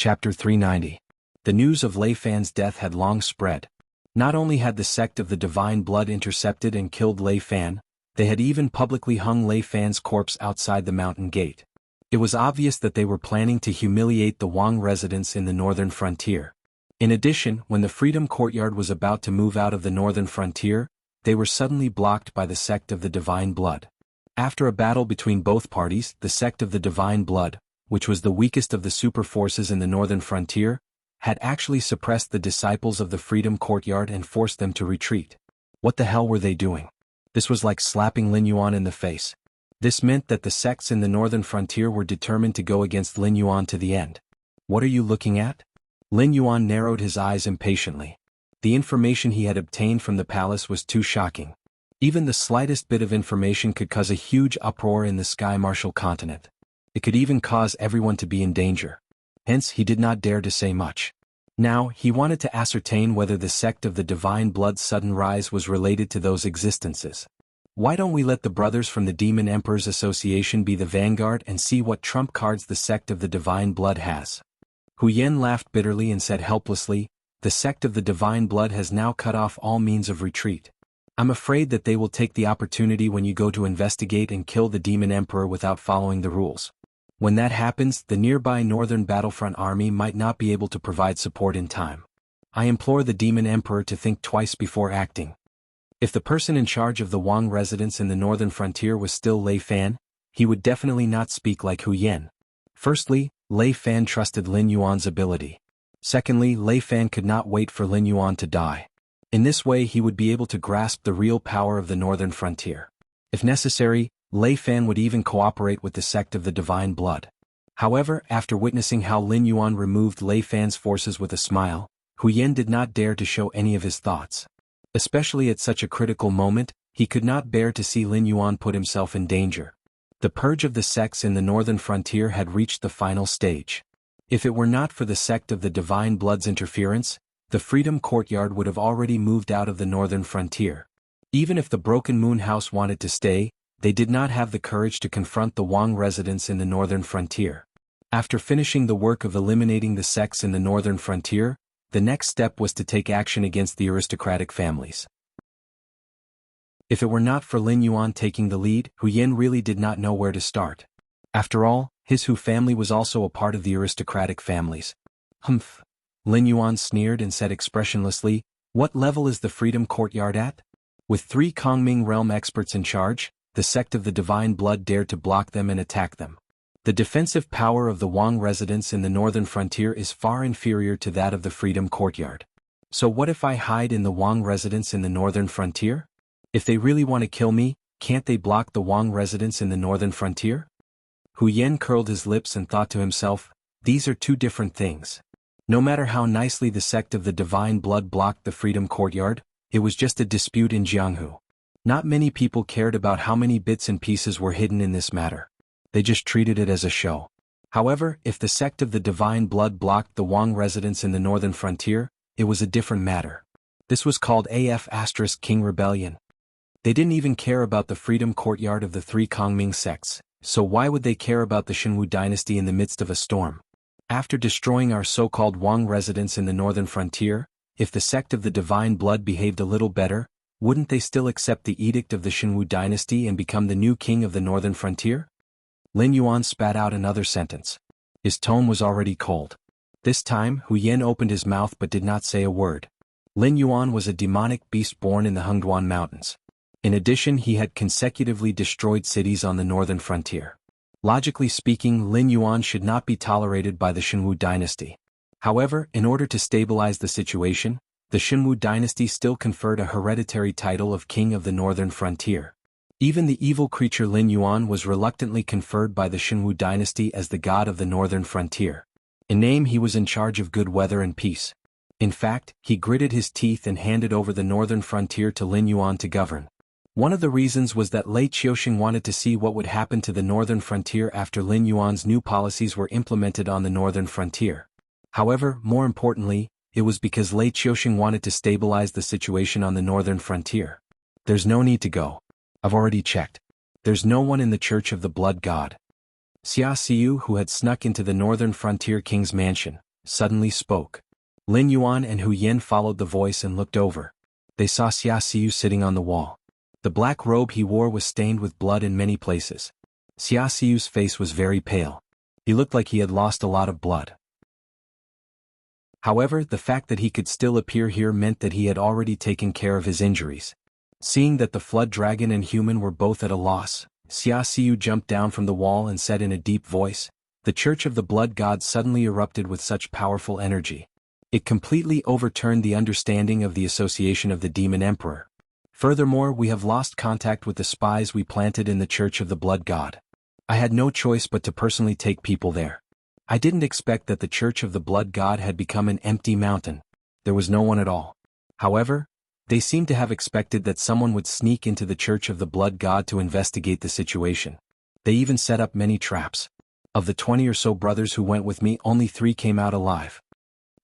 Chapter 390. The news of Lei Fan's death had long spread. Not only had the sect of the Divine Blood intercepted and killed Lei Fan, they had even publicly hung Lei Fan's corpse outside the mountain gate. It was obvious that they were planning to humiliate the Wang residents in the northern frontier. In addition, when the Freedom Courtyard was about to move out of the northern frontier, they were suddenly blocked by the sect of the Divine Blood. After a battle between both parties, the sect of the Divine Blood, which was the weakest of the super forces in the northern frontier, had actually suppressed the disciples of the Freedom Courtyard and forced them to retreat. What the hell were they doing? This was like slapping Lin Yuan in the face. This meant that the sects in the northern frontier were determined to go against Lin Yuan to the end. What are you looking at? Lin Yuan narrowed his eyes impatiently. The information he had obtained from the palace was too shocking. Even the slightest bit of information could cause a huge uproar in the Sky Martial continent. It could even cause everyone to be in danger. Hence, he did not dare to say much. Now, he wanted to ascertain whether the sect of the Divine Blood's sudden rise was related to those existences. Why don't we let the brothers from the Demon Emperor's Association be the vanguard and see what trump cards the sect of the Divine Blood has? Hu Yen laughed bitterly and said helplessly, "The sect of the Divine Blood has now cut off all means of retreat. I'm afraid that they will take the opportunity when you go to investigate and kill the Demon Emperor without following the rules. When that happens, the nearby northern battlefront army might not be able to provide support in time. I implore the Demon Emperor to think twice before acting." If the person in charge of the Wang residents in the northern frontier was still Lei Fan, he would definitely not speak like Hu Yen. Firstly, Lei Fan trusted Lin Yuan's ability. Secondly, Lei Fan could not wait for Lin Yuan to die. In this way he would be able to grasp the real power of the northern frontier. If necessary, Lei Fan would even cooperate with the sect of the Divine Blood. However, after witnessing how Lin Yuan removed Lei Fan's forces with a smile, Hu Yen did not dare to show any of his thoughts. Especially at such a critical moment, he could not bear to see Lin Yuan put himself in danger. The purge of the sects in the northern frontier had reached the final stage. If it were not for the sect of the Divine Blood's interference, the Freedom Courtyard would have already moved out of the northern frontier. Even if the Broken Moon House wanted to stay, they did not have the courage to confront the Wang residents in the northern frontier. After finishing the work of eliminating the sects in the northern frontier, the next step was to take action against the aristocratic families. If it were not for Lin Yuan taking the lead, Hu Yen really did not know where to start. After all, his Hu family was also a part of the aristocratic families. Humph. Lin Yuan sneered and said expressionlessly, "What level is the Freedom Courtyard at?" With 3 Kongming realm experts in charge, the sect of the Divine Blood dared to block them and attack them. The defensive power of the Wang residents in the northern frontier is far inferior to that of the Freedom Courtyard. So what if I hide in the Wang residents in the northern frontier? If they really want to kill me, can't they block the Wang residents in the northern frontier? Hu Yen curled his lips and thought to himself, these are two different things. No matter how nicely the sect of the Divine Blood blocked the Freedom Courtyard, it was just a dispute in Jianghu. Not many people cared about how many bits and pieces were hidden in this matter. They just treated it as a show. However, if the sect of the Divine Blood blocked the Wang residents in the northern frontier, it was a different matter. This was called King Rebellion. They didn't even care about the Freedom Courtyard of the 3 Kongming sects, so why would they care about the Xinwu dynasty in the midst of a storm? After destroying our so-called Wang residents in the northern frontier, if the sect of the Divine Blood behaved a little better, wouldn't they still accept the edict of the Xinwu dynasty and become the new king of the northern frontier? Lin Yuan spat out another sentence. His tone was already cold. This time, Hu Yen opened his mouth but did not say a word. Lin Yuan was a demonic beast born in the Hengduan Mountains. In addition, he had consecutively destroyed cities on the northern frontier. Logically speaking, Lin Yuan should not be tolerated by the Xinwu dynasty. However, in order to stabilize the situation, the Xinwu dynasty still conferred a hereditary title of King of the Northern Frontier. Even the evil creature Lin Yuan was reluctantly conferred by the Xinwu dynasty as the god of the Northern Frontier. In name he was in charge of good weather and peace. In fact, he gritted his teeth and handed over the Northern Frontier to Lin Yuan to govern. One of the reasons was that Lei Qiuxing wanted to see what would happen to the Northern Frontier after Lin Yuan's new policies were implemented on the Northern Frontier. However, more importantly, it was because Lei Qiuxing wanted to stabilize the situation on the northern frontier. There's no need to go. I've already checked. There's no one in the Church of the Blood God. Xia Xiu, who had snuck into the northern frontier king's mansion, suddenly spoke. Lin Yuan and Hu Yin followed the voice and looked over. They saw Xia Xiu sitting on the wall. The black robe he wore was stained with blood in many places. Xia Xiu's face was very pale. He looked like he had lost a lot of blood. However, the fact that he could still appear here meant that he had already taken care of his injuries. Seeing that the flood dragon and human were both at a loss, Xia Xiu jumped down from the wall and said in a deep voice, "The Church of the Blood God suddenly erupted with such powerful energy. It completely overturned the understanding of the association of the Demon Emperor. Furthermore, we have lost contact with the spies we planted in the Church of the Blood God. I had no choice but to personally take people there. I didn't expect that the Church of the Blood God had become an empty mountain. There was no one at all. However, they seemed to have expected that someone would sneak into the Church of the Blood God to investigate the situation. They even set up many traps. Of the 20 or so brothers who went with me, only 3 came out alive."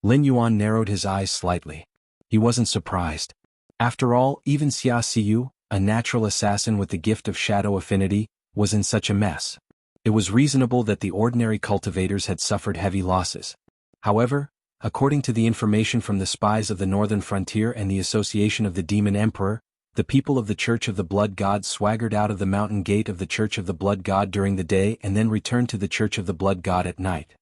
Lin Yuan narrowed his eyes slightly. He wasn't surprised. After all, even Xia Xiu, a natural assassin with the gift of shadow affinity, was in such a mess. It was reasonable that the ordinary cultivators had suffered heavy losses. However, according to the information from the spies of the northern frontier and the association of the Demon Emperor, the people of the Church of the Blood God swaggered out of the mountain gate of the Church of the Blood God during the day and then returned to the Church of the Blood God at night.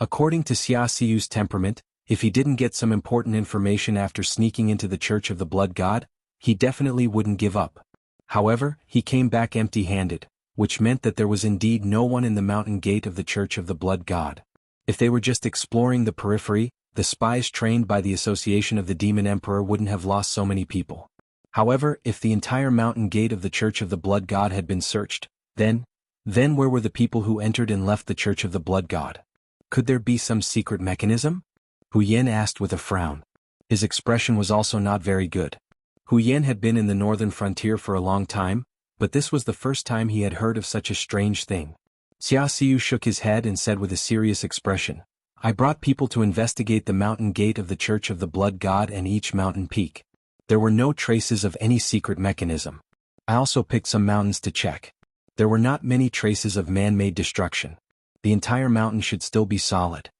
According to Xia Xiu's temperament, if he didn't get some important information after sneaking into the Church of the Blood God, he definitely wouldn't give up. However, he came back empty-handed, which meant that there was indeed no one in the mountain gate of the Church of the Blood God. If they were just exploring the periphery, the spies trained by the association of the Demon Emperor wouldn't have lost so many people. However, if the entire mountain gate of the Church of the Blood God had been searched, then where were the people who entered and left the Church of the Blood God? Could there be some secret mechanism? Hu Yin asked with a frown. His expression was also not very good. Hu Yin had been in the northern frontier for a long time, but this was the first time he had heard of such a strange thing. Xia Xiu shook his head and said with a serious expression, "I brought people to investigate the mountain gate of the Church of the Blood God and each mountain peak. There were no traces of any secret mechanism. I also picked some mountains to check. There were not many traces of man-made destruction. The entire mountain should still be solid."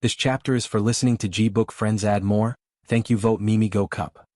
This chapter is for listening to G-Book. Friends, add more. Thank you. Vote Mimi Go Cup.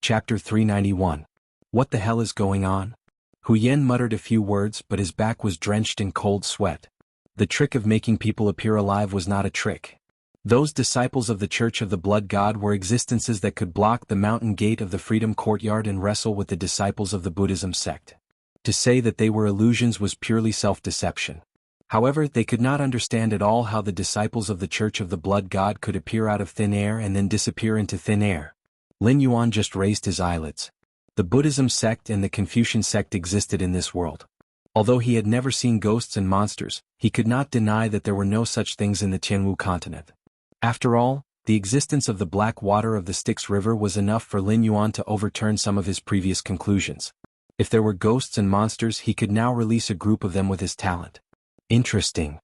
Chapter 391. What the hell is going on? Hu Yin muttered a few words, but his back was drenched in cold sweat. The trick of making people appear alive was not a trick. Those disciples of the Church of the Blood God were existences that could block the mountain gate of the Freedom Courtyard and wrestle with the disciples of the Buddhism sect. To say that they were illusions was purely self-deception. However, they could not understand at all how the disciples of the Church of the Blood God could appear out of thin air and then disappear into thin air. Lin Yuan just raised his eyelids. The Buddhism sect and the Confucian sect existed in this world. Although he had never seen ghosts and monsters, he could not deny that there were no such things in the Jianghu continent. After all, the existence of the black water of the Styx River was enough for Lin Yuan to overturn some of his previous conclusions. If there were ghosts and monsters, he could now release a group of them with his talent. Interesting.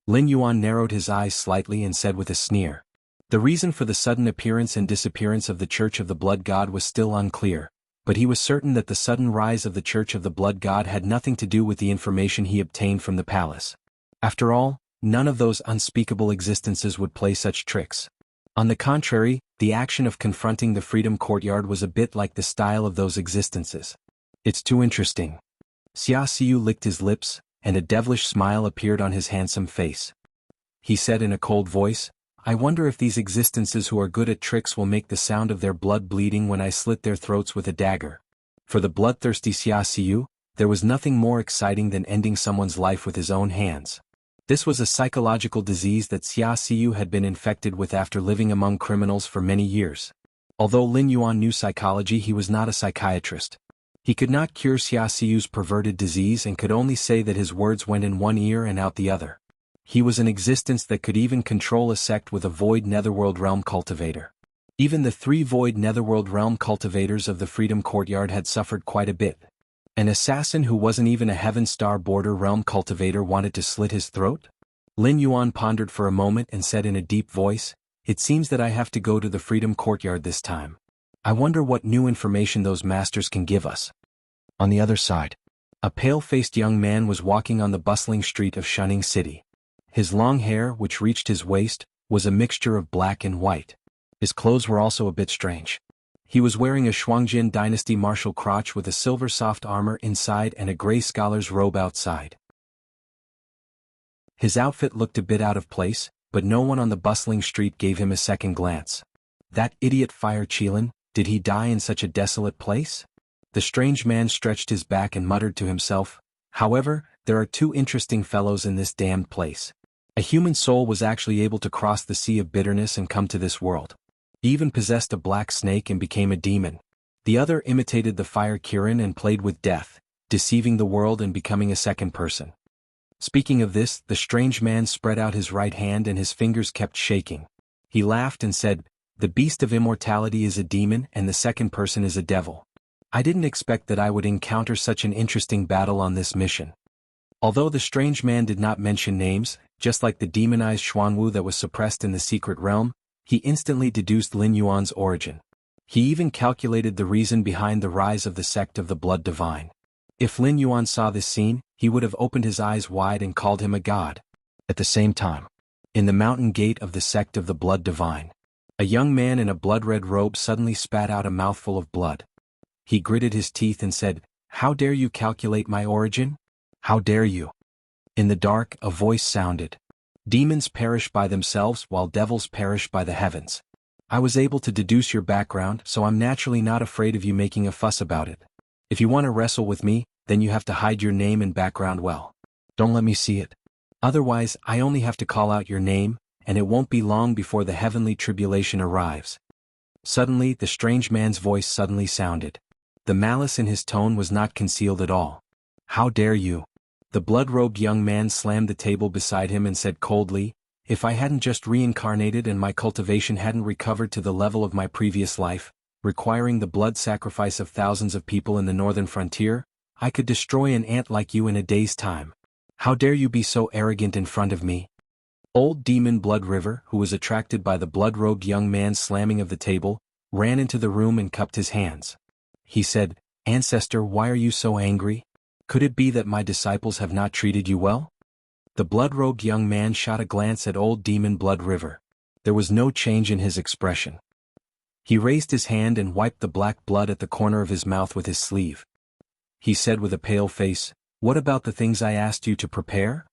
Lin Yuan narrowed his eyes slightly and said with a sneer. The reason for the sudden appearance and disappearance of the Church of the Blood God was still unclear, but he was certain that the sudden rise of the Church of the Blood God had nothing to do with the information he obtained from the palace. After all, none of those unspeakable existences would play such tricks. On the contrary, the action of confronting the Freedom Courtyard was a bit like the style of those existences. It's too interesting. Xia Xiu licked his lips, and a devilish smile appeared on his handsome face. He said in a cold voice, "I wonder if these existences who are good at tricks will make the sound of their blood bleeding when I slit their throats with a dagger." For the bloodthirsty Xia Xiu, there was nothing more exciting than ending someone's life with his own hands. This was a psychological disease that Xia Xiu had been infected with after living among criminals for many years. Although Lin Yuan knew psychology, he was not a psychiatrist. He could not cure Xia Xiu's perverted disease and could only say that his words went in one ear and out the other. He was an existence that could even control a sect with a void netherworld realm cultivator. Even the 3 void netherworld realm cultivators of the Freedom Courtyard had suffered quite a bit. An assassin who wasn't even a Heaven Star border realm cultivator wanted to slit his throat? Lin Yuan pondered for a moment and said in a deep voice, "It seems that I have to go to the Freedom Courtyard this time. I wonder what new information those masters can give us." On the other side, A pale-faced young man was walking on the bustling street of Shunning City. His long hair, which reached his waist, was a mixture of black and white. His clothes were also a bit strange. He was wearing a Shuangjin dynasty martial crotch with a silver soft armor inside and a gray scholar's robe outside. His outfit looked a bit out of place, but no one on the bustling street gave him a second glance. That idiot Fire Qilin, did he die in such a desolate place? The strange man stretched his back and muttered to himself, however, there are two interesting fellows in this damned place. A human soul was actually able to cross the sea of bitterness and come to this world. He even possessed a black snake and became a demon. The other imitated the Fire Qilin and played with death, deceiving the world and becoming a second person. Speaking of this, the strange man spread out his right hand and his fingers kept shaking. He laughed and said, "The beast of immortality is a demon and the second person is a devil. I didn't expect that I would encounter such an interesting battle on this mission." Although the strange man did not mention names, just like the demonized Xuanwu that was suppressed in the secret realm, he instantly deduced Lin Yuan's origin. He even calculated the reason behind the rise of the sect of the Blood Divine. If Lin Yuan saw this scene, he would have opened his eyes wide and called him a god. At the same time, in the mountain gate of the sect of the Blood Divine, a young man in a blood-red robe suddenly spat out a mouthful of blood. He gritted his teeth and said, "How dare you calculate my origin? How dare you?" In the dark, a voice sounded. "Demons perish by themselves while devils perish by the heavens. I was able to deduce your background, so I'm naturally not afraid of you making a fuss about it. If you want to wrestle with me, then you have to hide your name and background well. Don't let me see it. Otherwise, I only have to call out your name, and it won't be long before the heavenly tribulation arrives." Suddenly, the strange man's voice suddenly sounded. The malice in his tone was not concealed at all. "How dare you?" The blood-robed young man slammed the table beside him and said coldly, "If I hadn't just reincarnated and my cultivation hadn't recovered to the level of my previous life, requiring the blood sacrifice of thousands of people in the northern frontier, I could destroy an ant like you in a day's time. How dare you be so arrogant in front of me?" Old Demon Blood River, who was attracted by the blood-robed young man's slamming of the table, ran into the room and cupped his hands. He said, "Ancestor, why are you so angry? Could it be that my disciples have not treated you well?" The blood-robed young man shot a glance at Old Demon Blood River. There was no change in his expression. He raised his hand and wiped the black blood at the corner of his mouth with his sleeve. He said with a pale face, "What about the things I asked you to prepare?"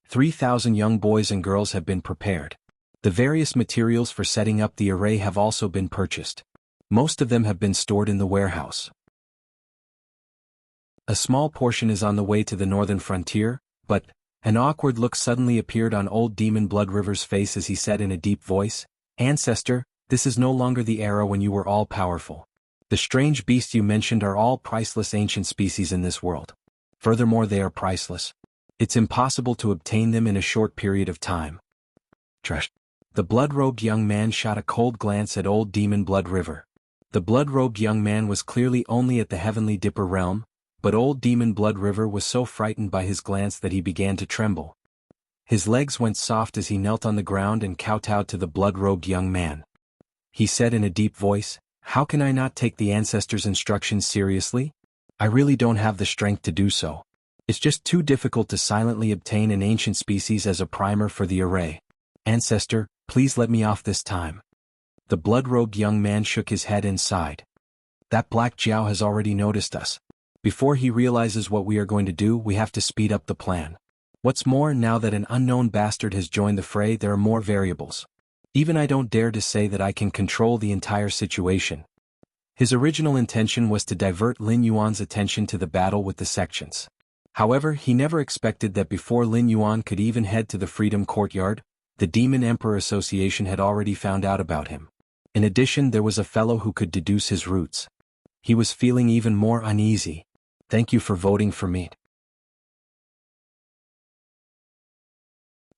3,000 young boys and girls have been prepared. The various materials for setting up the array have also been purchased. Most of them have been stored in the warehouse. A small portion is on the way to the northern frontier, but an awkward look suddenly appeared on Old Demon Blood River's face as he said in a deep voice, "Ancestor, this is no longer the era when you were all-powerful. The strange beasts you mentioned are all priceless ancient species in this world. Furthermore, they are priceless. It's impossible to obtain them in a short period of time." Trash. The blood-robed young man shot a cold glance at Old Demon Blood River. The blood-robed young man was clearly only at the Heavenly Dipper realm, but Old Demon Blood River was so frightened by his glance that he began to tremble. His legs went soft as he knelt on the ground and kowtowed to the blood-robed young man. He said in a deep voice, "How can I not take the ancestors' instructions seriously? I really don't have the strength to do so. It's just too difficult to silently obtain an ancient species as a primer for the array. Ancestor, please let me off this time." The blood-robed young man shook his head and sighed. "That Black Jiao has already noticed us. Before he realizes what we are going to do, we have to speed up the plan. What's more, now that an unknown bastard has joined the fray, there are more variables. Even I don't dare to say that I can control the entire situation." His original intention was to divert Lin Yuan's attention to the battle with the sections. However, he never expected that before Lin Yuan could even head to the Freedom Courtyard, the Demon Emperor Association had already found out about him. In addition, there was a fellow who could deduce his roots. He was feeling even more uneasy. "Thank you for voting for me."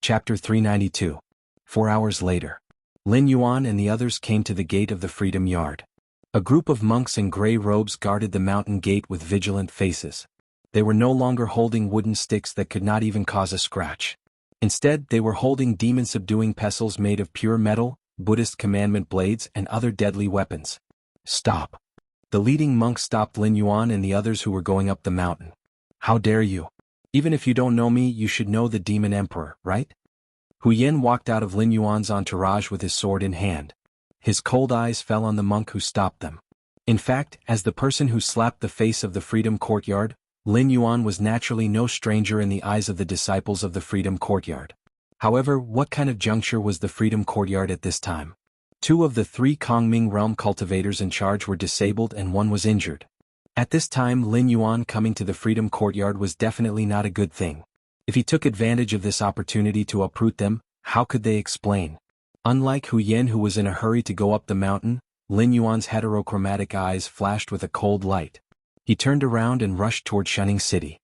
Chapter 392. 4 hours later. Lin Yuan and the others came to the gate of the Freedom Yard. A group of monks in gray robes guarded the mountain gate with vigilant faces. They were no longer holding wooden sticks that could not even cause a scratch. Instead, they were holding demon-subduing pestles made of pure metal, Buddhist commandment blades and other deadly weapons. "Stop." The leading monk stopped Lin Yuan and the others who were going up the mountain. How dare you? Even if you don't know me, you should know the Demon Emperor, right? Hu Yan walked out of Lin Yuan's entourage with his sword in hand. His cold eyes fell on the monk who stopped them. In fact, as the person who slapped the face of the Freedom Courtyard, Lin Yuan was naturally no stranger in the eyes of the disciples of the Freedom Courtyard. However, what kind of juncture was the Freedom Courtyard at this time? 2 of the 3 Kongming realm cultivators in charge were disabled and 1 was injured. At this time, Lin Yuan coming to the Freedom Courtyard was definitely not a good thing. If he took advantage of this opportunity to uproot them, how could they explain? Unlike Hu Yan, who was in a hurry to go up the mountain, Lin Yuan's heterochromatic eyes flashed with a cold light. He turned around and rushed toward Shunning City.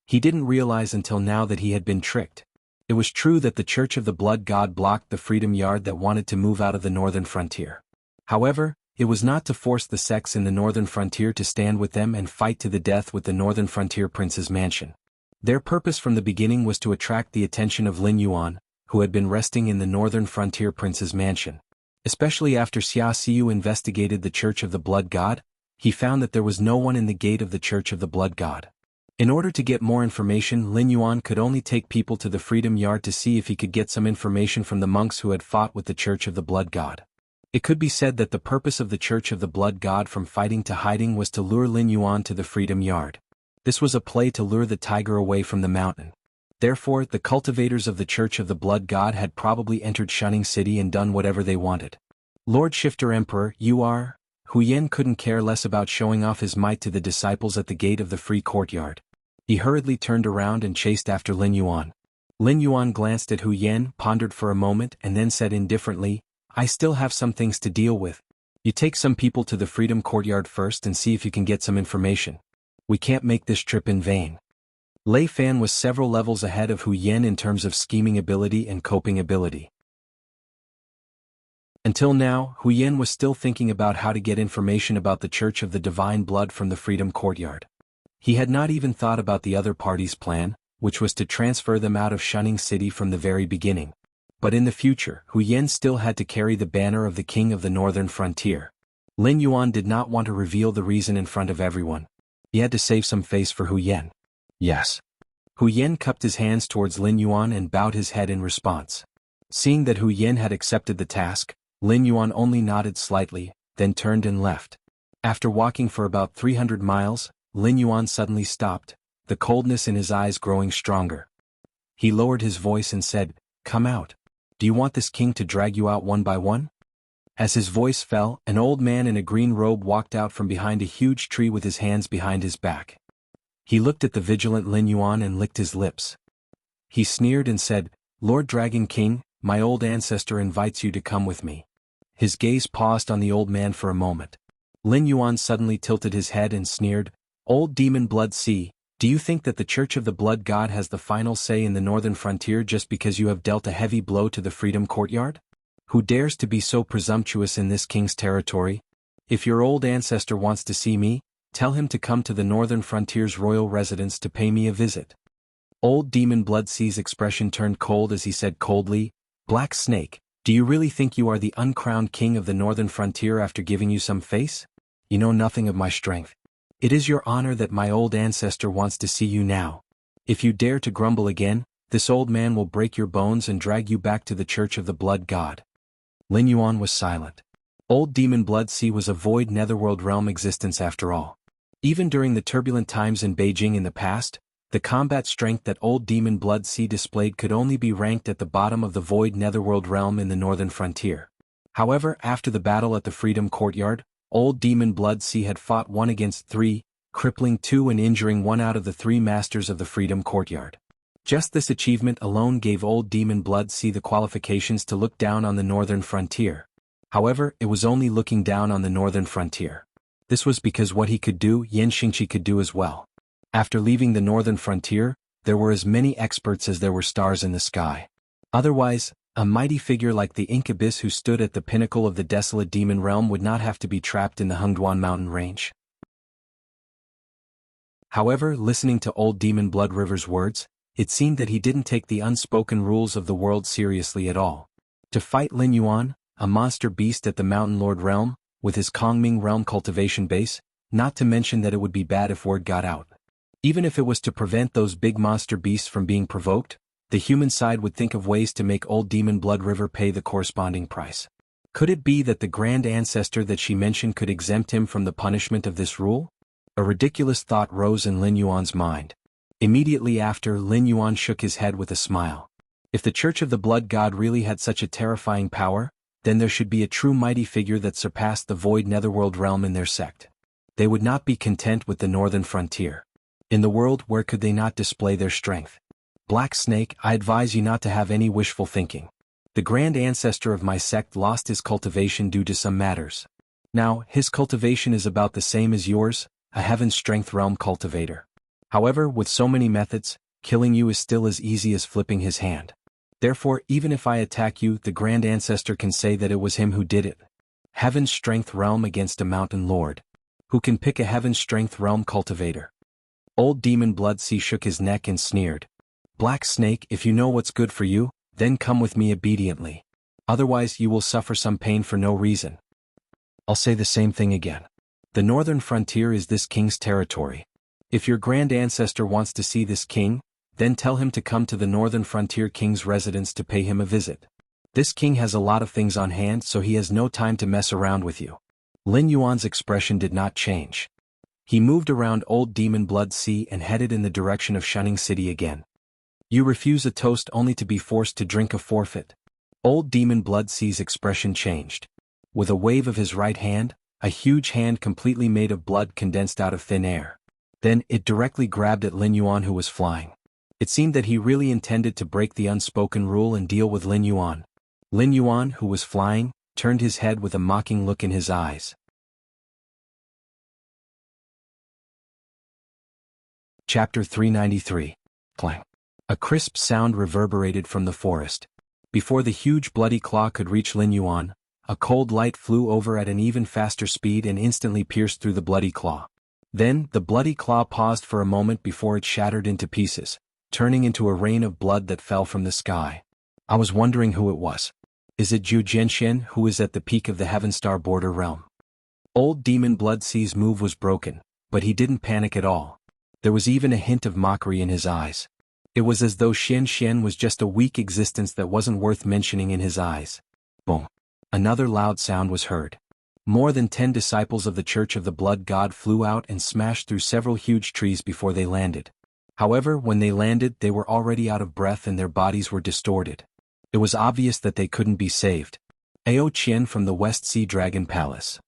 He didn't realize until now that he had been tricked. It was true that the Church of the Blood God blocked the Freedom Yard that wanted to move out of the northern frontier. However, it was not to force the sects in the northern frontier to stand with them and fight to the death with the northern frontier prince's mansion. Their purpose from the beginning was to attract the attention of Lin Yuan, who had been resting in the northern frontier prince's mansion. Especially after Xia Xiu investigated the Church of the Blood God, he found that there was no one in the gate of the Church of the Blood God. In order to get more information, Lin Yuan could only take people to the Freedom Yard to see if he could get some information from the monks who had fought with the Church of the Blood God. It could be said that the purpose of the Church of the Blood God from fighting to hiding was to lure Lin Yuan to the Freedom Yard. This was a play to lure the tiger away from the mountain. Therefore, the cultivators of the Church of the Blood God had probably entered Shunning City and done whatever they wanted. Lord Shifter Emperor, you are? Hu Yan couldn't care less about showing off his might to the disciples at the gate of the free courtyard. He hurriedly turned around and chased after Lin Yuan. Lin Yuan glanced at Hu Yan, pondered for a moment and then said indifferently, I still have some things to deal with. You take some people to the Freedom Courtyard first and see if you can get some information. We can't make this trip in vain. Lei Fan was several levels ahead of Hu Yan in terms of scheming ability and coping ability. Until now, Hu Yan was still thinking about how to get information about the Church of the Divine Blood from the Freedom Courtyard. He had not even thought about the other party's plan, which was to transfer them out of Shunning City from the very beginning. But in the future, Hu Yan still had to carry the banner of the King of the Northern Frontier. Lin Yuan did not want to reveal the reason in front of everyone. He had to save some face for Hu Yan. Yes. Hu Yan cupped his hands towards Lin Yuan and bowed his head in response. Seeing that Hu Yan had accepted the task, Lin Yuan only nodded slightly, then turned and left. After walking for about 300 miles, Lin Yuan suddenly stopped, the coldness in his eyes growing stronger. He lowered his voice and said, Come out. Do you want this king to drag you out one by one? As his voice fell, an old man in a green robe walked out from behind a huge tree with his hands behind his back. He looked at the vigilant Lin Yuan and licked his lips. He sneered and said, Lord Dragon King, my old ancestor invites you to come with me. His gaze paused on the old man for a moment. Lin Yuan suddenly tilted his head and sneered, Old Demon Blood Sea, do you think that the Church of the Blood God has the final say in the northern frontier just because you have dealt a heavy blow to the Freedom Courtyard? Who dares to be so presumptuous in this king's territory? If your old ancestor wants to see me, tell him to come to the northern frontier's royal residence to pay me a visit. Old Demon Blood Sea's expression turned cold as he said coldly, Black Snake, do you really think you are the uncrowned king of the northern frontier after giving you some face? You know nothing of my strength. It is your honor that my old ancestor wants to see you now. If you dare to grumble again, this old man will break your bones and drag you back to the Church of the Blood God. Lin Yuan was silent. Old Demon Blood Sea was a void netherworld realm existence after all. Even during the turbulent times in Beijing in the past, the combat strength that Old Demon Blood Sea displayed could only be ranked at the bottom of the void netherworld realm in the northern frontier. However, after the battle at the Freedom Courtyard, Old Demon Blood Sea had fought 1 against 3, crippling 2 and injuring 1 out of the 3 masters of the Freedom Courtyard. Just this achievement alone gave Old Demon Blood Sea the qualifications to look down on the northern frontier. However, it was only looking down on the northern frontier. This was because what he could do, Yan Xingqi could do as well. After leaving the northern frontier, there were as many experts as there were stars in the sky. Otherwise, a mighty figure like the Incubus who stood at the pinnacle of the desolate demon realm would not have to be trapped in the Hengduan mountain range. However, listening to Old Demon Blood River's words, it seemed that he didn't take the unspoken rules of the world seriously at all. To fight Lin Yuan, a monster beast at the Mountain Lord realm, with his Kongming realm cultivation base, not to mention that it would be bad if word got out. Even if it was to prevent those big monster beasts from being provoked, the human side would think of ways to make Old Demon Blood River pay the corresponding price. Could it be that the grand ancestor that she mentioned could exempt him from the punishment of this rule? A ridiculous thought rose in Lin Yuan's mind. Immediately after, Lin Yuan shook his head with a smile. If the Church of the Blood God really had such a terrifying power, then there should be a true mighty figure that surpassed the void netherworld realm in their sect. They would not be content with the northern frontier. In the world, where could they not display their strength? Black Snake, I advise you not to have any wishful thinking. The grand ancestor of my sect lost his cultivation due to some matters. Now, his cultivation is about the same as yours, a heaven strength realm cultivator. However, with so many methods, killing you is still as easy as flipping his hand. Therefore, even if I attack you, the grand ancestor can say that it was him who did it. Heaven strength realm against a mountain lord. Who can pick a heaven strength realm cultivator? Old Demon Blood Sea shook his neck and sneered. Black Snake, if you know what's good for you, then come with me obediently. Otherwise you will suffer some pain for no reason. I'll say the same thing again. The northern frontier is this king's territory. If your grand ancestor wants to see this king, then tell him to come to the northern frontier king's residence to pay him a visit. This king has a lot of things on hand, so he has no time to mess around with you. Lin Yuan's expression did not change. He moved around Old Demon Blood Sea and headed in the direction of Shunning City again. You refuse a toast only to be forced to drink a forfeit. Old Demon Blood Sea's expression changed. With a wave of his right hand, a huge hand completely made of blood condensed out of thin air. Then, it directly grabbed at Lin Yuan, who was flying. It seemed that he really intended to break the unspoken rule and deal with Lin Yuan. Lin Yuan, who was flying, turned his head with a mocking look in his eyes. Chapter 393. Clang. A crisp sound reverberated from the forest. Before the huge bloody claw could reach Lin Yuan, a cold light flew over at an even faster speed and instantly pierced through the bloody claw. Then, the bloody claw paused for a moment before it shattered into pieces, turning into a rain of blood that fell from the sky. I was wondering who it was. Is it Zhu Jianxian, who is at the peak of the Heaven Star border realm? Old Demon Blood Sea's move was broken, but he didn't panic at all. There was even a hint of mockery in his eyes. It was as though Xian was just a weak existence that wasn't worth mentioning in his eyes. Boom. Another loud sound was heard. More than 10 disciples of the Church of the Blood God flew out and smashed through several huge trees before they landed. However, when they landed, they were already out of breath and their bodies were distorted. It was obvious that they couldn't be saved. Ao Qian from the West Sea Dragon Palace.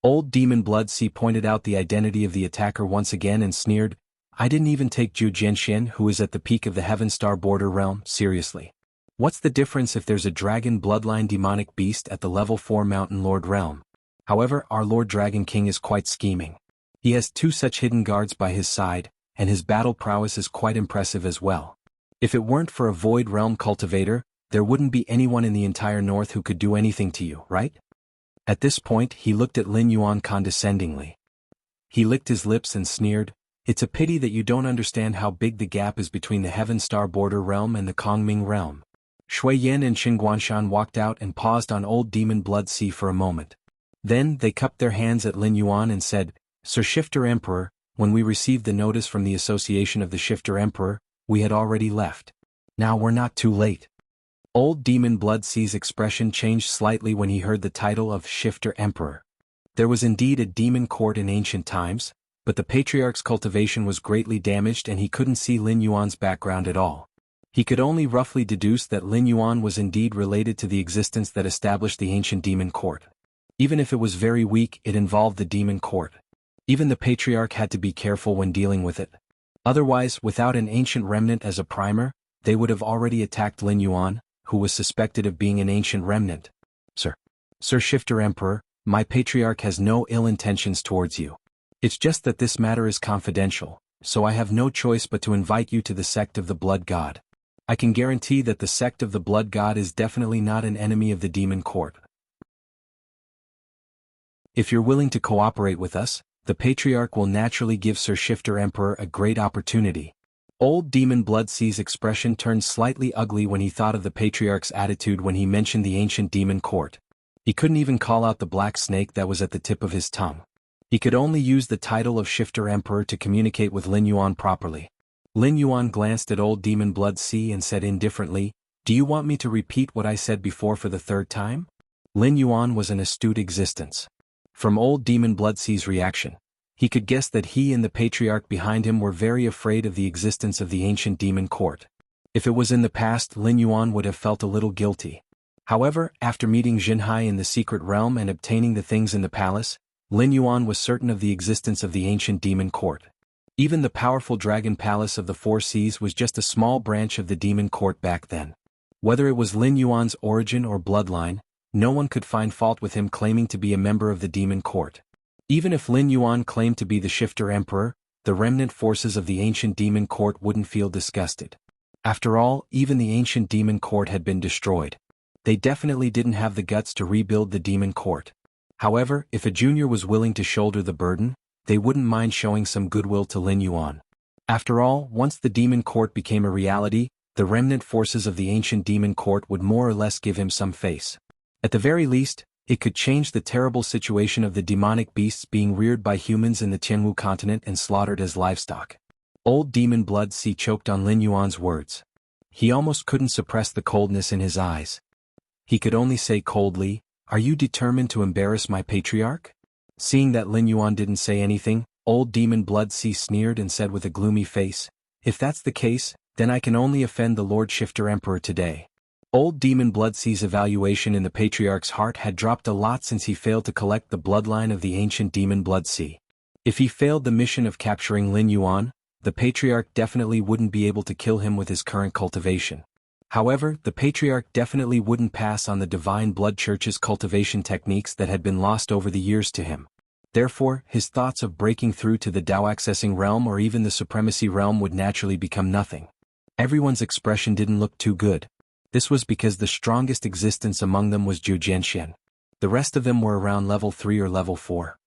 Old Demon Blood Sea pointed out the identity of the attacker once again and sneered, I didn't even take Zhu Jianxian, who is at the peak of the Heaven Star border realm, seriously. What's the difference if there's a dragon bloodline demonic beast at the level 4 Mountain Lord realm? However, our Lord Dragon King is quite scheming. He has 2 such hidden guards by his side, and his battle prowess is quite impressive as well. If it weren't for a void realm cultivator, there wouldn't be anyone in the entire north who could do anything to you, right? At this point, he looked at Lin Yuan condescendingly. He licked his lips and sneered, It's a pity that you don't understand how big the gap is between the Heaven Star border realm and the Kongming realm. Shui Yan and Xinguanshan walked out and paused on Old Demon Blood Sea for a moment. Then, they cupped their hands at Lin Yuan and said, Sir Shifter Emperor, when we received the notice from the Association of the Shifter Emperor, we had already left. Now we're not too late. Old Demon Blood Sea's expression changed slightly when he heard the title of Shifter Emperor. There was indeed a demon court in ancient times, but the Patriarch's cultivation was greatly damaged and he couldn't see Lin Yuan's background at all. He could only roughly deduce that Lin Yuan was indeed related to the existence that established the ancient demon court. Even if it was very weak, it involved the demon court. Even the Patriarch had to be careful when dealing with it. Otherwise, without an ancient remnant as a primer, they would have already attacked Lin Yuan, who was suspected of being an ancient remnant. Sir Shifter Emperor, my Patriarch has no ill intentions towards you. It's just that this matter is confidential, so I have no choice but to invite you to the sect of the Blood God. I can guarantee that the sect of the Blood God is definitely not an enemy of the demon court. If you're willing to cooperate with us, the Patriarch will naturally give Sir Shifter Emperor a great opportunity. Old Demon Blood Sea's expression turned slightly ugly when he thought of the Patriarch's attitude when he mentioned the ancient demon court. He couldn't even call out the black snake that was at the tip of his tongue. He could only use the title of Shifter Emperor to communicate with Lin Yuan properly. Lin Yuan glanced at Old Demon Blood Sea and said indifferently, "Do you want me to repeat what I said before for the third time?" Lin Yuan was an astute existence. From Old Demon Blood Sea's reaction, he could guess that he and the patriarch behind him were very afraid of the existence of the ancient demon court. If it was in the past, Lin Yuan would have felt a little guilty. However, after meeting Jinhai in the secret realm and obtaining the things in the palace, Lin Yuan was certain of the existence of the ancient demon court. Even the powerful dragon palace of the Four Seas was just a small branch of the demon court back then. Whether it was Lin Yuan's origin or bloodline, no one could find fault with him claiming to be a member of the demon court. Even if Lin Yuan claimed to be the Shifter Emperor, the remnant forces of the ancient demon court wouldn't feel disgusted. After all, even the ancient demon court had been destroyed. They definitely didn't have the guts to rebuild the demon court. However, if a junior was willing to shoulder the burden, they wouldn't mind showing some goodwill to Lin Yuan. After all, once the demon court became a reality, the remnant forces of the ancient demon court would more or less give him some face. At the very least, it could change the terrible situation of the demonic beasts being reared by humans in the Jianghu continent and slaughtered as livestock. Old Demon Blood Sea choked on Lin Yuan's words. He almost couldn't suppress the coldness in his eyes. He could only say coldly, "Are you determined to embarrass my patriarch?" Seeing that Lin Yuan didn't say anything, Old Demon Blood Sea sneered and said with a gloomy face, "If that's the case, then I can only offend the Lord Shifter Emperor today." Old Demon Blood Sea's evaluation in the patriarch's heart had dropped a lot since he failed to collect the bloodline of the ancient Demon Blood Sea. If he failed the mission of capturing Lin Yuan, the patriarch definitely wouldn't be able to kill him with his current cultivation. However, the patriarch definitely wouldn't pass on the Divine Blood Church's cultivation techniques that had been lost over the years to him. Therefore, his thoughts of breaking through to the Dao-accessing realm or even the Supremacy realm would naturally become nothing. Everyone's expression didn't look too good. This was because the strongest existence among them was Zhu Jianxian. The rest of them were around level 3 or level 4.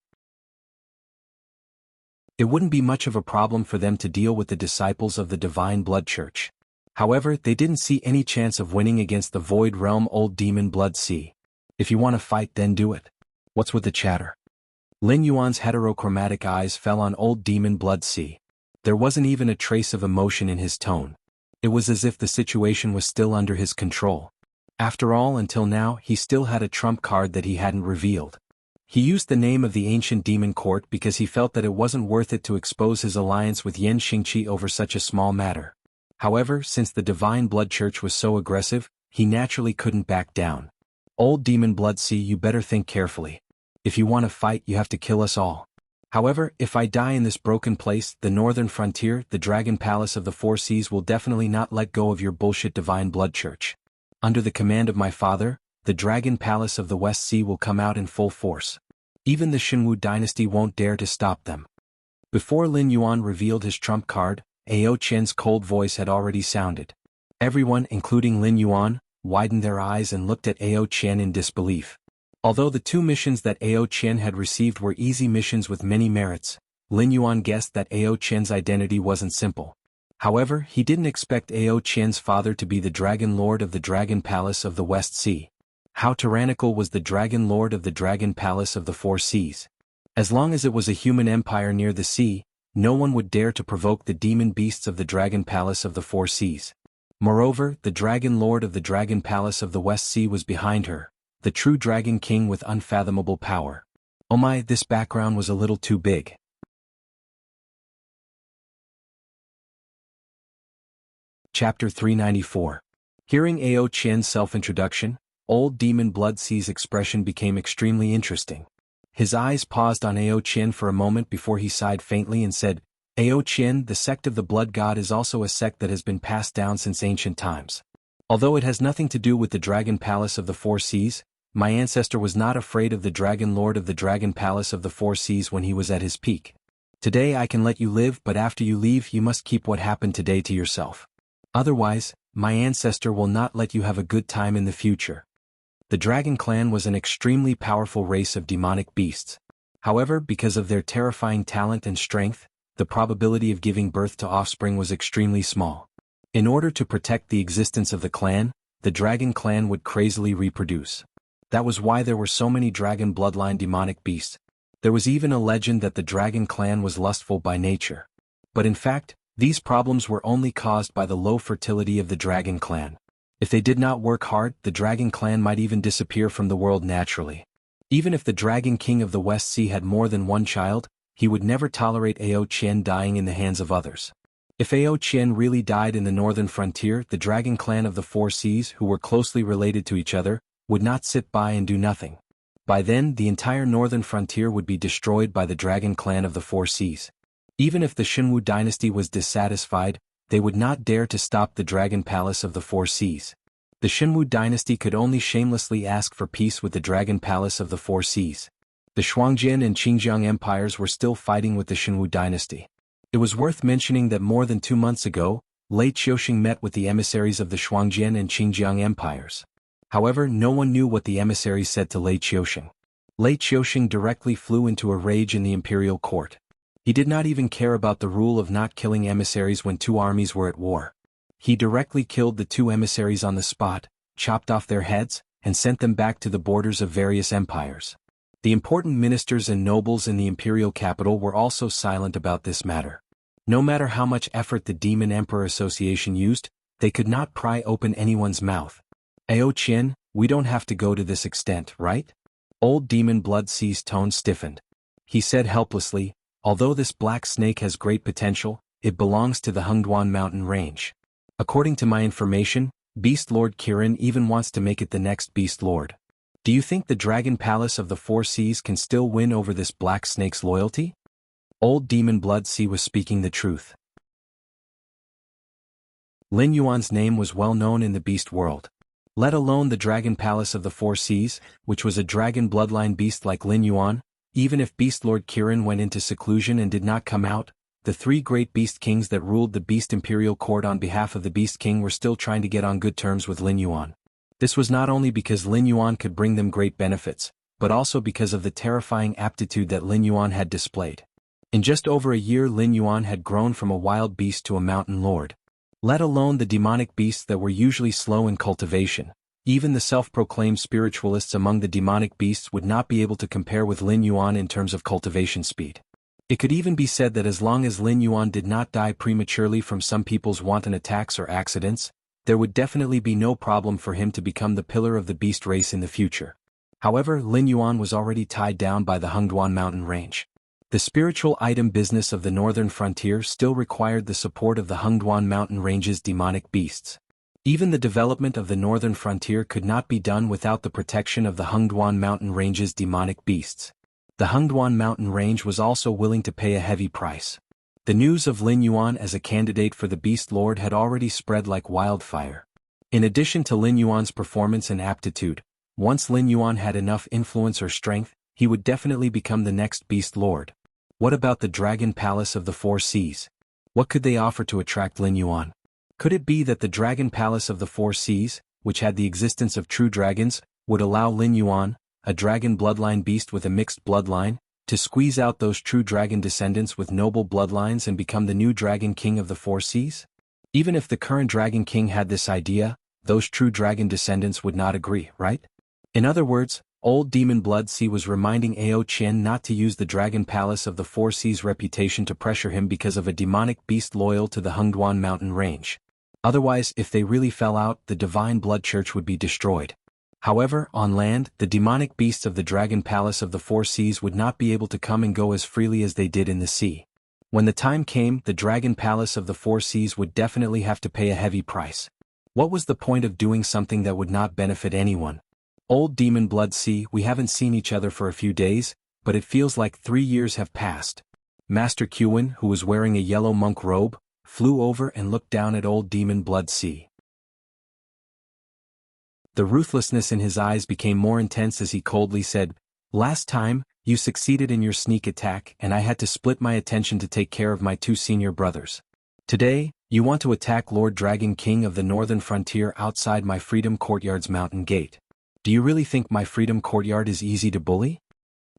It wouldn't be much of a problem for them to deal with the disciples of the Divine Blood Church. However, they didn't see any chance of winning against the Void Realm Old Demon Blood Sea. "If you want to fight, then do it. What's with the chatter?" Lin Yuan's heterochromatic eyes fell on Old Demon Blood Sea. There wasn't even a trace of emotion in his tone. It was as if the situation was still under his control. After all, until now, he still had a trump card that he hadn't revealed. He used the name of the ancient demon court because he felt that it wasn't worth it to expose his alliance with Yan Xingqi over such a small matter. However, since the Divine Blood Church was so aggressive, he naturally couldn't back down. "Old Demon Blood Sea, you better think carefully. If you want to fight, you have to kill us all. However, if I die in this broken place, the northern frontier, the Dragon Palace of the Four Seas will definitely not let go of your bullshit Divine Blood Church. Under the command of my father, the Dragon Palace of the West Sea will come out in full force. Even the Xinwu dynasty won't dare to stop them." Before Lin Yuan revealed his trump card, Ao Qian's cold voice had already sounded. Everyone, including Lin Yuan, widened their eyes and looked at Ao Qian in disbelief. Although the two missions that Ao Qian had received were easy missions with many merits, Lin Yuan guessed that Ao Qian's identity wasn't simple. However, he didn't expect Ao Qian's father to be the Dragon Lord of the Dragon Palace of the West Sea. How tyrannical was the Dragon Lord of the Dragon Palace of the Four Seas? As long as it was a human empire near the sea, no one would dare to provoke the demon beasts of the Dragon Palace of the Four Seas. Moreover, the Dragon Lord of the Dragon Palace of the West Sea was behind her, the true Dragon King with unfathomable power. Oh my, this background was a little too big. Chapter 394. Hearing Ao Qian's self-introduction, Old Demon Blood Sea's expression became extremely interesting. His eyes paused on Ao Qian for a moment before he sighed faintly and said, "Ao Qian, the sect of the Blood God is also a sect that has been passed down since ancient times. Although it has nothing to do with the Dragon Palace of the Four Seas, my ancestor was not afraid of the Dragon Lord of the Dragon Palace of the Four Seas when he was at his peak. Today I can let you live, but after you leave you must keep what happened today to yourself. Otherwise, my ancestor will not let you have a good time in the future." The Dragon Clan was an extremely powerful race of demonic beasts. However, because of their terrifying talent and strength, the probability of giving birth to offspring was extremely small. In order to protect the existence of the clan, the Dragon Clan would crazily reproduce. That was why there were so many dragon bloodline demonic beasts. There was even a legend that the dragon clan was lustful by nature. But in fact, these problems were only caused by the low fertility of the dragon clan. If they did not work hard, the dragon clan might even disappear from the world naturally. Even if the dragon king of the West Sea had more than one child, he would never tolerate Ao Qian dying in the hands of others. If Ao Qian really died in the northern frontier, the dragon clan of the Four Seas, who were closely related to each other, would not sit by and do nothing. By then, the entire northern frontier would be destroyed by the dragon clan of the Four Seas. Even if the Jianghu dynasty was dissatisfied, they would not dare to stop the dragon palace of the Four Seas. The Jianghu dynasty could only shamelessly ask for peace with the dragon palace of the Four Seas. The Shuangjian and Xinjiang empires were still fighting with the Jianghu dynasty. It was worth mentioning that more than 2 months ago, Lei Qiuxing met with the emissaries of the Shuangjian and Xinjiang empires. However, no one knew what the emissaries said to Lei Qiuxing. Lei Qiuxing directly flew into a rage in the imperial court. He did not even care about the rule of not killing emissaries when two armies were at war. He directly killed the two emissaries on the spot, chopped off their heads, and sent them back to the borders of various empires. The important ministers and nobles in the imperial capital were also silent about this matter. No matter how much effort the Demon Emperor Association used, they could not pry open anyone's mouth. Ao Qian, we don't have to go to this extent, right? Old Demon Blood Sea's tone stiffened. He said helplessly, although this black snake has great potential, it belongs to the Hengduan mountain range. According to my information, Beast Lord Kirin even wants to make it the next Beast Lord. Do you think the Dragon Palace of the Four Seas can still win over this black snake's loyalty? Old Demon Blood Sea was speaking the truth. Lin Yuan's name was well known in the beast world. Let alone the Dragon Palace of the Four Seas, which was a dragon bloodline beast like Lin Yuan. Even if Beast Lord Kirin went into seclusion and did not come out, the three great beast kings that ruled the Beast Imperial Court on behalf of the Beast King were still trying to get on good terms with Lin Yuan. This was not only because Lin Yuan could bring them great benefits, but also because of the terrifying aptitude that Lin Yuan had displayed. In just over a year, Lin Yuan had grown from a wild beast to a mountain lord. Let alone the demonic beasts that were usually slow in cultivation. Even the self-proclaimed spiritualists among the demonic beasts would not be able to compare with Lin Yuan in terms of cultivation speed. It could even be said that as long as Lin Yuan did not die prematurely from some people's wanton attacks or accidents, there would definitely be no problem for him to become the pillar of the beast race in the future. However, Lin Yuan was already tied down by the Hengduan mountain range. The spiritual item business of the northern frontier still required the support of the Hengduan mountain range's demonic beasts. Even the development of the northern frontier could not be done without the protection of the Hengduan mountain range's demonic beasts. The Hengduan mountain range was also willing to pay a heavy price. The news of Lin Yuan as a candidate for the Beast Lord had already spread like wildfire. In addition to Lin Yuan's performance and aptitude, once Lin Yuan had enough influence or strength, he would definitely become the next Beast Lord. What about the Dragon Palace of the Four Seas? What could they offer to attract Lin Yuan? Could it be that the Dragon Palace of the Four Seas, which had the existence of true dragons, would allow Lin Yuan, a dragon bloodline beast with a mixed bloodline, to squeeze out those true dragon descendants with noble bloodlines and become the new Dragon King of the Four Seas? Even if the current Dragon King had this idea, those true dragon descendants would not agree, right? In other words, Old Demon Blood Sea was reminding Ao Qian not to use the Dragon Palace of the Four Seas' reputation to pressure him because of a demonic beast loyal to the Hengduan mountain range. Otherwise, if they really fell out, the Divine Blood Church would be destroyed. However, on land, the demonic beasts of the Dragon Palace of the Four Seas would not be able to come and go as freely as they did in the sea. When the time came, the Dragon Palace of the Four Seas would definitely have to pay a heavy price. What was the point of doing something that would not benefit anyone? Old Demon Blood Sea, we haven't seen each other for a few days, but it feels like 3 years have passed. Master Qin, who was wearing a yellow monk robe, flew over and looked down at Old Demon Blood Sea. The ruthlessness in his eyes became more intense as he coldly said, "Last time, you succeeded in your sneak attack and I had to split my attention to take care of my two senior brothers. Today, you want to attack Lord Dragon King of the northern frontier outside my Freedom Courtyard's mountain gate. Do you really think my Freedom Courtyard is easy to bully?"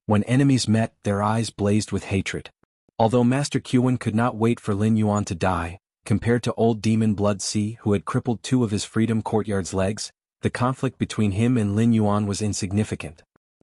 When enemies met, their eyes blazed with hatred. Although Master Qin could not wait for Lin Yuan to die, compared to Old Demon Blood Sea who had crippled 2 of his Freedom Courtyard's legs, the conflict between him and Lin Yuan was insignificant.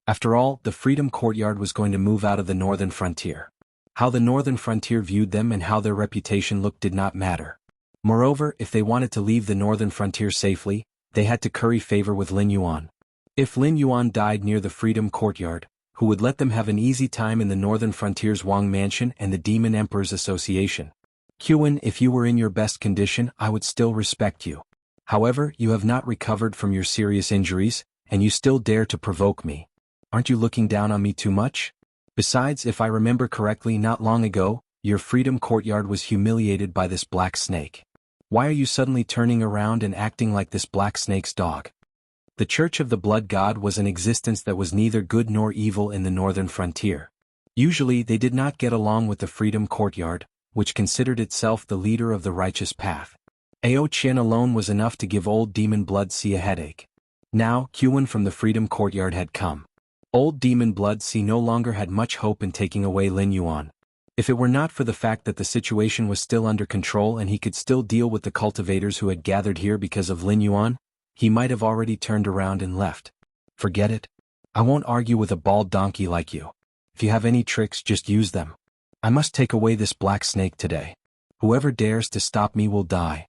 After all, the Freedom Courtyard was going to move out of the northern frontier. How the northern frontier viewed them and how their reputation looked did not matter. Moreover, if they wanted to leave the northern frontier safely, they had to curry favor with Lin Yuan. If Lin Yuan died near the Freedom Courtyard, who would let them have an easy time in the northern frontier's Wang Mansion and the Demon Emperor's Association? Qin, if you were in your best condition, I would still respect you. However, you have not recovered from your serious injuries, and you still dare to provoke me. Aren't you looking down on me too much? Besides, if I remember correctly, not long ago, your Freedom Courtyard was humiliated by this black snake. Why are you suddenly turning around and acting like this black snake's dog? The Church of the Blood God was an existence that was neither good nor evil in the northern frontier. Usually they did not get along with the Freedom Courtyard, which considered itself the leader of the righteous path. Ao Qian alone was enough to give old Demon Blood Sea a headache. Now, Qin from the Freedom Courtyard had come. Old Demon Blood Sea no longer had much hope in taking away Lin Yuan. If it were not for the fact that the situation was still under control and he could still deal with the cultivators who had gathered here because of Lin Yuan, he might have already turned around and left. Forget it. I won't argue with a bald donkey like you. If you have any tricks, just use them. I must take away this black snake today. Whoever dares to stop me will die.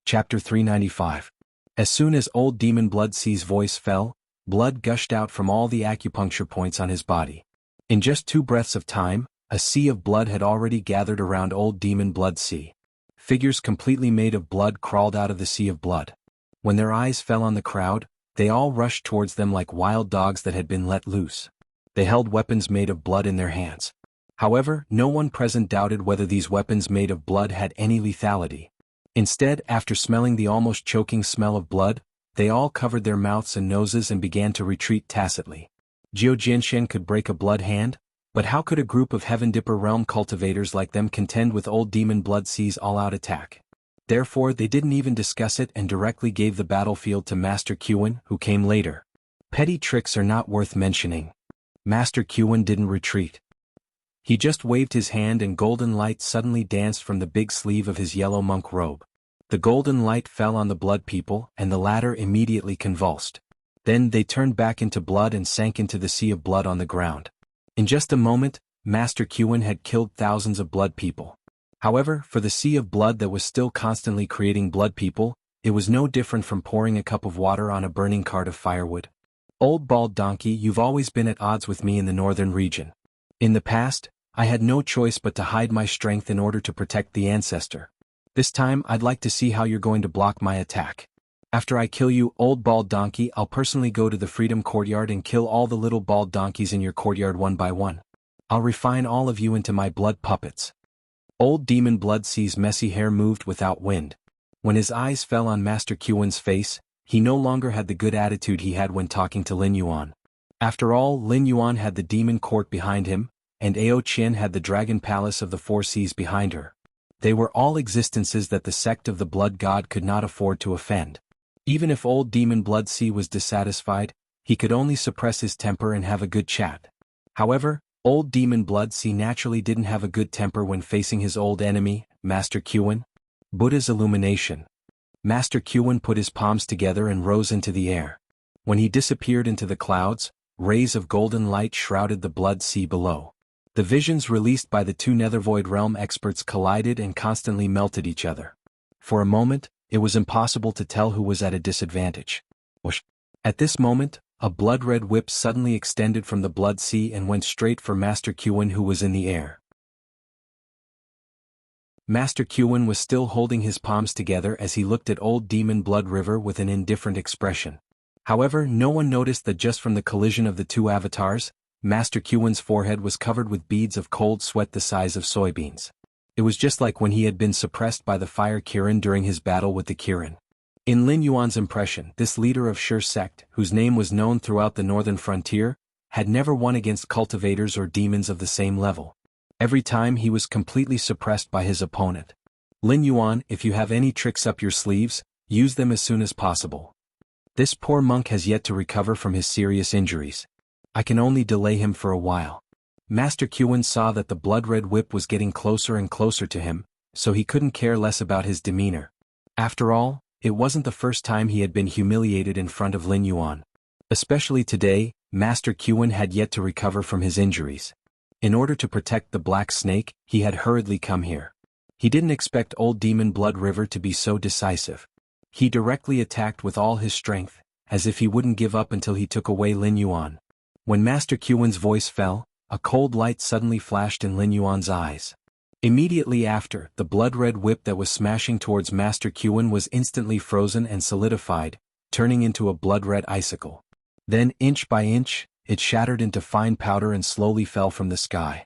Chapter 395. As soon as old Demon Blood Sea's voice fell, blood gushed out from all the acupuncture points on his body. In just 2 breaths of time, a sea of blood had already gathered around old Demon Blood Sea. Figures completely made of blood crawled out of the sea of blood. When their eyes fell on the crowd, they all rushed towards them like wild dogs that had been let loose. They held weapons made of blood in their hands. However, no one present doubted whether these weapons made of blood had any lethality. Instead, after smelling the almost choking smell of blood, they all covered their mouths and noses and began to retreat tacitly. Jiao Jianshen could break a blood hand, but how could a group of Heaven Dipper realm cultivators like them contend with old Demon Blood Sea's all-out attack? Therefore, they didn't even discuss it and directly gave the battlefield to Master Qin, who came later. Petty tricks are not worth mentioning. Master Qin didn't retreat. He just waved his hand and golden light suddenly danced from the big sleeve of his yellow monk robe. The golden light fell on the blood people, and the latter immediately convulsed. Then they turned back into blood and sank into the sea of blood on the ground. In just a moment, Master Qin had killed thousands of blood people. However, for the sea of blood that was still constantly creating blood people, it was no different from pouring a cup of water on a burning cart of firewood. Old bald donkey, you've always been at odds with me in the northern region. In the past, I had no choice but to hide my strength in order to protect the ancestor. This time, I'd like to see how you're going to block my attack. After I kill you, old bald donkey, I'll personally go to the Freedom Courtyard and kill all the little bald donkeys in your courtyard one by one. I'll refine all of you into my blood puppets. Old Demon Blood Sea's messy hair moved without wind. When his eyes fell on Master Qin's face, he no longer had the good attitude he had when talking to Lin Yuan. After all, Lin Yuan had the Demon Court behind him, and Ao Qian had the Dragon Palace of the Four Seas behind her. They were all existences that the sect of the Blood God could not afford to offend. Even if old Demon Blood Sea was dissatisfied, he could only suppress his temper and have a good chat. However, old Demon Blood Sea naturally didn't have a good temper when facing his old enemy, Master Qin. Buddha's illumination. Master Qin put his palms together and rose into the air. When he disappeared into the clouds, rays of golden light shrouded the Blood Sea below. The visions released by the 2 Nethervoid realm experts collided and constantly melted each other. For a moment, it was impossible to tell who was at a disadvantage. At this moment, a blood-red whip suddenly extended from the Blood Sea and went straight for Master Qin, who was in the air. Master Qin was still holding his palms together as he looked at old Demon Blood River with an indifferent expression. However, no one noticed that just from the collision of the 2 avatars, Master Qin's forehead was covered with beads of cold sweat the size of soybeans. It was just like when he had been suppressed by the Fire Kirin during his battle with the Kirin. In Lin Yuan's impression, this leader of Shi sect, whose name was known throughout the northern frontier, had never won against cultivators or demons of the same level. Every time he was completely suppressed by his opponent. Lin Yuan, if you have any tricks up your sleeves, use them as soon as possible. This poor monk has yet to recover from his serious injuries. I can only delay him for a while. Master Qin saw that the blood-red whip was getting closer and closer to him, so he couldn't care less about his demeanor. After all, It wasn't the first time he had been humiliated in front of Lin Yuan. Especially today, Master Qin had yet to recover from his injuries. In order to protect the Black Snake, he had hurriedly come here. He didn't expect Old Demon Blood River to be so decisive. He directly attacked with all his strength, as if he wouldn't give up until he took away Lin Yuan. When Master Qin's voice fell, a cold light suddenly flashed in Lin Yuan's eyes. Immediately after, the blood-red whip that was smashing towards Master Qin was instantly frozen and solidified, turning into a blood-red icicle. Then, inch by inch, it shattered into fine powder and slowly fell from the sky.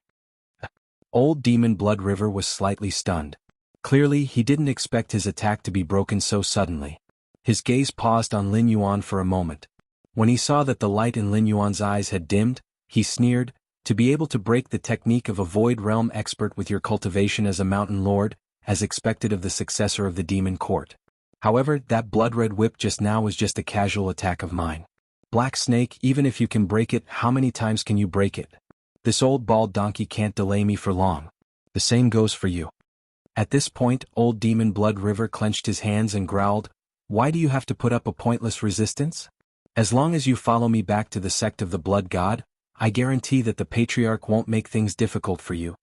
Old Demon Blood River was slightly stunned. Clearly, he didn't expect his attack to be broken so suddenly. His gaze paused on Lin Yuan for a moment. When he saw that the light in Lin Yuan's eyes had dimmed, he sneered, "To be able to break the technique of a Void Realm expert with your cultivation as a Mountain Lord, as expected of the successor of the Demon Court. However, that blood-red whip just now was just a casual attack of mine. Black Snake, even if you can break it, how many times can you break it? This old bald donkey can't delay me for long. The same goes for you." At this point, Old Demon Blood River clenched his hands and growled, "Why do you have to put up a pointless resistance? As long as you follow me back to the sect of the Blood God, I guarantee that the Patriarch won't make things difficult for you."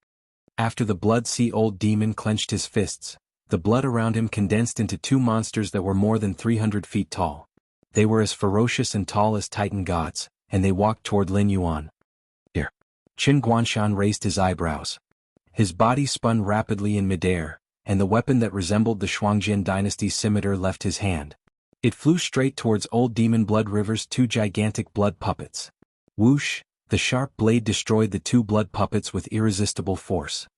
After the Blood Sea Old Demon clenched his fists, the blood around him condensed into two monsters that were more than 300 feet tall. They were as ferocious and tall as Titan gods, and they walked toward Lin Yuan. Here. Qin Guanshan raised his eyebrows. His body spun rapidly in midair, and the weapon that resembled the Shuangjin dynasty's scimitar left his hand. It flew straight towards Old Demon Blood River's two gigantic blood puppets. Whoosh, the sharp blade destroyed the two blood puppets with irresistible force.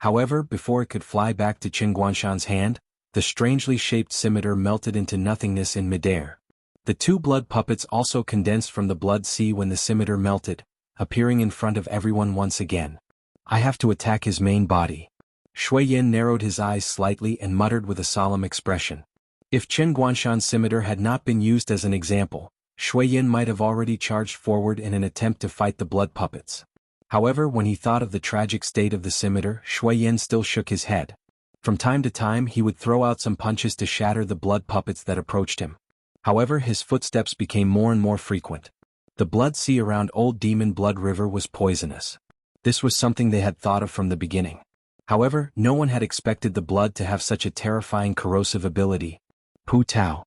However, before it could fly back to Qin Guanshan's hand, the strangely shaped scimitar melted into nothingness in midair. The two blood puppets also condensed from the blood sea when the scimitar melted, appearing in front of everyone once again. "I have to attack his main body." Shui Yin narrowed his eyes slightly and muttered with a solemn expression. If Qin Guanshan's scimitar had not been used as an example, Shui Yin might have already charged forward in an attempt to fight the blood puppets. However, when he thought of the tragic state of the scimitar, Shui Yin still shook his head. From time to time he would throw out some punches to shatter the blood puppets that approached him. However, his footsteps became more and more frequent. The blood sea around Old Demon Blood River was poisonous. This was something they had thought of from the beginning. However, no one had expected the blood to have such a terrifying corrosive ability. Pu Tao.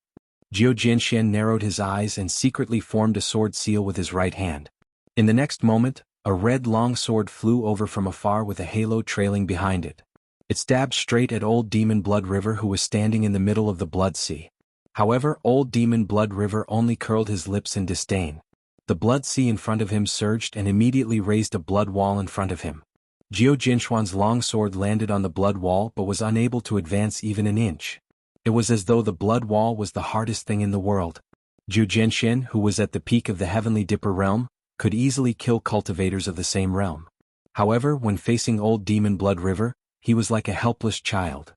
Jiao Jianxian narrowed his eyes and secretly formed a sword seal with his right hand. In the next moment, a red long sword flew over from afar with a halo trailing behind it. It stabbed straight at Old Demon Blood River, who was standing in the middle of the blood sea. However, Old Demon Blood River only curled his lips in disdain. The blood sea in front of him surged and immediately raised a blood wall in front of him. Jiao Jinshuan's long sword landed on the blood wall but was unable to advance even an inch. It was as though the blood wall was the hardest thing in the world. Jiao Jinshin, who was at the peak of the Heavenly Dipper realm, could easily kill cultivators of the same realm. However, when facing Old Demon Blood River, he was like a helpless child.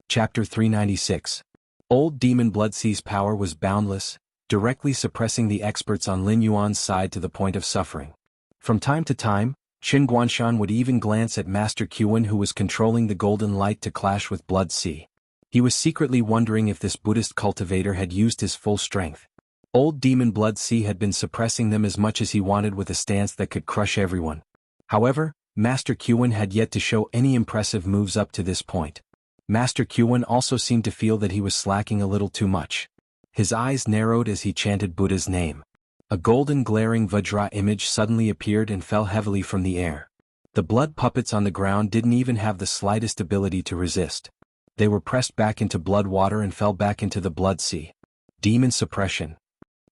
Chapter 396. Old Demon Bloodsea's power was boundless, directly suppressing the experts on Lin Yuan's side to the point of suffering. From time to time, Qin Guanshan would even glance at Master Qin, who was controlling the golden light to clash with Blood Sea. He was secretly wondering if this Buddhist cultivator had used his full strength. Old Demon Blood Sea had been suppressing them as much as he wanted with a stance that could crush everyone. However, Master Qin had yet to show any impressive moves up to this point. Master Qin also seemed to feel that he was slacking a little too much. His eyes narrowed as he chanted Buddha's name. A golden glaring Vajra image suddenly appeared and fell heavily from the air. The blood puppets on the ground didn't even have the slightest ability to resist. They were pressed back into blood water and fell back into the blood sea. Demon suppression.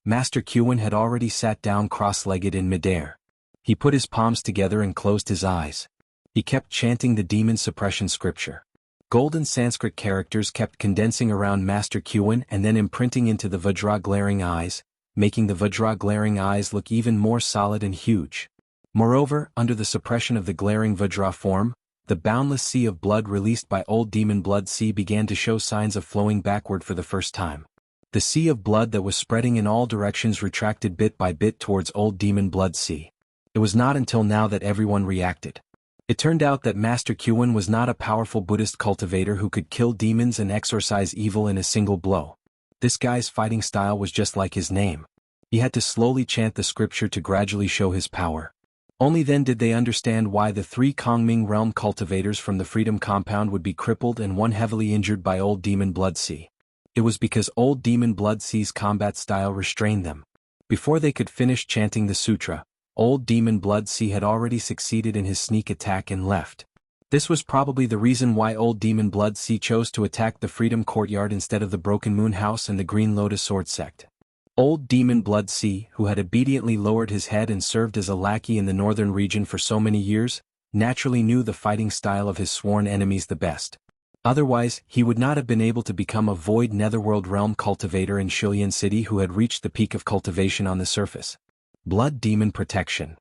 Master Qin had already sat down cross-legged in midair. He put his palms together and closed his eyes. He kept chanting the demon suppression scripture. Golden Sanskrit characters kept condensing around Master Qin and then imprinting into the Vajra glaring eyes, making the Vajra glaring eyes look even more solid and huge. Moreover, under the suppression of the glaring Vajra form, the boundless sea of blood released by Old Demon Blood Sea began to show signs of flowing backward for the first time. The sea of blood that was spreading in all directions retracted bit by bit towards Old Demon Blood Sea. It was not until now that everyone reacted. It turned out that Master Qin was not a powerful Buddhist cultivator who could kill demons and exorcise evil in a single blow. This guy's fighting style was just like his name. He had to slowly chant the scripture to gradually show his power. Only then did they understand why the 3 Kongming realm cultivators from the Freedom Compound would be crippled and one heavily injured by Old Demon Blood Sea. It was because Old Demon Blood Sea's combat style restrained them. Before they could finish chanting the sutra, Old Demon Blood Sea had already succeeded in his sneak attack and left. This was probably the reason why Old Demon Blood Sea chose to attack the Freedom Courtyard instead of the Broken Moon House and the Green Lotus Sword Sect. Old Demon Blood Sea, who had obediently lowered his head and served as a lackey in the northern region for so many years, naturally knew the fighting style of his sworn enemies the best. Otherwise, he would not have been able to become a void netherworld realm cultivator in Shilian City who had reached the peak of cultivation on the surface. Blood Demon Protection.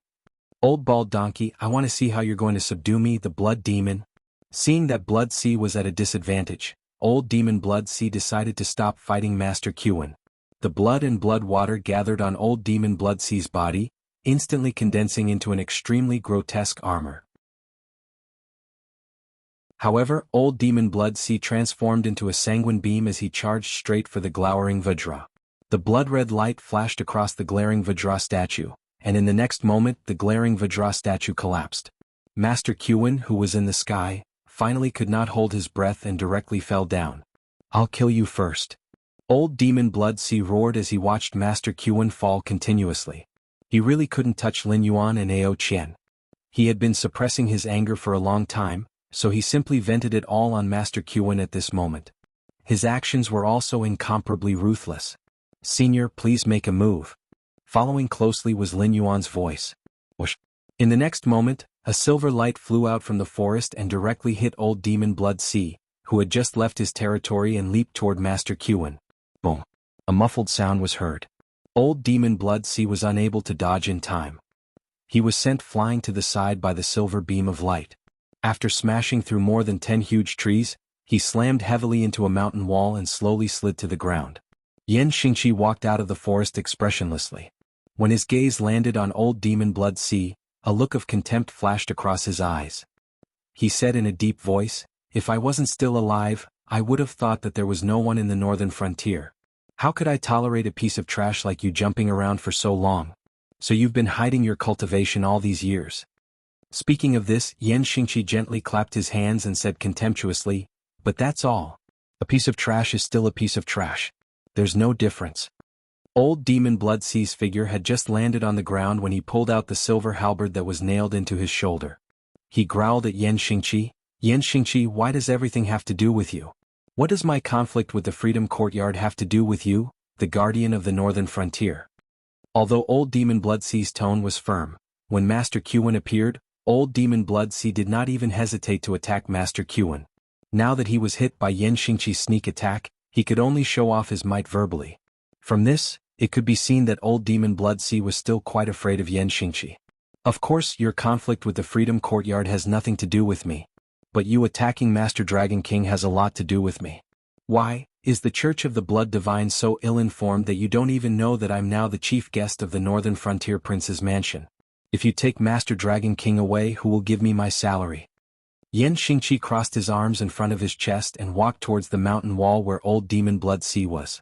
Old Bald Donkey, I want to see how you're going to subdue me, the Blood Demon. Seeing that Blood Sea was at a disadvantage, Old Demon Blood Sea decided to stop fighting Master Qin. The blood and blood water gathered on Old Demon Blood Sea's body, instantly condensing into an extremely grotesque armor. However, Old Demon Blood Sea transformed into a sanguine beam as he charged straight for the glowering Vajra. The blood-red light flashed across the glaring Vajra statue, and in the next moment the glaring Vajra statue collapsed. Master Qin, who was in the sky, finally could not hold his breath and directly fell down. I'll kill you first. Old Demon Blood Sea roared as he watched Master Qin fall continuously. He really couldn't touch Lin Yuan and Ao Qian. He had been suppressing his anger for a long time, so he simply vented it all on Master Qin at this moment. His actions were also incomparably ruthless. Senior, please make a move. Following closely was Lin Yuan's voice. Whoosh. In the next moment, a silver light flew out from the forest and directly hit Old Demon Blood Sea, who had just left his territory and leaped toward Master Qin. Boom. A muffled sound was heard. Old Demon Blood Sea was unable to dodge in time. He was sent flying to the side by the silver beam of light. After smashing through more than 10 huge trees, he slammed heavily into a mountain wall and slowly slid to the ground. Yan Xingqi walked out of the forest expressionlessly. When his gaze landed on Old Demon Blood Sea, a look of contempt flashed across his eyes. He said in a deep voice, "If I wasn't still alive, I would have thought that there was no one in the northern frontier. How could I tolerate a piece of trash like you jumping around for so long? So you've been hiding your cultivation all these years." Speaking of this, Yan Xingqi gently clapped his hands and said contemptuously, "But that's all. A piece of trash is still a piece of trash. There's no difference." Old Demon Blood Sea's figure had just landed on the ground when he pulled out the silver halberd that was nailed into his shoulder. He growled at Yan Xingqi, "Yan Xingqi, why does everything have to do with you? What does my conflict with the Freedom Courtyard have to do with you, the guardian of the northern frontier?" Although Old Demon Blood Sea's tone was firm, when Master Qin appeared, Old Demon Blood Sea did not even hesitate to attack Master Qin. Now that he was hit by Yan Xingqi's sneak attack, he could only show off his might verbally. From this, it could be seen that Old Demon Blood Sea was still quite afraid of Yan Xingqi. "Of course, your conflict with the Freedom Courtyard has nothing to do with me. But you attacking Master Dragon King has a lot to do with me. Why, is the Church of the Blood Divine so ill-informed that you don't even know that I'm now the chief guest of the Northern Frontier Prince's mansion? If you take Master Dragon King away, who will give me my salary?" Yan Xingqi crossed his arms in front of his chest and walked towards the mountain wall where Old Demon Blood Sea was.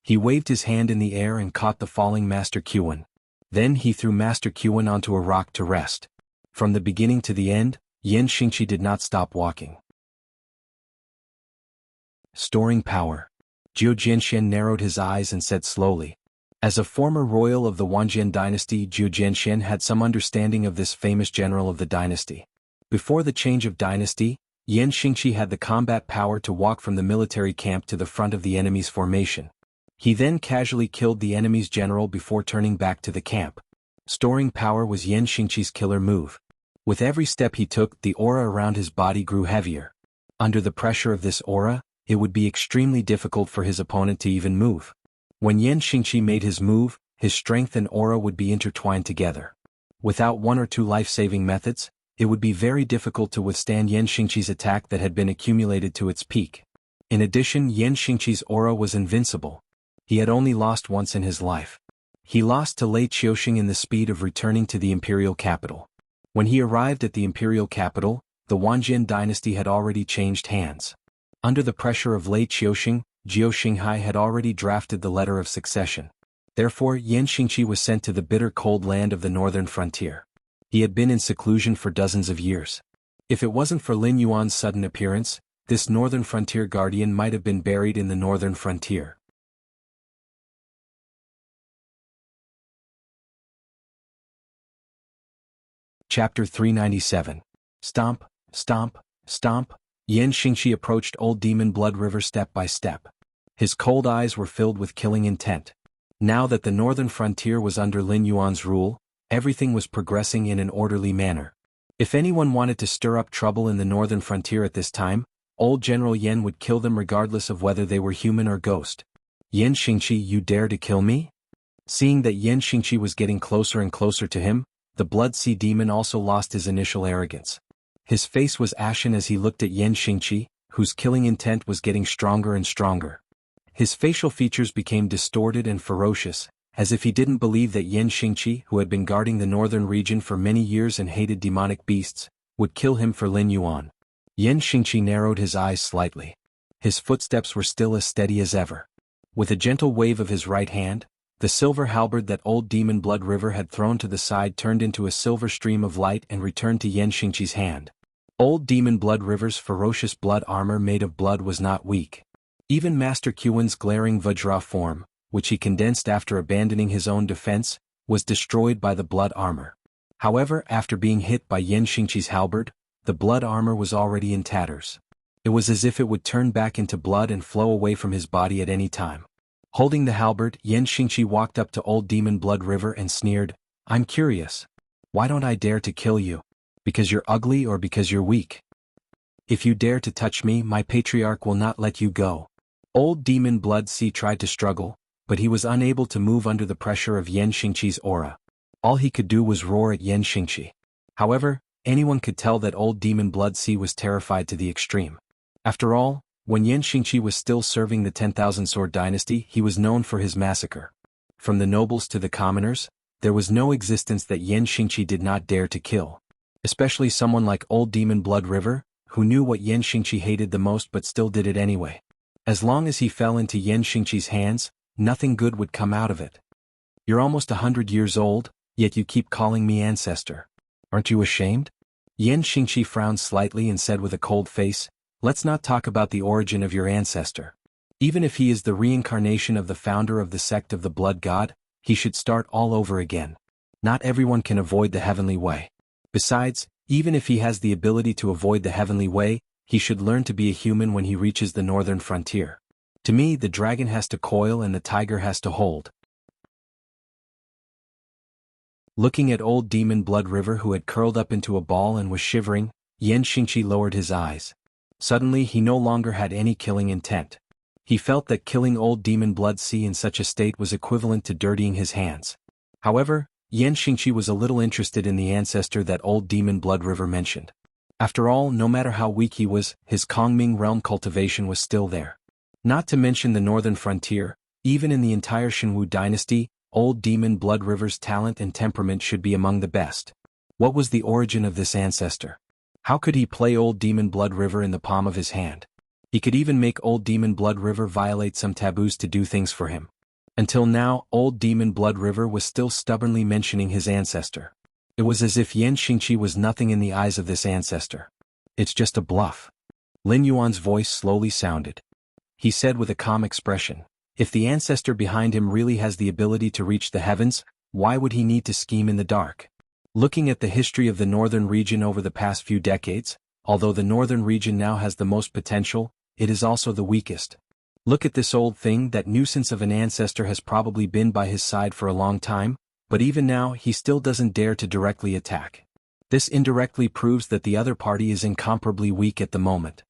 He waved his hand in the air and caught the falling Master Qin. Then he threw Master Qin onto a rock to rest. From the beginning to the end, Yan Xingqi did not stop walking. Storing power. Zhou Jianxian narrowed his eyes and said slowly. As a former royal of the Wanjian dynasty, Zhou Jianxian had some understanding of this famous general of the dynasty. Before the change of dynasty, Yan Xingqi had the combat power to walk from the military camp to the front of the enemy's formation. He then casually killed the enemy's general before turning back to the camp. Storing power was Yan Xingqi's killer move. With every step he took, the aura around his body grew heavier. Under the pressure of this aura, it would be extremely difficult for his opponent to even move. When Yan Xingqi made his move, his strength and aura would be intertwined together. Without one or two life-saving methods, it would be very difficult to withstand Yan Xingqi's attack that had been accumulated to its peak. In addition, Yan Xingqi's aura was invincible. He had only lost once in his life. He lost to Lei Qiuxing in the speed of returning to the imperial capital. When he arrived at the imperial capital, the Wanjian dynasty had already changed hands. Under the pressure of Lei Qiuxing, Jiao Xinghai had already drafted the letter of succession. Therefore Yan Xingqi was sent to the bitter cold land of the northern frontier. He had been in seclusion for dozens of years. If it wasn't for Lin Yuan's sudden appearance, this northern frontier guardian might have been buried in the northern frontier. Chapter 397. Stomp, stomp, stomp. Yan Xingqi approached Old Demon Blood River step by step. His cold eyes were filled with killing intent. Now that the northern frontier was under Lin Yuan's rule, everything was progressing in an orderly manner. If anyone wanted to stir up trouble in the northern frontier at this time, old General Yan would kill them regardless of whether they were human or ghost. Yan Xingqi, you dare to kill me? Seeing that Yan Xingqi was getting closer and closer to him, the Blood Sea Demon also lost his initial arrogance. His face was ashen as he looked at Yan Xingqi, whose killing intent was getting stronger and stronger. His facial features became distorted and ferocious, as if he didn't believe that Yan Xingqi, who had been guarding the northern region for many years and hated demonic beasts, would kill him for Lin Yuan. Yan Xingqi narrowed his eyes slightly. His footsteps were still as steady as ever. With a gentle wave of his right hand, the silver halberd that Old Demon Blood River had thrown to the side turned into a silver stream of light and returned to Yan Xingqi's hand. Old Demon Blood River's ferocious blood armor made of blood was not weak. Even Master Qwen's glaring Vajra form, which he condensed after abandoning his own defense, was destroyed by the blood armor. However, after being hit by Yan Xingqi's halberd, the blood armor was already in tatters. It was as if it would turn back into blood and flow away from his body at any time. Holding the halberd, Yan Xingqi walked up to Old Demon Blood River and sneered, "I'm curious. Why don't I dare to kill you? Because you're ugly or because you're weak? If you dare to touch me, my patriarch will not let you go." Old Demon Blood Sea tried to struggle, but he was unable to move under the pressure of Yan Xingqi's aura. All he could do was roar at Yan Xingqi. However, anyone could tell that Old Demon Blood Sea was terrified to the extreme. After all, when Yan Xingqi was still serving the 10,000 Sword Dynasty, he was known for his massacre. From the nobles to the commoners, there was no existence that Yan Xingqi did not dare to kill. Especially someone like Old Demon Blood River, who knew what Yan Xingqi hated the most but still did it anyway. As long as he fell into Yan Xingqi's hands, nothing good would come out of it. You're almost 100 years old, yet you keep calling me ancestor. Aren't you ashamed? Yan Xingqi frowned slightly and said with a cold face, "Let's not talk about the origin of your ancestor. Even if he is the reincarnation of the founder of the sect of the Blood God, he should start all over again. Not everyone can avoid the heavenly way. Besides, even if he has the ability to avoid the heavenly way, he should learn to be a human when he reaches the northern frontier. To me, the dragon has to coil and the tiger has to hold." Looking at Old Demon Blood River, who had curled up into a ball and was shivering, Yan Xingqi lowered his eyes. Suddenly he no longer had any killing intent. He felt that killing Old Demon Blood Sea in such a state was equivalent to dirtying his hands. However, Yan Xingqi was a little interested in the ancestor that Old Demon Blood River mentioned. After all, no matter how weak he was, his Kongming realm cultivation was still there. Not to mention the northern frontier, even in the entire Jianghu dynasty, Old Demon Blood River's talent and temperament should be among the best. What was the origin of this ancestor? How could he play Old Demon Blood River in the palm of his hand? He could even make Old Demon Blood River violate some taboos to do things for him. Until now, Old Demon Blood River was still stubbornly mentioning his ancestor. It was as if Yan Xingqi was nothing in the eyes of this ancestor. "It's just a bluff." Lin Yuan's voice slowly sounded. He said with a calm expression, "If the ancestor behind him really has the ability to reach the heavens, why would he need to scheme in the dark?" Looking at the history of the northern region over the past few decades, although the northern region now has the most potential, it is also the weakest. Look at this old thing. That nuisance of an ancestor has probably been by his side for a long time, but even now he still doesn't dare to directly attack. This indirectly proves that the other party is incomparably weak at the moment.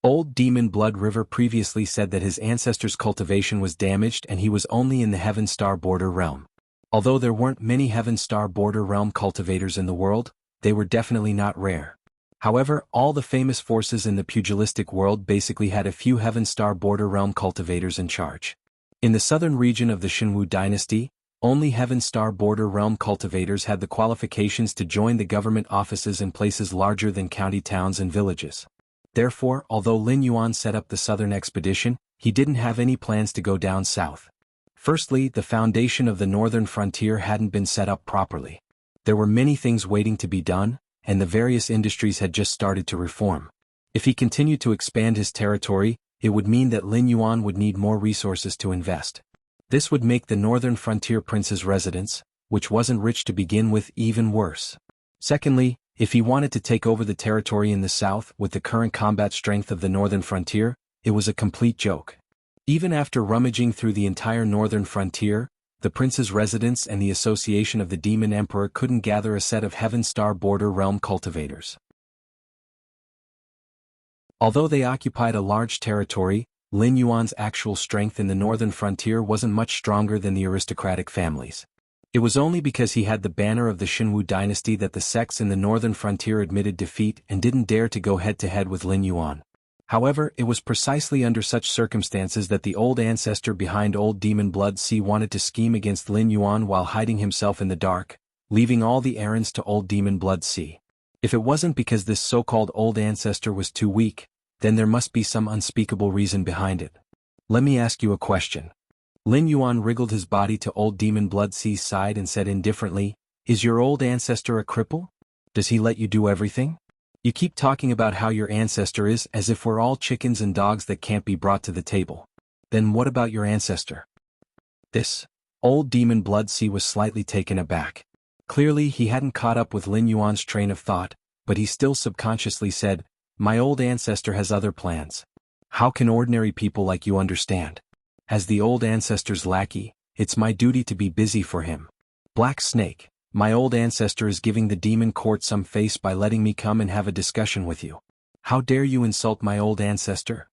Old Demon Blood River previously said that his ancestor's cultivation was damaged and he was only in the Heaven Star Border realm. Although there weren't many Heaven Star Border realm cultivators in the world, they were definitely not rare. However, all the famous forces in the pugilistic world basically had a few Heaven Star Border realm cultivators in charge. In the southern region of the Jianghu dynasty, Only Heaven Star Border Realm cultivators had the qualifications to join the government offices in places larger than county towns and villages. Therefore, although Lin Yuan set up the southern expedition, he didn't have any plans to go down south. Firstly, the foundation of the northern frontier hadn't been set up properly. There were many things waiting to be done, and the various industries had just started to reform. If he continued to expand his territory, it would mean that Lin Yuan would need more resources to invest. This would make the northern frontier prince's residence, which wasn't rich to begin with, even worse. Secondly, if he wanted to take over the territory in the south with the current combat strength of the northern frontier, it was a complete joke. Even after rummaging through the entire northern frontier, the prince's residence and the association of the Demon Emperor couldn't gather a set of Heaven Star Border Realm cultivators. Although they occupied a large territory, Lin Yuan's actual strength in the northern frontier wasn't much stronger than the aristocratic families. It was only because he had the banner of the Xinwu dynasty that the sects in the northern frontier admitted defeat and didn't dare to go head-to-head with Lin Yuan. However, it was precisely under such circumstances that the old ancestor behind Old Demon Blood Sea wanted to scheme against Lin Yuan while hiding himself in the dark, leaving all the errands to Old Demon Blood Sea. If it wasn't because this so-called old ancestor was too weak, then there must be some unspeakable reason behind it. Let me ask you a question. Lin Yuan wriggled his body to Old Demon Blood Sea's side and said indifferently, "Is your old ancestor a cripple? Does he let you do everything? You keep talking about how your ancestor is as if we're all chickens and dogs that can't be brought to the table. Then what about your ancestor?" This Old Demon Blood Sea was slightly taken aback. Clearly he hadn't caught up with Lin Yuan's train of thought, but he still subconsciously said, "My old ancestor has other plans. How can ordinary people like you understand? As the old ancestor's lackey, it's my duty to be busy for him. Black Snake, my old ancestor is giving the demon court some face by letting me come and have a discussion with you. How dare you insult my old ancestor?"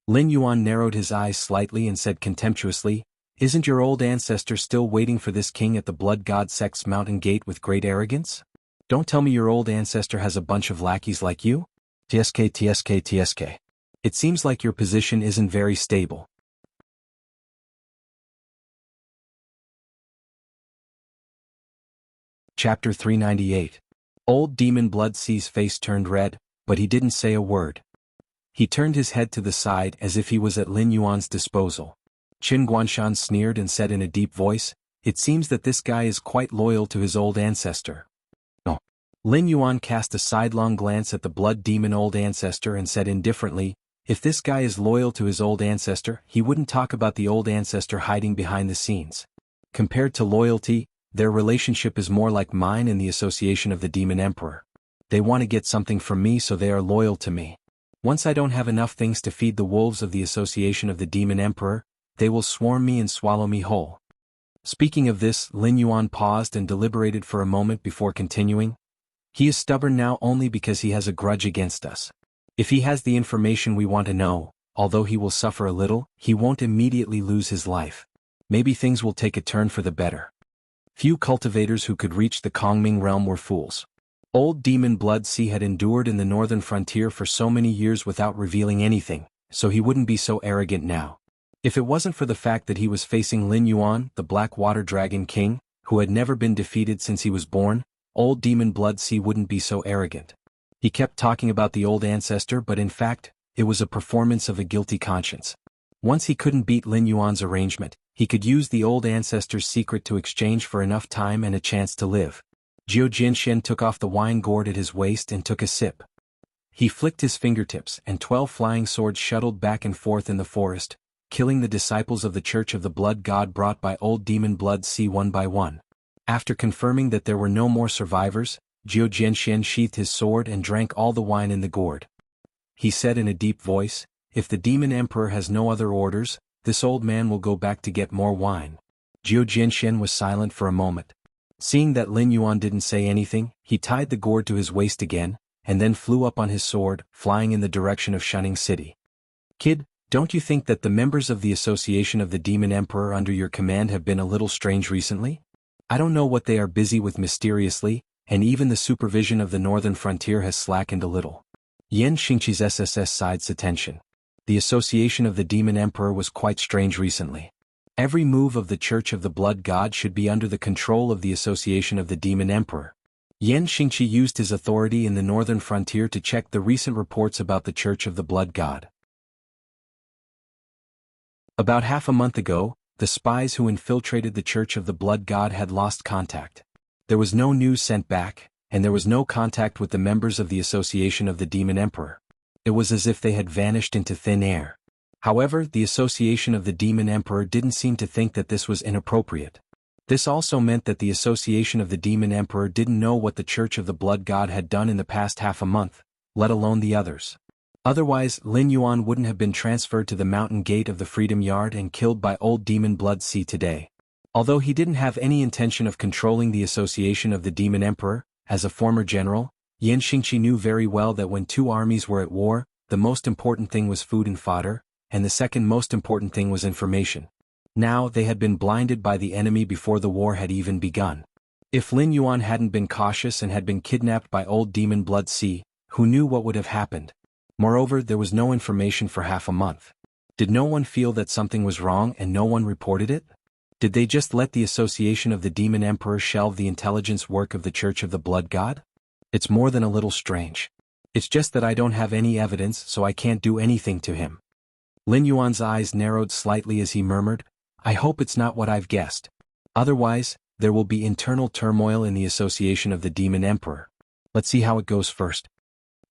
Lin Yuan narrowed his eyes slightly and said contemptuously, "Isn't your old ancestor still waiting for this king at the Blood God Sect's mountain gate with great arrogance? Don't tell me your old ancestor has a bunch of lackeys like you? TSK. It seems like your position isn't very stable." Chapter 398. Old Demon Blood Sea's face turned red, but he didn't say a word. He turned his head to the side as if he was at Lin Yuan's disposal. Qin Guanshan sneered and said in a deep voice, "It seems that this guy is quite loyal to his old ancestor." "No." Lin Yuan cast a sidelong glance at the blood demon old ancestor and said indifferently, "If this guy is loyal to his old ancestor, he wouldn't talk about the old ancestor hiding behind the scenes. Compared to loyalty, their relationship is more like mine and the association of the Demon Emperor. They want to get something from me, so they are loyal to me. Once I don't have enough things to feed the wolves of the association of the Demon Emperor, they will swarm me and swallow me whole." Speaking of this, Lin Yuan paused and deliberated for a moment before continuing. "He is stubborn now only because he has a grudge against us. If he has the information we want to know, although he will suffer a little, he won't immediately lose his life. Maybe things will take a turn for the better." Few cultivators who could reach the Kongming realm were fools. Old Demon Blood Sea had endured in the northern frontier for so many years without revealing anything, so he wouldn't be so arrogant now. If it wasn't for the fact that he was facing Lin Yuan, the Black Water Dragon King, who had never been defeated since he was born, Old Demon Blood Sea wouldn't be so arrogant. He kept talking about the old ancestor, but in fact, it was a performance of a guilty conscience. Once he couldn't beat Lin Yuan's arrangement, he could use the old ancestor's secret to exchange for enough time and a chance to live. Jiao Jinshen took off the wine gourd at his waist and took a sip. He flicked his fingertips and 12 flying swords shuttled back and forth in the forest, killing the disciples of the Church of the Blood God brought by Old Demon Blood Sea one by one. After confirming that there were no more survivors, Jiao Jinshen sheathed his sword and drank all the wine in the gourd. He said in a deep voice, "If the Demon Emperor has no other orders, this old man will go back to get more wine." Jiao Jinshen was silent for a moment. Seeing that Lin Yuan didn't say anything, he tied the gourd to his waist again, and then flew up on his sword, flying in the direction of Shunning City. "Kid, don't you think that the members of the Association of the Demon Emperor under your command have been a little strange recently? I don't know what they are busy with mysteriously, and even the supervision of the northern frontier has slackened a little." Yan Xingqi's SSS side's attention. The Association of the Demon Emperor was quite strange recently. Every move of the Church of the Blood God should be under the control of the Association of the Demon Emperor. Yan Xingqi used his authority in the northern frontier to check the recent reports about the Church of the Blood God. About half a month ago, the spies who infiltrated the Church of the Blood God had lost contact. There was no news sent back, and there was no contact with the members of the Association of the Demon Emperor. It was as if they had vanished into thin air. However, the Association of the Demon Emperor didn't seem to think that this was inappropriate. This also meant that the Association of the Demon Emperor didn't know what the Church of the Blood God had done in the past half a month, let alone the others. Otherwise, Lin Yuan wouldn't have been transferred to the mountain gate of the Freedom Yard and killed by Old Demon Blood Sea today. Although he didn't have any intention of controlling the Association of the Demon Emperor, as a former general, Yan Xingqi knew very well that when two armies were at war, the most important thing was food and fodder, and the second most important thing was information. Now they had been blinded by the enemy before the war had even begun. If Lin Yuan hadn't been cautious and had been kidnapped by Old Demon Blood Sea, who knew what would have happened? Moreover, there was no information for half a month. Did no one feel that something was wrong and no one reported it? Did they just let the Association of the Demon Emperor shelve the intelligence work of the Church of the Blood God? It's more than a little strange. It's just that I don't have any evidence, so I can't do anything to him. Lin Yuan's eyes narrowed slightly as he murmured, I hope it's not what I've guessed. Otherwise, there will be internal turmoil in the Association of the Demon Emperor. Let's see how it goes first.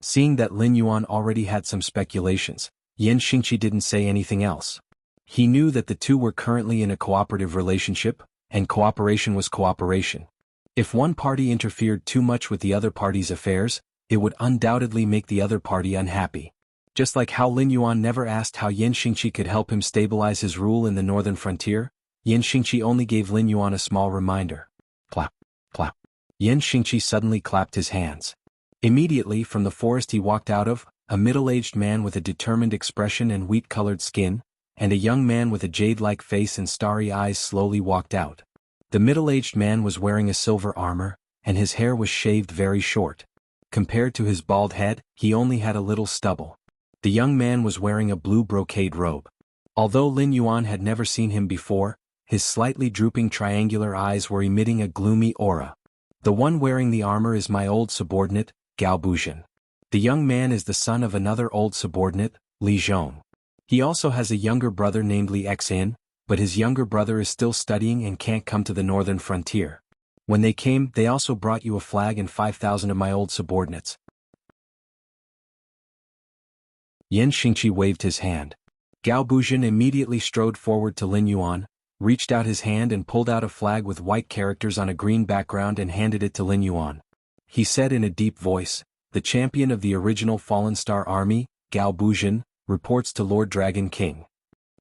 Seeing that Lin Yuan already had some speculations, Yan Xingqi didn't say anything else. He knew that the two were currently in a cooperative relationship, and cooperation was cooperation. If one party interfered too much with the other party's affairs, it would undoubtedly make the other party unhappy. Just like how Lin Yuan never asked how Yan Xingqi could help him stabilize his rule in the northern frontier, Yan Xingqi only gave Lin Yuan a small reminder. Clap, clap. Yan Xingqi suddenly clapped his hands. Immediately from the forest he walked out of, a middle-aged man with a determined expression and wheat-colored skin, and a young man with a jade-like face and starry eyes slowly walked out. The middle-aged man was wearing a silver armor, and his hair was shaved very short. Compared to his bald head, he only had a little stubble. The young man was wearing a blue brocade robe. Although Lin Yuan had never seen him before, his slightly drooping triangular eyes were emitting a gloomy aura. The one wearing the armor is my old subordinate, Gao Buzhen. The young man is the son of another old subordinate, Li Zhong. He also has a younger brother named Li Xin, but his younger brother is still studying and can't come to the northern frontier. When they came, they also brought you a flag and 5,000 of my old subordinates. Yan Xingqi waved his hand. Gao Buzhen immediately strode forward to Lin Yuan, reached out his hand and pulled out a flag with white characters on a green background and handed it to Lin Yuan. He said in a deep voice, the champion of the original Fallen Star Army, Gao Buzhen, reports to Lord Dragon King.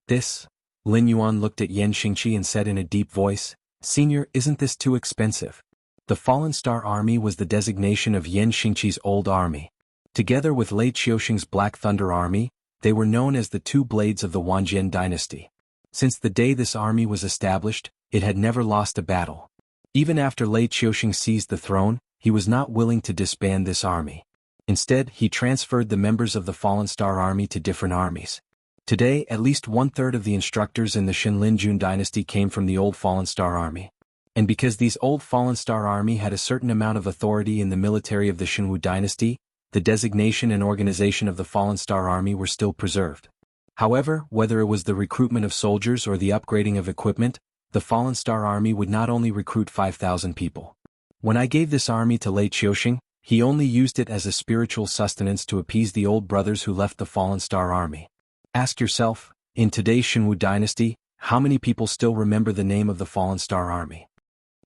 This? Lin Yuan looked at Yan Xingqi and said in a deep voice, Senior, isn't this too expensive? The Fallen Star Army was the designation of Yan Xingqi's old army. Together with Lei Qiuxing's Black Thunder Army, they were known as the Two Blades of the Wanjian dynasty. Since the day this army was established, it had never lost a battle. Even after Lei Qiuxing seized the throne, he was not willing to disband this army. Instead, he transferred the members of the Fallen Star Army to different armies. Today, at least one-third of the instructors in the Shenlinjun dynasty came from the old Fallen Star Army. And because these old Fallen Star Army had a certain amount of authority in the military of the Shenwu dynasty, the designation and organization of the Fallen Star Army were still preserved. However, whether it was the recruitment of soldiers or the upgrading of equipment, the Fallen Star Army would not only recruit 5,000 people. When I gave this army to Lei Qiuxing, he only used it as a spiritual sustenance to appease the old brothers who left the Fallen Star Army. Ask yourself, in today's Shenwu dynasty, how many people still remember the name of the Fallen Star Army?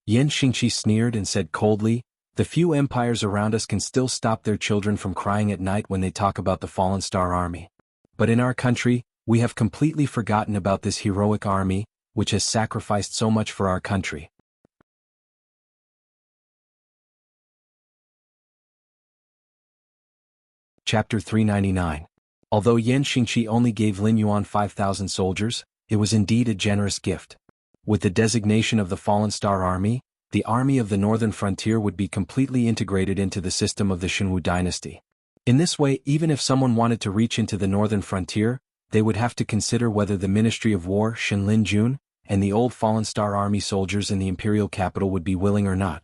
Yan Xingqi sneered and said coldly, the few empires around us can still stop their children from crying at night when they talk about the Fallen Star Army. But in our country, we have completely forgotten about this heroic army, which has sacrificed so much for our country. Chapter 399. Although Yan Xingqi only gave Lin Yuan 5,000 soldiers, it was indeed a generous gift. With the designation of the Fallen Star Army, the army of the northern frontier would be completely integrated into the system of the Shenwu dynasty. In this way, even if someone wanted to reach into the northern frontier, they would have to consider whether the Ministry of War, Shenlinjun, and the old Fallen Star Army soldiers in the imperial capital would be willing or not.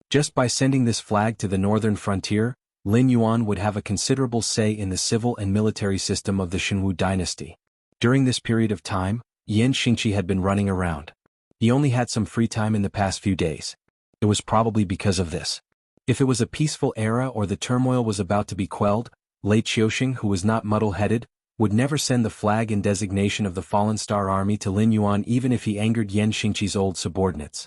Just by sending this flag to the northern frontier, Lin Yuan would have a considerable say in the civil and military system of the Shenwu dynasty. During this period of time, Yan Xingqi had been running around. He only had some free time in the past few days. It was probably because of this. If it was a peaceful era or the turmoil was about to be quelled, Lei Qiuxing, who was not muddle-headed, would never send the flag and designation of the Fallen Star Army to Lin Yuan even if he angered Yan Xingqi's old subordinates.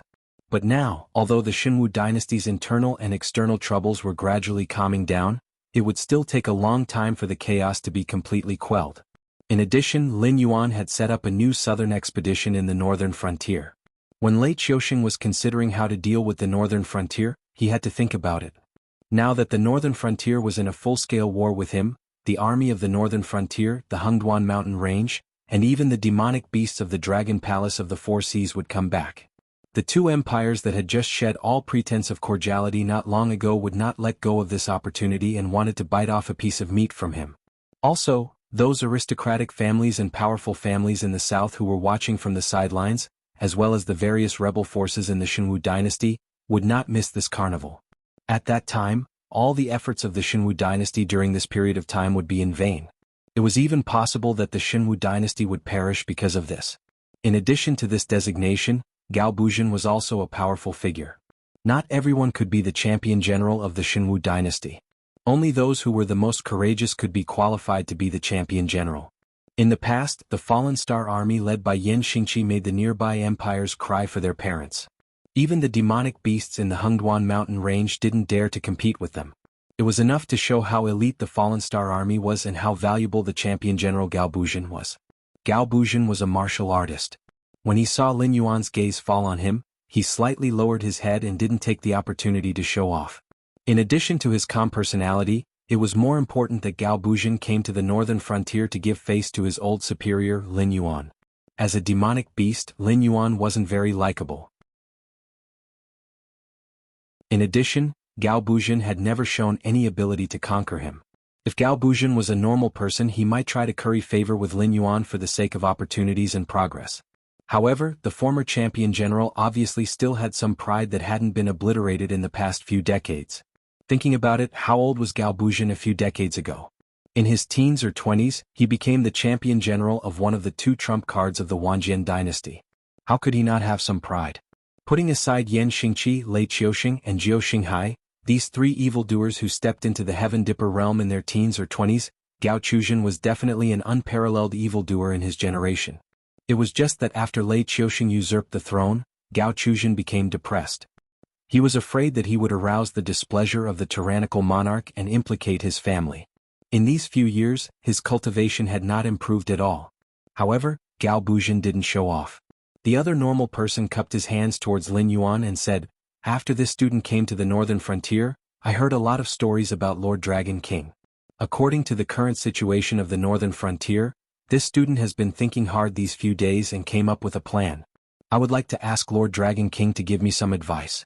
But now, although the Shenwu dynasty's internal and external troubles were gradually calming down, it would still take a long time for the chaos to be completely quelled. In addition, Lin Yuan had set up a new southern expedition in the northern frontier. When Lei Qiuxing was considering how to deal with the northern frontier, he had to think about it. Now that the northern frontier was in a full-scale war with him, the army of the northern frontier, the Hengduan mountain range, and even the demonic beasts of the Dragon Palace of the Four Seas would come back. The two empires that had just shed all pretense of cordiality not long ago would not let go of this opportunity and wanted to bite off a piece of meat from him. Also, those aristocratic families and powerful families in the south who were watching from the sidelines, as well as the various rebel forces in the Shenwu dynasty, would not miss this carnival. At that time, all the efforts of the Shenwu dynasty during this period of time would be in vain. It was even possible that the Shenwu dynasty would perish because of this. In addition to this designation, Gao Buzhan was also a powerful figure. Not everyone could be the champion general of the Shenwu dynasty. Only those who were the most courageous could be qualified to be the champion general. In the past, the Fallen Star Army led by Yan Xingqi made the nearby empires cry for their parents. Even the demonic beasts in the Hengduan mountain range didn't dare to compete with them. It was enough to show how elite the Fallen Star Army was and how valuable the champion general Gao Buzhan was. Gao Buzhan was a martial artist. When he saw Lin Yuan's gaze fall on him, he slightly lowered his head and didn't take the opportunity to show off. In addition to his calm personality, it was more important that Gao Buzhan came to the northern frontier to give face to his old superior, Lin Yuan. As a demonic beast, Lin Yuan wasn't very likable. In addition, Gao Buzhan had never shown any ability to conquer him. If Gao Buzhan was a normal person, he might try to curry favor with Lin Yuan for the sake of opportunities and progress. However, the former champion general obviously still had some pride that hadn't been obliterated in the past few decades. Thinking about it, how old was Gao Buzhan a few decades ago? In his teens or 20s, he became the champion general of one of the two trump cards of the Wanjian dynasty. How could he not have some pride? Putting aside Yan Xingqi, Lei Qiuxing, and Jiao Xinghai, these three evildoers who stepped into the Heaven Dipper realm in their teens or 20s, Gao Buzhan was definitely an unparalleled evildoer in his generation. It was just that after Lei Qiuxing usurped the throne, Gao Buzhan became depressed. He was afraid that he would arouse the displeasure of the tyrannical monarch and implicate his family. In these few years, his cultivation had not improved at all. However, Gao Buzhan didn't show off. The other normal person cupped his hands towards Lin Yuan and said, "After this student came to the northern frontier, I heard a lot of stories about Lord Dragon King. According to the current situation of the northern frontier, this student has been thinking hard these few days and came up with a plan. I would like to ask Lord Dragon King to give me some advice."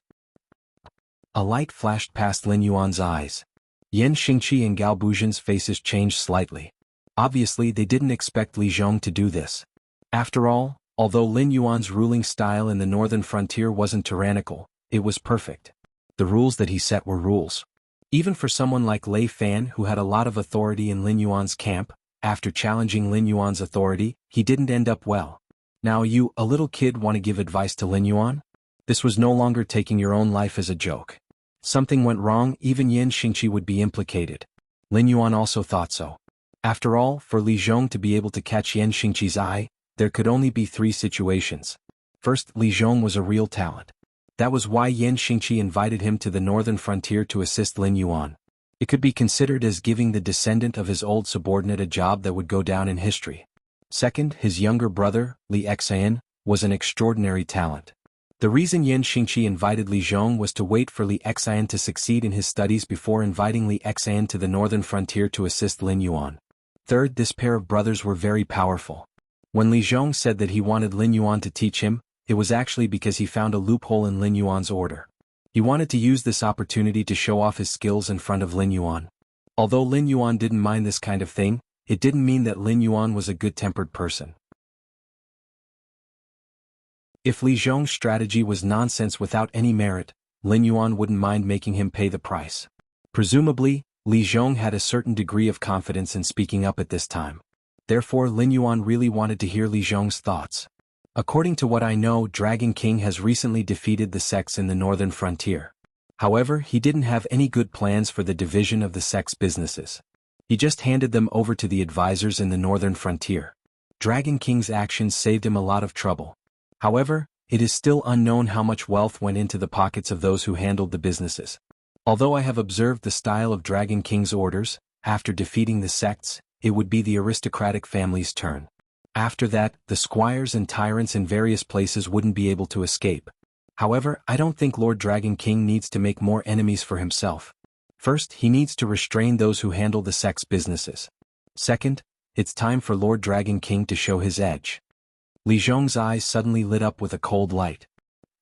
A light flashed past Lin Yuan's eyes. Yan Xingqi and Gao Buzhan's faces changed slightly. Obviously, they didn't expect Li Zhong to do this. After all, although Lin Yuan's ruling style in the northern frontier wasn't tyrannical, it was perfect. The rules that he set were rules. Even for someone like Lei Fan, who had a lot of authority in Lin Yuan's camp, after challenging Lin Yuan's authority, he didn't end up well. Now you, a little kid, want to give advice to Lin Yuan? This was no longer taking your own life as a joke. Something went wrong, even Yan Xingqi would be implicated. Lin Yuan also thought so. After all, for Li Zhong to be able to catch Yan Xingqi's eye, there could only be three situations. First, Li Zhong was a real talent. That was why Yan Xingqi invited him to the northern frontier to assist Lin Yuan. It could be considered as giving the descendant of his old subordinate a job that would go down in history. Second, his younger brother, Li Xian, was an extraordinary talent. The reason Yan Xingqi invited Li Zhong was to wait for Li Xian to succeed in his studies before inviting Li Xian to the northern frontier to assist Lin Yuan. Third, this pair of brothers were very powerful. When Li Zhong said that he wanted Lin Yuan to teach him, it was actually because he found a loophole in Lin Yuan's order. He wanted to use this opportunity to show off his skills in front of Lin Yuan. Although Lin Yuan didn't mind this kind of thing, it didn't mean that Lin Yuan was a good-tempered person. If Li Zhong's strategy was nonsense without any merit, Lin Yuan wouldn't mind making him pay the price. Presumably, Li Zhong had a certain degree of confidence in speaking up at this time. Therefore Lin Yuan really wanted to hear Li Zhong's thoughts. According to what I know, Dragon King has recently defeated the sects in the northern frontier. However, he didn't have any good plans for the division of the sect's businesses. He just handed them over to the advisors in the northern frontier. Dragon King's actions saved him a lot of trouble. However, it is still unknown how much wealth went into the pockets of those who handled the businesses. Although I have observed the style of Dragon King's orders, after defeating the sects, it would be the aristocratic family's turn. After that, the squires and tyrants in various places wouldn't be able to escape. However, I don't think Lord Dragon King needs to make more enemies for himself. First, he needs to restrain those who handle the sect's businesses. Second, it's time for Lord Dragon King to show his edge. Li Zhong's eyes suddenly lit up with a cold light.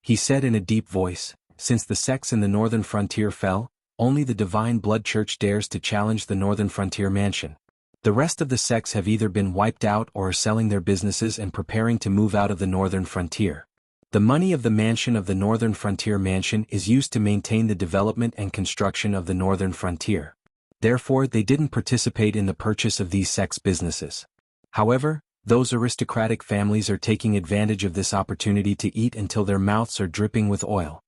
He said in a deep voice, "Since the sects in the northern frontier fell, only the Divine Blood Church dares to challenge the northern frontier mansion. The rest of the sects have either been wiped out or are selling their businesses and preparing to move out of the northern frontier. The money of the mansion of the northern frontier mansion is used to maintain the development and construction of the northern frontier. Therefore they didn't participate in the purchase of these sects' businesses. However, those aristocratic families are taking advantage of this opportunity to eat until their mouths are dripping with oil."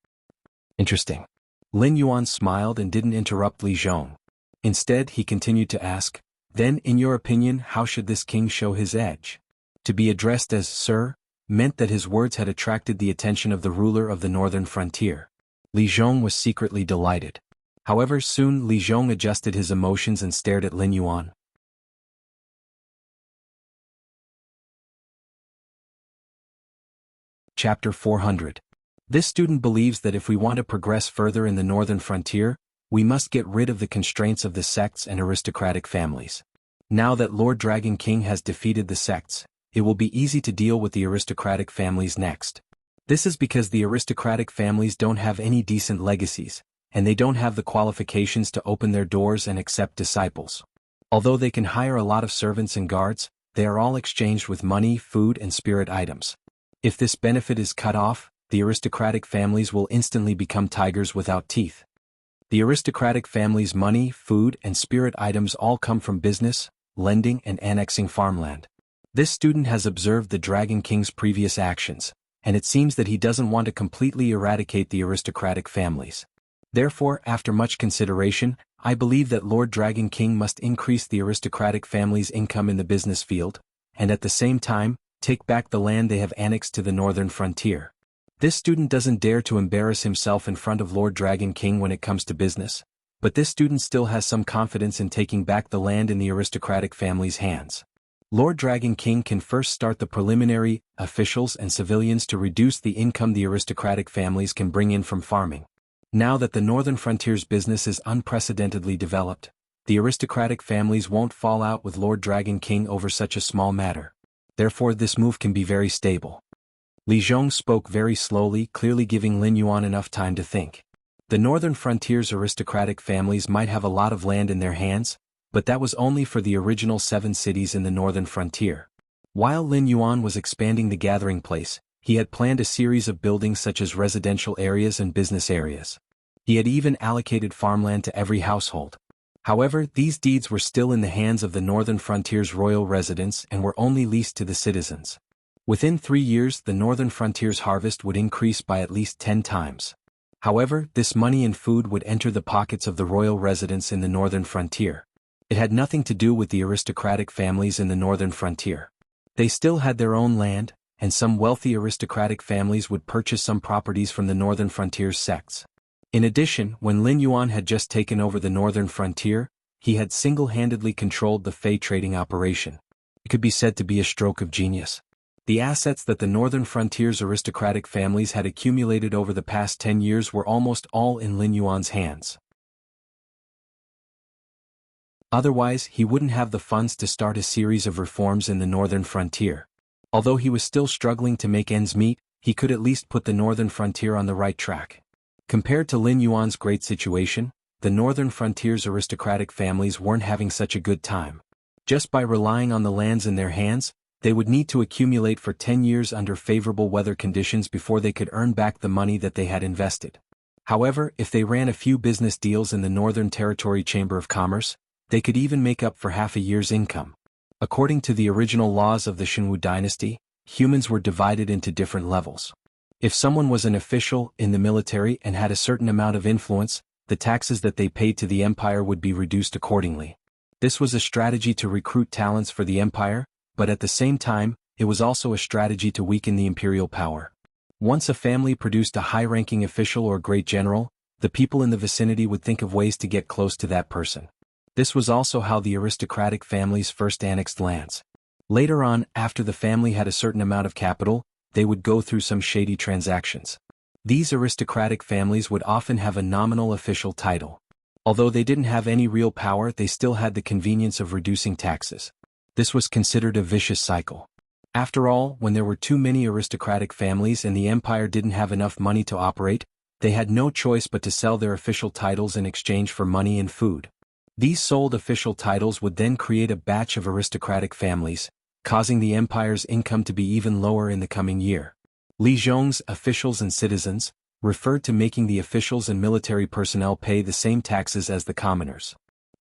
Interesting. Lin Yuan smiled and didn't interrupt Li Zhong. Instead, he continued to ask, "Then, in your opinion, how should this king show his edge?" To be addressed as "Sir" meant that his words had attracted the attention of the ruler of the northern frontier. Li Zhong was secretly delighted. However, soon Li Zhong adjusted his emotions and stared at Lin Yuan. Chapter 400. This student believes that if we want to progress further in the northern frontier, we must get rid of the constraints of the sects and aristocratic families. Now that Lord Dragon King has defeated the sects, it will be easy to deal with the aristocratic families next. This is because the aristocratic families don't have any decent legacies, and they don't have the qualifications to open their doors and accept disciples. Although they can hire a lot of servants and guards, they are all exchanged with money, food, and spirit items. If this benefit is cut off, the aristocratic families will instantly become tigers without teeth. The aristocratic family's money, food, and spirit items all come from business, lending, and annexing farmland. This student has observed the Dragon King's previous actions, and it seems that he doesn't want to completely eradicate the aristocratic families. Therefore, after much consideration, I believe that Lord Dragon King must increase the aristocratic family's income in the business field, and at the same time, take back the land they have annexed to the northern frontier. This student doesn't dare to embarrass himself in front of Lord Dragon King when it comes to business, but this student still has some confidence in taking back the land in the aristocratic family's hands. Lord Dragon King can first start the preliminary officials and civilians to reduce the income the aristocratic families can bring in from farming. Now that the northern frontier's business is unprecedentedly developed, the aristocratic families won't fall out with Lord Dragon King over such a small matter. Therefore this move can be very stable. Li Zhong spoke very slowly, clearly giving Lin Yuan enough time to think. The northern frontier's aristocratic families might have a lot of land in their hands, but that was only for the original 7 cities in the northern frontier. While Lin Yuan was expanding the gathering place, he had planned a series of buildings such as residential areas and business areas. He had even allocated farmland to every household. However, these deeds were still in the hands of the northern frontier's royal residents and were only leased to the citizens. Within 3 years, the northern frontier's harvest would increase by at least 10 times. However, this money and food would enter the pockets of the royal residents in the northern frontier. It had nothing to do with the aristocratic families in the northern frontier. They still had their own land, and some wealthy aristocratic families would purchase some properties from the northern frontier's sects. In addition, when Lin Yuan had just taken over the northern frontier, he had single-handedly controlled the Fey trading operation. It could be said to be a stroke of genius. The assets that the northern frontier's aristocratic families had accumulated over the past 10 years were almost all in Lin Yuan's hands. Otherwise, he wouldn't have the funds to start a series of reforms in the northern frontier. Although he was still struggling to make ends meet, he could at least put the northern frontier on the right track. Compared to Lin Yuan's great situation, the northern frontier's aristocratic families weren't having such a good time. Just by relying on the lands in their hands, They would need to accumulate for 10 years under favorable weather conditions before they could earn back the money that they had invested. However, if they ran a few business deals in the Northern Territory Chamber of Commerce, they could even make up for half a year's income. According to the original laws of the Jianghu dynasty, humans were divided into different levels. If someone was an official in the military and had a certain amount of influence, the taxes that they paid to the empire would be reduced accordingly. This was a strategy to recruit talents for the empire, but at the same time, it was also a strategy to weaken the imperial power. Once a family produced a high-ranking official or great general, the people in the vicinity would think of ways to get close to that person. This was also how the aristocratic families first annexed lands. Later on, after the family had a certain amount of capital, they would go through some shady transactions. These aristocratic families would often have a nominal official title. Although they didn't have any real power, they still had the convenience of reducing taxes. This was considered a vicious cycle. After all, when there were too many aristocratic families and the empire didn't have enough money to operate, they had no choice but to sell their official titles in exchange for money and food. These sold official titles would then create a batch of aristocratic families, causing the empire's income to be even lower in the coming year. Li Zhong's officials and citizens referred to making the officials and military personnel pay the same taxes as the commoners.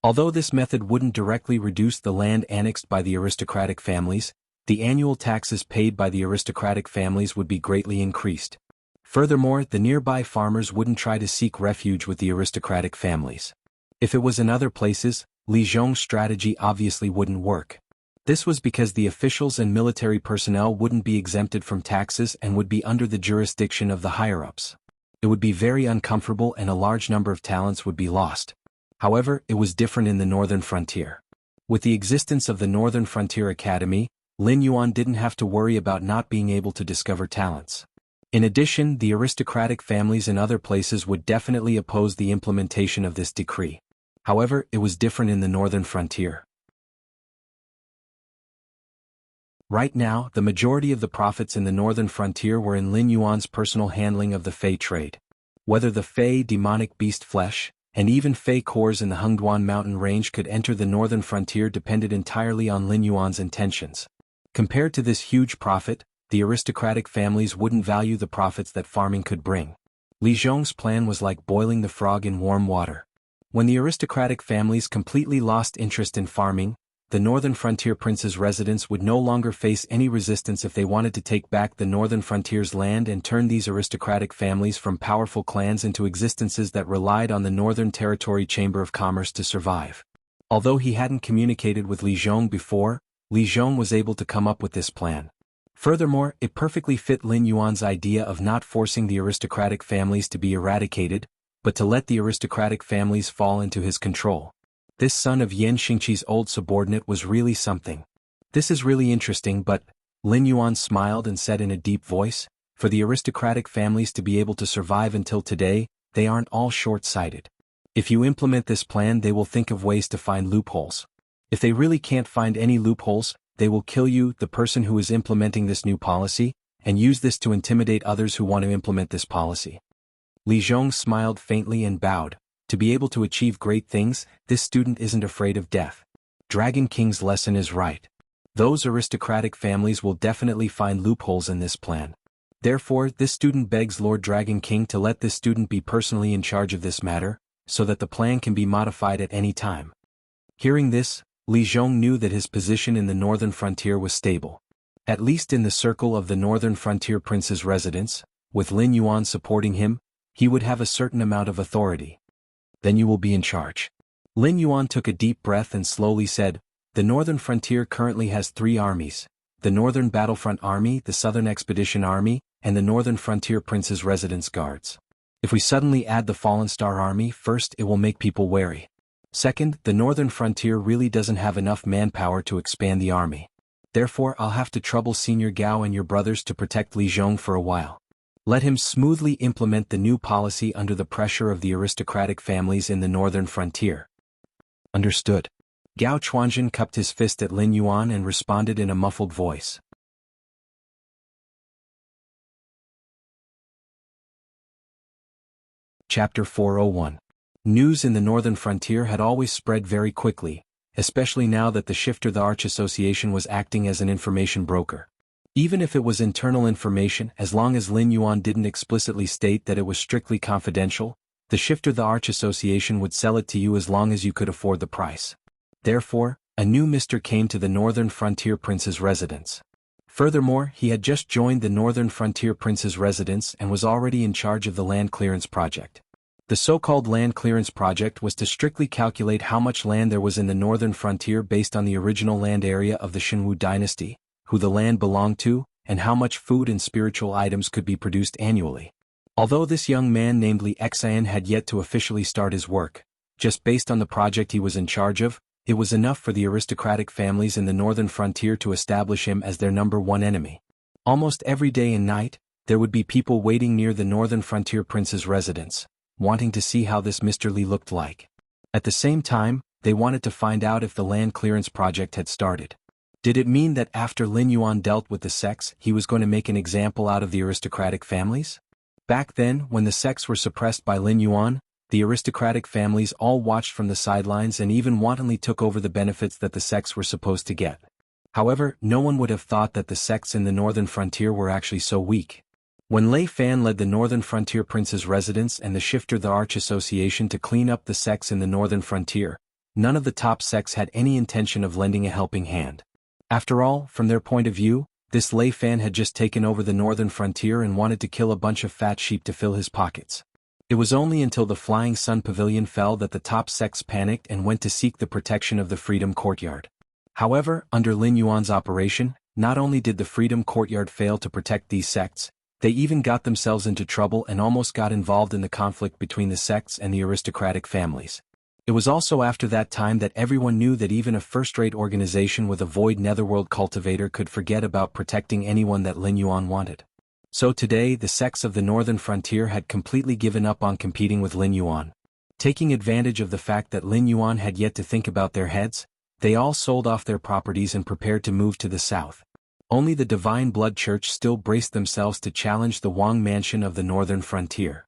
Although this method wouldn't directly reduce the land annexed by the aristocratic families, the annual taxes paid by the aristocratic families would be greatly increased. Furthermore, the nearby farmers wouldn't try to seek refuge with the aristocratic families. If it was in other places, Li Zhong's strategy obviously wouldn't work. This was because the officials and military personnel wouldn't be exempted from taxes and would be under the jurisdiction of the higher-ups. It would be very uncomfortable and a large number of talents would be lost. However, it was different in the northern frontier. With the existence of the Northern Frontier Academy, Lin Yuan didn't have to worry about not being able to discover talents. In addition, the aristocratic families in other places would definitely oppose the implementation of this decree. However, it was different in the northern frontier. Right now, the majority of the profits in the northern frontier were in Lin Yuan's personal handling of the Fey trade. Whether the Fey demonic beast flesh, and even Fey cores in the Hengduan mountain range could enter the northern frontier depended entirely on Lin Yuan's intentions. Compared to this huge profit, the aristocratic families wouldn't value the profits that farming could bring. Li Zhong's plan was like boiling the frog in warm water. When the aristocratic families completely lost interest in farming, the northern frontier prince's residents would no longer face any resistance if they wanted to take back the northern frontier's land and turn these aristocratic families from powerful clans into existences that relied on the Northern Territory Chamber of Commerce to survive. Although he hadn't communicated with Li Zhong before, Li Zhong was able to come up with this plan. Furthermore, it perfectly fit Lin Yuan's idea of not forcing the aristocratic families to be eradicated, but to let the aristocratic families fall into his control. This son of Yan Xingqi's old subordinate was really something. This is really interesting, but, Lin Yuan smiled and said in a deep voice, for the aristocratic families to be able to survive until today, they aren't all short-sighted. If you implement this plan, they will think of ways to find loopholes. If they really can't find any loopholes, they will kill you, the person who is implementing this new policy, and use this to intimidate others who want to implement this policy. Li Zhong smiled faintly and bowed. To be able to achieve great things, this student isn't afraid of death. Dragon King's lesson is right. Those aristocratic families will definitely find loopholes in this plan. Therefore, this student begs Lord Dragon King to let this student be personally in charge of this matter, so that the plan can be modified at any time. Hearing this, Li Zhong knew that his position in the northern frontier was stable. At least in the circle of the northern frontier prince's residence, with Lin Yuan supporting him, he would have a certain amount of authority. Then you will be in charge. Lin Yuan took a deep breath and slowly said, the northern frontier currently has 3 armies, the Northern Battlefront Army, the Southern Expedition Army, and the Northern Frontier Prince's Residence Guards. If we suddenly add the Fallen Star Army, first it will make people wary. Second, the northern frontier really doesn't have enough manpower to expand the army. Therefore, I'll have to trouble Senior Gao and your brothers to protect Li Zhong for a while. Let him smoothly implement the new policy under the pressure of the aristocratic families in the northern frontier. Understood. Gao Chuanjin cupped his fist at Lin Yuan and responded in a muffled voice. Chapter 401. News in the northern frontier had always spread very quickly, especially now that the Shifter the Arch Association was acting as an information broker. Even if it was internal information, as long as Lin Yuan didn't explicitly state that it was strictly confidential, the Shifter the Arch Association would sell it to you as long as you could afford the price. Therefore, a new Mr. came to the Northern Frontier Prince's residence. Furthermore, he had just joined the Northern Frontier Prince's residence and was already in charge of the land clearance project. The so-called land clearance project was to strictly calculate how much land there was in the Northern Frontier based on the original land area of the Shenwu dynasty, who the land belonged to, and how much food and spiritual items could be produced annually. Although this young man named Li Xian had yet to officially start his work, just based on the project he was in charge of, it was enough for the aristocratic families in the Northern Frontier to establish him as their number one enemy. Almost every day and night, there would be people waiting near the Northern Frontier Prince's residence, wanting to see how this Mr. Li looked like. At the same time, they wanted to find out if the land clearance project had started. Did it mean that after Lin Yuan dealt with the sects, he was going to make an example out of the aristocratic families? Back then, when the sects were suppressed by Lin Yuan, the aristocratic families all watched from the sidelines and even wantonly took over the benefits that the sects were supposed to get. However, no one would have thought that the sects in the Northern Frontier were actually so weak. When Lei Fan led the Northern Frontier Prince's residence and the Shifter the Arch Association to clean up the sects in the Northern Frontier, none of the top sects had any intention of lending a helping hand. After all, from their point of view, this Lei Fan had just taken over the Northern Frontier and wanted to kill a bunch of fat sheep to fill his pockets. It was only until the Flying Sun Pavilion fell that the top sects panicked and went to seek the protection of the Freedom Courtyard. However, under Lin Yuan's operation, not only did the Freedom Courtyard fail to protect these sects, they even got themselves into trouble and almost got involved in the conflict between the sects and the aristocratic families. It was also after that time that everyone knew that even a first-rate organization with a void netherworld cultivator could forget about protecting anyone that Lin Yuan wanted. So today the sects of the Northern Frontier had completely given up on competing with Lin Yuan. Taking advantage of the fact that Lin Yuan had yet to think about their heads, they all sold off their properties and prepared to move to the south. Only the Divine Blood Church still braced themselves to challenge the Wang Mansion of the Northern Frontier.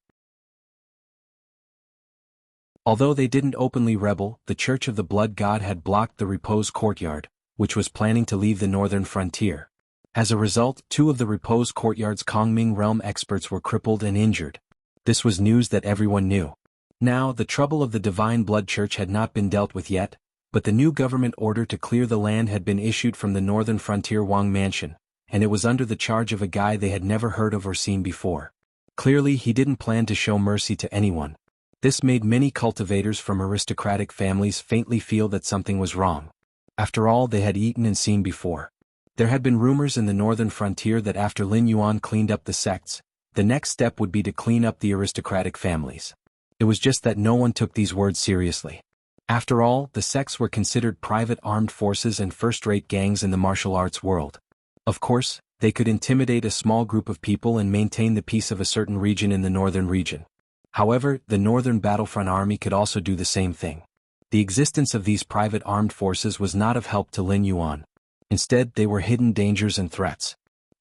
Although they didn't openly rebel, the Church of the Blood God had blocked the Repose Courtyard, which was planning to leave the Northern Frontier. As a result, 2 of the Repose Courtyard's Kongming realm experts were crippled and injured. This was news that everyone knew. Now, the trouble of the Divine Blood Church had not been dealt with yet, but the new government order to clear the land had been issued from the Northern Frontier Wang Mansion, and it was under the charge of a guy they had never heard of or seen before. Clearly, he didn't plan to show mercy to anyone. This made many cultivators from aristocratic families faintly feel that something was wrong. After all, they had eaten and seen before. There had been rumors in the Northern Frontier that after Lin Yuan cleaned up the sects, the next step would be to clean up the aristocratic families. It was just that no one took these words seriously. After all, the sects were considered private armed forces and first-rate gangs in the martial arts world. Of course, they could intimidate a small group of people and maintain the peace of a certain region in the northern region. However, the Northern Battlefront Army could also do the same thing. The existence of these private armed forces was not of help to Lin Yuan. Instead, they were hidden dangers and threats.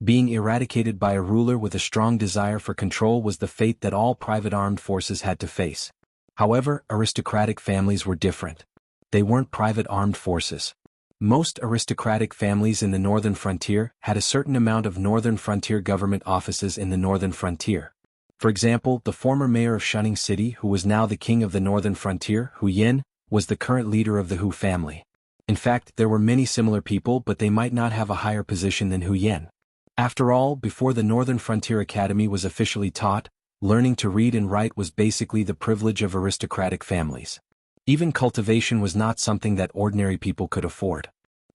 Being eradicated by a ruler with a strong desire for control was the fate that all private armed forces had to face. However, aristocratic families were different. They weren't private armed forces. Most aristocratic families in the Northern Frontier had a certain amount of Northern Frontier government offices in the Northern Frontier. For example, the former mayor of Shunning City, who was now the king of the Northern Frontier, Hu Yin, was the current leader of the Hu family. In fact, there were many similar people, but they might not have a higher position than Hu Yin. After all, before the Northern Frontier Academy was officially taught, learning to read and write was basically the privilege of aristocratic families. Even cultivation was not something that ordinary people could afford.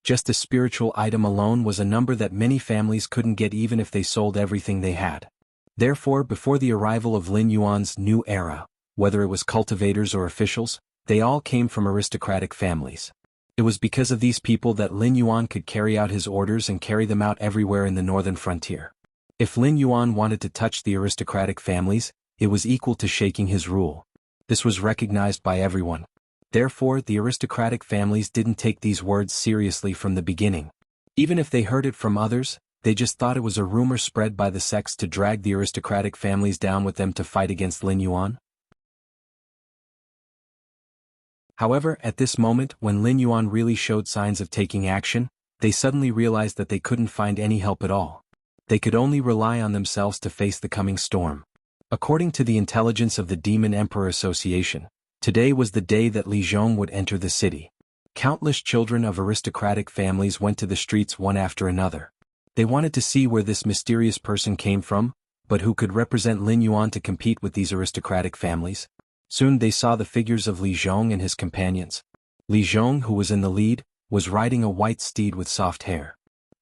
Just a spiritual item alone was a number that many families couldn't get even if they sold everything they had. Therefore, before the arrival of Lin Yuan's new era, whether it was cultivators or officials, they all came from aristocratic families. It was because of these people that Lin Yuan could carry out his orders and carry them out everywhere in the Northern Frontier. If Lin Yuan wanted to touch the aristocratic families, it was equal to shaking his rule. This was recognized by everyone. Therefore, the aristocratic families didn't take these words seriously from the beginning. Even if they heard it from others, they just thought it was a rumor spread by the sects to drag the aristocratic families down with them to fight against Lin Yuan. However, at this moment when Lin Yuan really showed signs of taking action, they suddenly realized that they couldn't find any help at all. They could only rely on themselves to face the coming storm. According to the intelligence of the Demon Emperor Association, today was the day that Li Zhong would enter the city. Countless children of aristocratic families went to the streets one after another. They wanted to see where this mysterious person came from, but who could represent Lin Yuan to compete with these aristocratic families? Soon they saw the figures of Li Zhong and his companions. Li Zhong, who was in the lead, was riding a white steed with soft hair.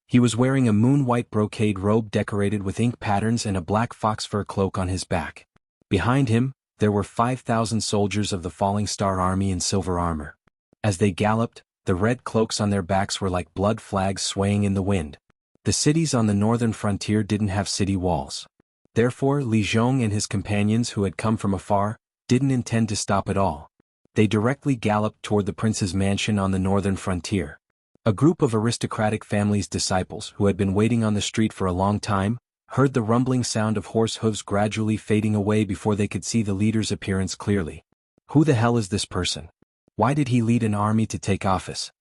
He was wearing a moon-white brocade robe decorated with ink patterns and a black fox fur cloak on his back. Behind him, there were 5,000 soldiers of the Falling Star Army in silver armor. As they galloped, the red cloaks on their backs were like blood flags swaying in the wind. The cities on the northern frontier didn't have city walls. Therefore, Li Zhong and his companions who had come from afar didn't intend to stop at all. They directly galloped toward the prince's mansion on the northern frontier. A group of aristocratic family's disciples who had been waiting on the street for a long time heard the rumbling sound of horse hooves gradually fading away before they could see the leader's appearance clearly. Who the hell is this person? Why did he lead an army to take office?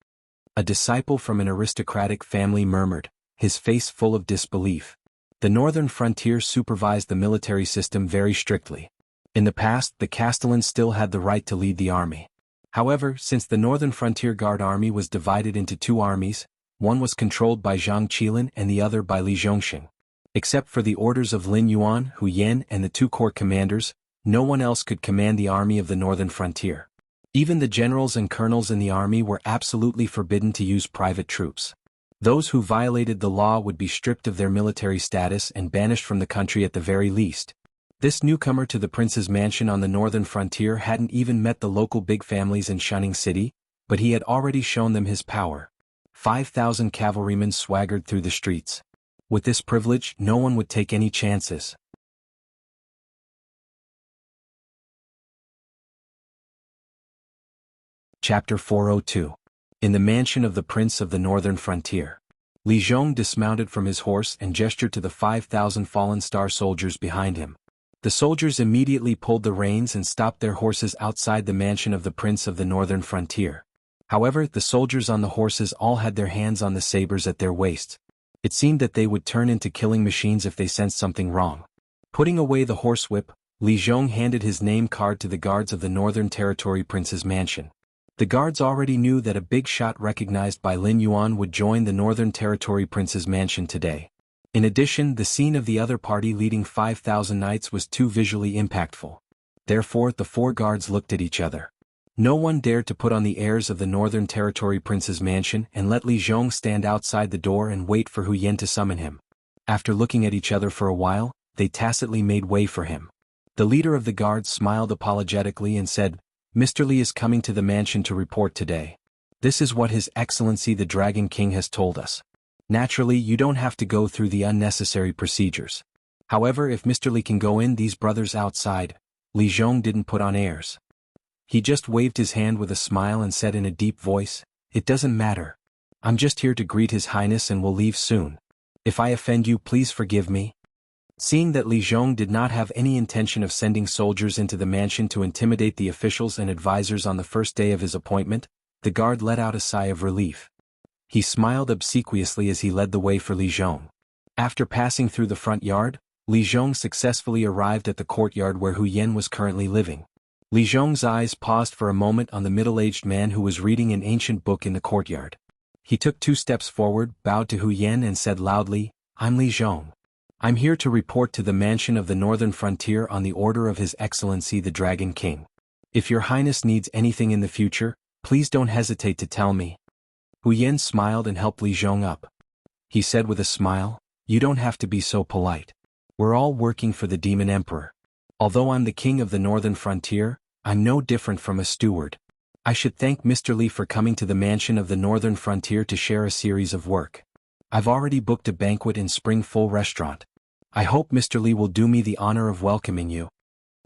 A disciple from an aristocratic family murmured, his face full of disbelief. The northern frontier supervised the military system very strictly. In the past, the Castellans still had the right to lead the army. However, since the Northern Frontier Guard Army was divided into two armies, one was controlled by Zhang Qilin and the other by Li Zhongxing. Except for the orders of Lin Yuan, Hu Yan and the two court commanders, no one else could command the army of the Northern Frontier. Even the generals and colonels in the army were absolutely forbidden to use private troops. Those who violated the law would be stripped of their military status and banished from the country at the very least. This newcomer to the prince's mansion on the northern frontier hadn't even met the local big families in Shining City, but he had already shown them his power. 5,000 cavalrymen swaggered through the streets. With this privilege, no one would take any chances. Chapter 402. In the mansion of the Prince of the Northern Frontier. Li Zhong dismounted from his horse and gestured to the 5,000 fallen star soldiers behind him. The soldiers immediately pulled the reins and stopped their horses outside the mansion of the Prince of the Northern Frontier. However, the soldiers on the horses all had their hands on the sabers at their waists. It seemed that they would turn into killing machines if they sensed something wrong. Putting away the horsewhip, Li Zhong handed his name card to the guards of the Northern Territory Prince's mansion. The guards already knew that a big shot recognized by Lin Yuan would join the Northern Territory Prince's mansion today. In addition, the scene of the other party leading 5,000 knights was too visually impactful. Therefore, the four guards looked at each other. No one dared to put on the airs of the Northern Territory Prince's mansion and let Li Zhong stand outside the door and wait for Hu Yan to summon him. After looking at each other for a while, they tacitly made way for him. The leader of the guards smiled apologetically and said, "Mr. Li is coming to the mansion to report today. This is what His Excellency the Dragon King has told us. Naturally, you don't have to go through the unnecessary procedures. However, if Mr. Li can go in, these brothers outside." Li Zhong didn't put on airs. He just waved his hand with a smile and said in a deep voice, "It doesn't matter. I'm just here to greet His Highness and will leave soon. If I offend you, please forgive me." Seeing that Li Zhong did not have any intention of sending soldiers into the mansion to intimidate the officials and advisors on the first day of his appointment, the guard let out a sigh of relief. He smiled obsequiously as he led the way for Li Zhong. After passing through the front yard, Li Zhong successfully arrived at the courtyard where Hu Yan was currently living. Li Zhong's eyes paused for a moment on the middle-aged man who was reading an ancient book in the courtyard. He took 2 steps forward, bowed to Hu Yan and said loudly, "I'm Li Zhong. I'm here to report to the mansion of the Northern Frontier on the order of His Excellency the Dragon King. If your Highness needs anything in the future, please don't hesitate to tell me." Hu Yan smiled and helped Li Zhong up. He said with a smile, "You don't have to be so polite. We're all working for the Demon Emperor. Although I'm the king of the Northern Frontier, I'm no different from a steward. I should thank Mr. Li for coming to the mansion of the Northern Frontier to share a series of work. I've already booked a banquet in Spring Full Restaurant. I hope Mr. Li will do me the honor of welcoming you."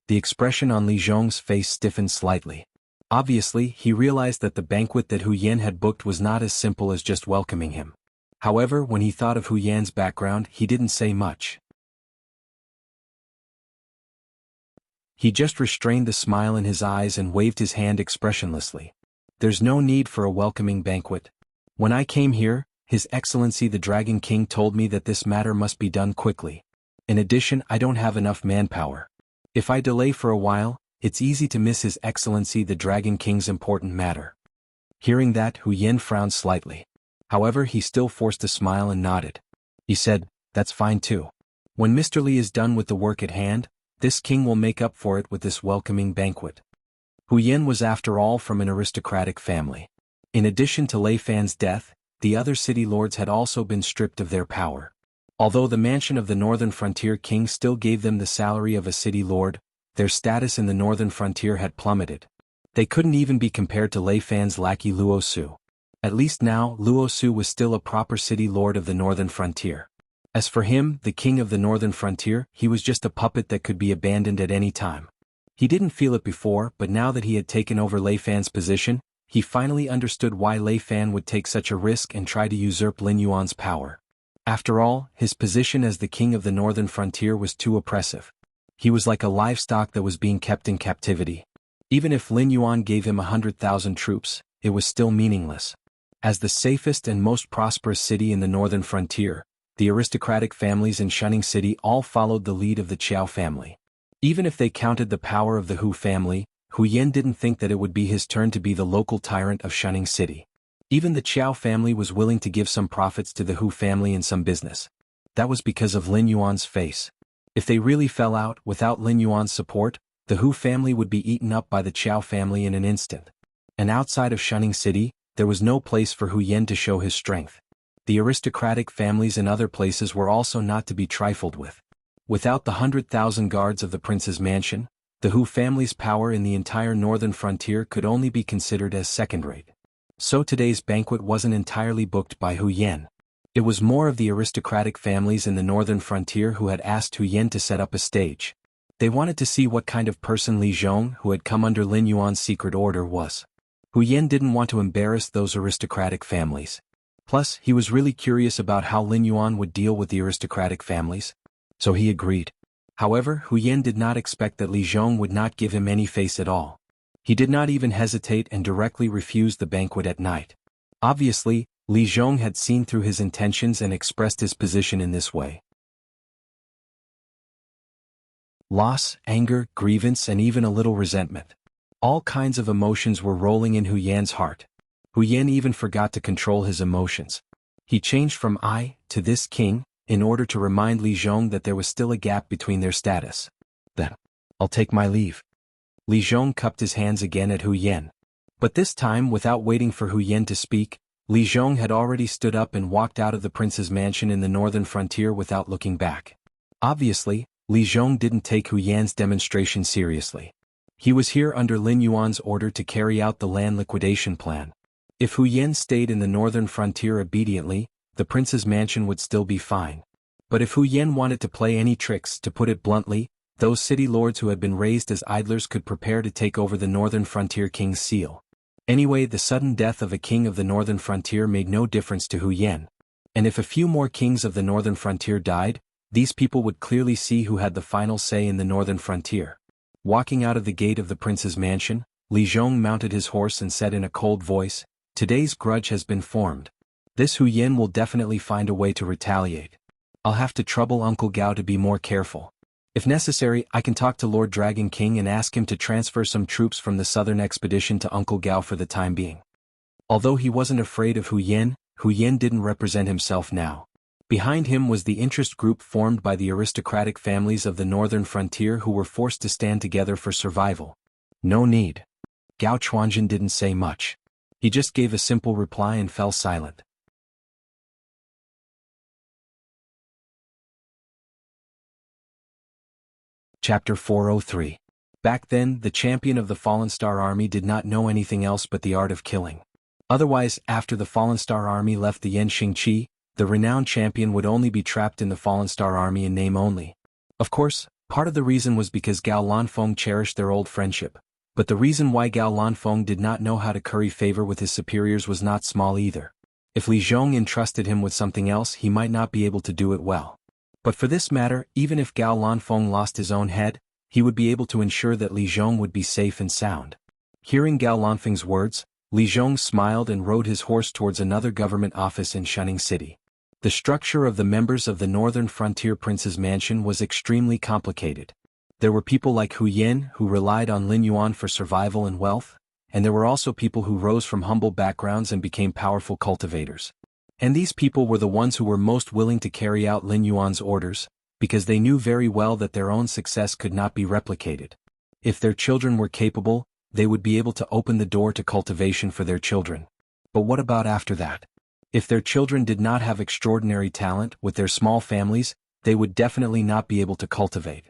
The expression on Li Zhong's face stiffened slightly. Obviously, he realized that the banquet that Hu Yan had booked was not as simple as just welcoming him. However, when he thought of Hu Yan's background, he didn't say much. He just restrained the smile in his eyes and waved his hand expressionlessly. There's no need for a welcoming banquet. When I came here, His Excellency the Dragon King told me that this matter must be done quickly. In addition, I don't have enough manpower. If I delay for a while, it's easy to miss His Excellency the Dragon King's important matter." Hearing that, Hu Yin frowned slightly. However, he still forced a smile and nodded. He said, "That's fine too. When Mr. Li is done with the work at hand, this king will make up for it with this welcoming banquet." Hu Yin was after all from an aristocratic family. In addition to Lei Fan's death, the other city lords had also been stripped of their power. Although the mansion of the Northern Frontier King still gave them the salary of a city lord, their status in the Northern Frontier had plummeted. They couldn't even be compared to Lei Fan's lackey Luo Su. At least now, Luo Su was still a proper city lord of the Northern Frontier. As for him, the king of the Northern Frontier, he was just a puppet that could be abandoned at any time. He didn't feel it before, but now that he had taken over Lei Fan's position, he finally understood why Lei Fan would take such a risk and try to usurp Lin Yuan's power. After all, his position as the king of the Northern Frontier was too oppressive. He was like a livestock that was being kept in captivity. Even if Lin Yuan gave him 100,000 troops, it was still meaningless. As the safest and most prosperous city in the Northern Frontier, the aristocratic families in Shunning City all followed the lead of the Qiao family. Even if they counted the power of the Hu family, Hu Yin didn't think that it would be his turn to be the local tyrant of Shunning City. Even the Qiao family was willing to give some profits to the Hu family in some business. That was because of Lin Yuan's face. If they really fell out without Lin Yuan's support, the Hu family would be eaten up by the Qiao family in an instant. And outside of Shunning City, there was no place for Hu Yin to show his strength. The aristocratic families in other places were also not to be trifled with. Without the 100,000 guards of the prince's mansion, the Hu family's power in the entire northern frontier could only be considered as second-rate. So today's banquet wasn't entirely booked by Hu Yin. It was more of the aristocratic families in the northern frontier who had asked Hu Yin to set up a stage. They wanted to see what kind of person Li Zhong, who had come under Lin Yuan's secret order, was. Hu Yin didn't want to embarrass those aristocratic families. Plus, he was really curious about how Lin Yuan would deal with the aristocratic families. So he agreed. However, Hu Yin did not expect that Li Zhong would not give him any face at all. He did not even hesitate and directly refused the banquet at night. Obviously, Li Zhong had seen through his intentions and expressed his position in this way. Loss, anger, grievance, and even a little resentment. All kinds of emotions were rolling in Hu Yan's heart. Hu Yan even forgot to control his emotions. He changed from "I" to "this king," in order to remind Li Zhong that there was still a gap between their status. "Then, I'll take my leave." Li Zhong cupped his hands again at Hu Yan. But this time, without waiting for Hu Yan to speak, Li Zhong had already stood up and walked out of the prince's mansion in the northern frontier without looking back. Obviously, Li Zhong didn't take Hu Yan's demonstration seriously. He was here under Lin Yuan's order to carry out the land liquidation plan. If Hu Yan stayed in the northern frontier obediently, the prince's mansion would still be fine. But if Hu Yan wanted to play any tricks, to put it bluntly, those city lords who had been raised as idlers could prepare to take over the northern frontier king's seal. Anyway, the sudden death of a king of the northern frontier made no difference to Hu Yan. And if a few more kings of the northern frontier died, these people would clearly see who had the final say in the northern frontier. Walking out of the gate of the prince's mansion, Li Zhong mounted his horse and said in a cold voice, "Today's grudge has been formed. This Hu Yin will definitely find a way to retaliate. I'll have to trouble Uncle Gao to be more careful. If necessary, I can talk to Lord Dragon King and ask him to transfer some troops from the southern expedition to Uncle Gao for the time being." Although he wasn't afraid of Hu Yin didn't represent himself now. Behind him was the interest group formed by the aristocratic families of the northern frontier who were forced to stand together for survival. No need. Gao Chuanjin didn't say much. He just gave a simple reply and fell silent. Chapter 403. Back then, the champion of the Fallen Star Army did not know anything else but the art of killing. Otherwise, after the Fallen Star Army left the Yenxing Qi, the renowned champion would only be trapped in the Fallen Star Army in name only. Of course, part of the reason was because Gao Lanfeng cherished their old friendship, but the reason why Gao Lanfeng did not know how to curry favor with his superiors was not small either. If Li Zhong entrusted him with something else, he might not be able to do it well. But for this matter, even if Gao Lanfeng lost his own head, he would be able to ensure that Li Zhong would be safe and sound. Hearing Gao Lanfeng's words, Li Zhong smiled and rode his horse towards another government office in Shunning City. The structure of the members of the Northern Frontier Prince's mansion was extremely complicated. There were people like Hu Yin who relied on Lin Yuan for survival and wealth, and there were also people who rose from humble backgrounds and became powerful cultivators. And these people were the ones who were most willing to carry out Lin Yuan's orders, because they knew very well that their own success could not be replicated. If their children were capable, they would be able to open the door to cultivation for their children. But what about after that? If their children did not have extraordinary talent with their small families, they would definitely not be able to cultivate.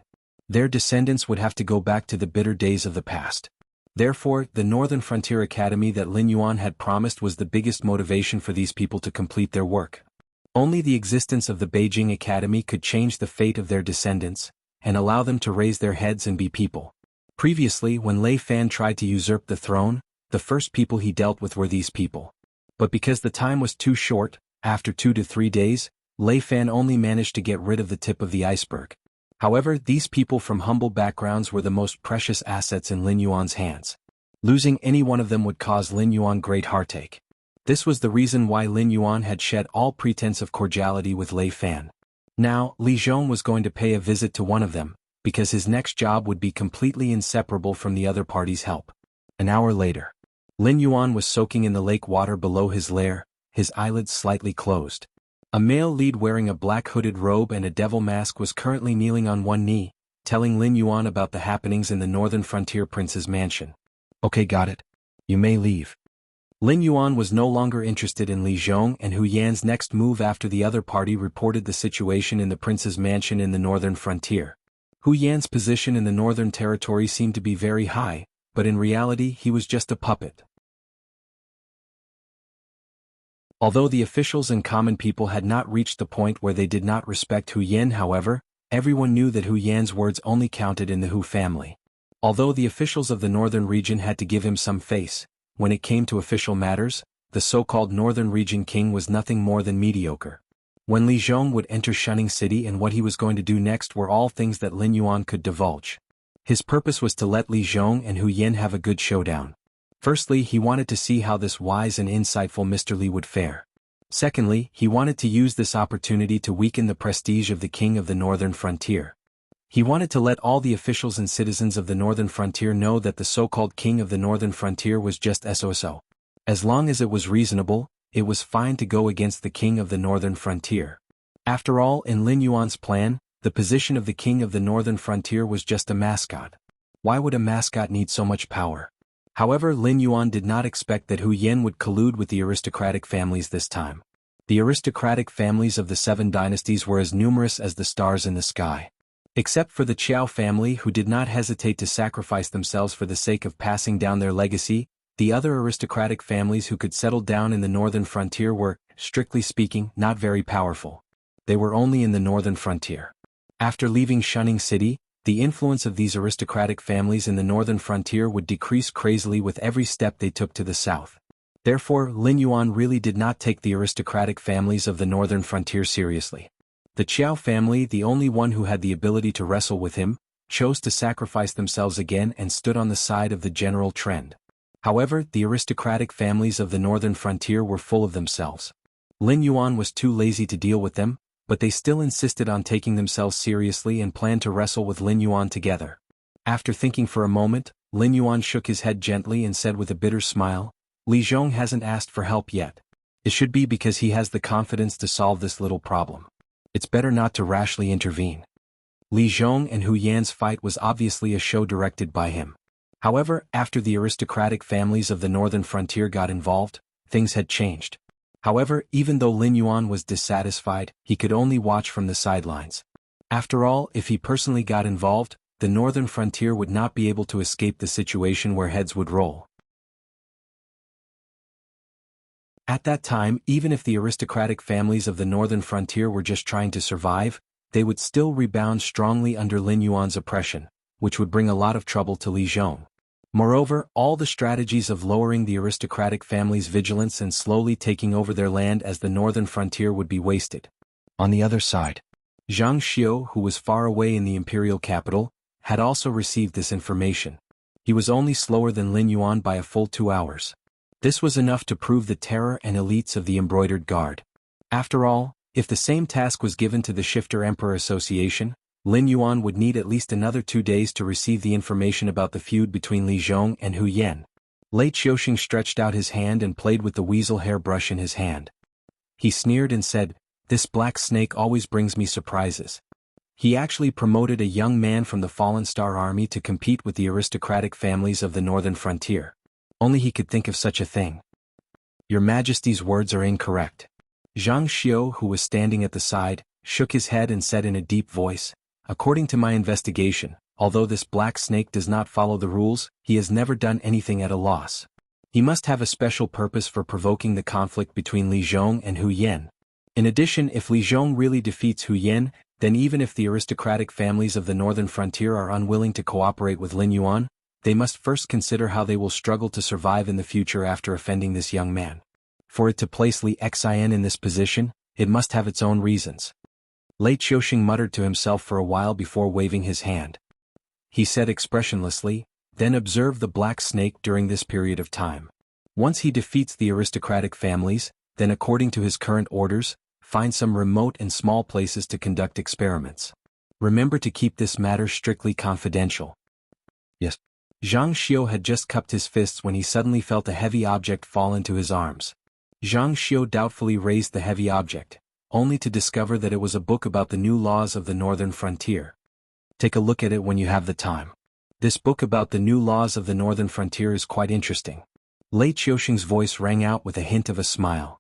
Their descendants would have to go back to the bitter days of the past. Therefore, the Northern Frontier Academy that Lin Yuan had promised was the biggest motivation for these people to complete their work. Only the existence of the Beijing Academy could change the fate of their descendants, and allow them to raise their heads and be people. Previously, when Lei Fan tried to usurp the throne, the first people he dealt with were these people. But because the time was too short, after 2 to 3 days, Lei Fan only managed to get rid of the tip of the iceberg. However, these people from humble backgrounds were the most precious assets in Lin Yuan's hands. Losing any one of them would cause Lin Yuan great heartache. This was the reason why Lin Yuan had shed all pretense of cordiality with Lei Fan. Now, Li Zhong was going to pay a visit to one of them, because his next job would be completely inseparable from the other party's help. An hour later, Lin Yuan was soaking in the lake water below his lair, his eyelids slightly closed. A male lead wearing a black hooded robe and a devil mask was currently kneeling on one knee, telling Lin Yuan about the happenings in the Northern Frontier Prince's mansion. Okay, got it. You may leave. Lin Yuan was no longer interested in Li Zhong and Hu Yan's next move after the other party reported the situation in the prince's mansion in the Northern Frontier. Hu Yan's position in the Northern Territory seemed to be very high, but in reality he was just a puppet. Although the officials and common people had not reached the point where they did not respect Hu Yan, however, everyone knew that Hu Yan's words only counted in the Hu family. Although the officials of the northern region had to give him some face, when it came to official matters, the so-called northern region king was nothing more than mediocre. When Li Zhong would enter Shunning City and what he was going to do next were all things that Lin Yuan could divulge. His purpose was to let Li Zhong and Hu Yan have a good showdown. Firstly, he wanted to see how this wise and insightful Mr. Li would fare. Secondly, he wanted to use this opportunity to weaken the prestige of the king of the Northern Frontier. He wanted to let all the officials and citizens of the Northern Frontier know that the so-called king of the Northern Frontier was just SOSO. As long as it was reasonable, it was fine to go against the king of the Northern Frontier. After all, in Lin Yuan's plan, the position of the king of the Northern Frontier was just a mascot. Why would a mascot need so much power? However, Lin Yuan did not expect that Hu Yan would collude with the aristocratic families this time. The aristocratic families of the 7 dynasties were as numerous as the stars in the sky. Except for the Qiao family who did not hesitate to sacrifice themselves for the sake of passing down their legacy, the other aristocratic families who could settle down in the Northern Frontier were, strictly speaking, not very powerful. They were only in the Northern Frontier. After leaving Shunning City, the influence of these aristocratic families in the Northern Frontier would decrease crazily with every step they took to the south. Therefore, Lin Yuan really did not take the aristocratic families of the Northern Frontier seriously. The Qiao family, the only one who had the ability to wrestle with him, chose to sacrifice themselves again and stood on the side of the general trend. However, the aristocratic families of the Northern Frontier were full of themselves. Lin Yuan was too lazy to deal with them, but they still insisted on taking themselves seriously and planned to wrestle with Lin Yuan together. After thinking for a moment, Lin Yuan shook his head gently and said with a bitter smile, "Li Zhong hasn't asked for help yet. It should be because he has the confidence to solve this little problem. It's better not to rashly intervene." Li Zhong and Hu Yan's fight was obviously a show directed by him. However, after the aristocratic families of the Northern Frontier got involved, things had changed. However, even though Lin Yuan was dissatisfied, he could only watch from the sidelines. After all, if he personally got involved, the Northern Frontier would not be able to escape the situation where heads would roll. At that time, even if the aristocratic families of the Northern Frontier were just trying to survive, they would still rebound strongly under Lin Yuan's oppression, which would bring a lot of trouble to Li Zhong. Moreover, all the strategies of lowering the aristocratic family's vigilance and slowly taking over their land as the Northern Frontier would be wasted. On the other side, Zhang Xiu, who was far away in the imperial capital, had also received this information. He was only slower than Lin Yuan by a full 2 hours. This was enough to prove the terror and elites of the embroidered guard. After all, if the same task was given to the Shifter Emperor Association, Lin Yuan would need at least another 2 days to receive the information about the feud between Li Zhong and Hu Yan. Lei Qiuxing stretched out his hand and played with the weasel hairbrush in his hand. He sneered and said, "This black snake always brings me surprises." He actually promoted a young man from the Fallen Star Army to compete with the aristocratic families of the northern frontier. Only he could think of such a thing. "Your Majesty's words are incorrect." Zhang Xiu, who was standing at the side, shook his head and said in a deep voice, "According to my investigation, although this black snake does not follow the rules, he has never done anything at a loss. He must have a special purpose for provoking the conflict between Li Zhong and Hu Yan. In addition, if Li Zhong really defeats Hu Yan, then even if the aristocratic families of the northern frontier are unwilling to cooperate with Lin Yuan, they must first consider how they will struggle to survive in the future after offending this young man. For it to place Li Xin in this position, it must have its own reasons." Lei Qiuxing muttered to himself for a while before waving his hand. He said expressionlessly, "Then observe the black snake during this period of time. Once he defeats the aristocratic families, then according to his current orders, find some remote and small places to conduct experiments. Remember to keep this matter strictly confidential." "Yes." Zhang Xiu had just cupped his fists when he suddenly felt a heavy object fall into his arms. Zhang Xiu doubtfully raised the heavy object, only to discover that it was a book about the new laws of the northern frontier. "Take a look at it when you have the time. This book about the new laws of the northern frontier is quite interesting." Lei Qiuxing's voice rang out with a hint of a smile.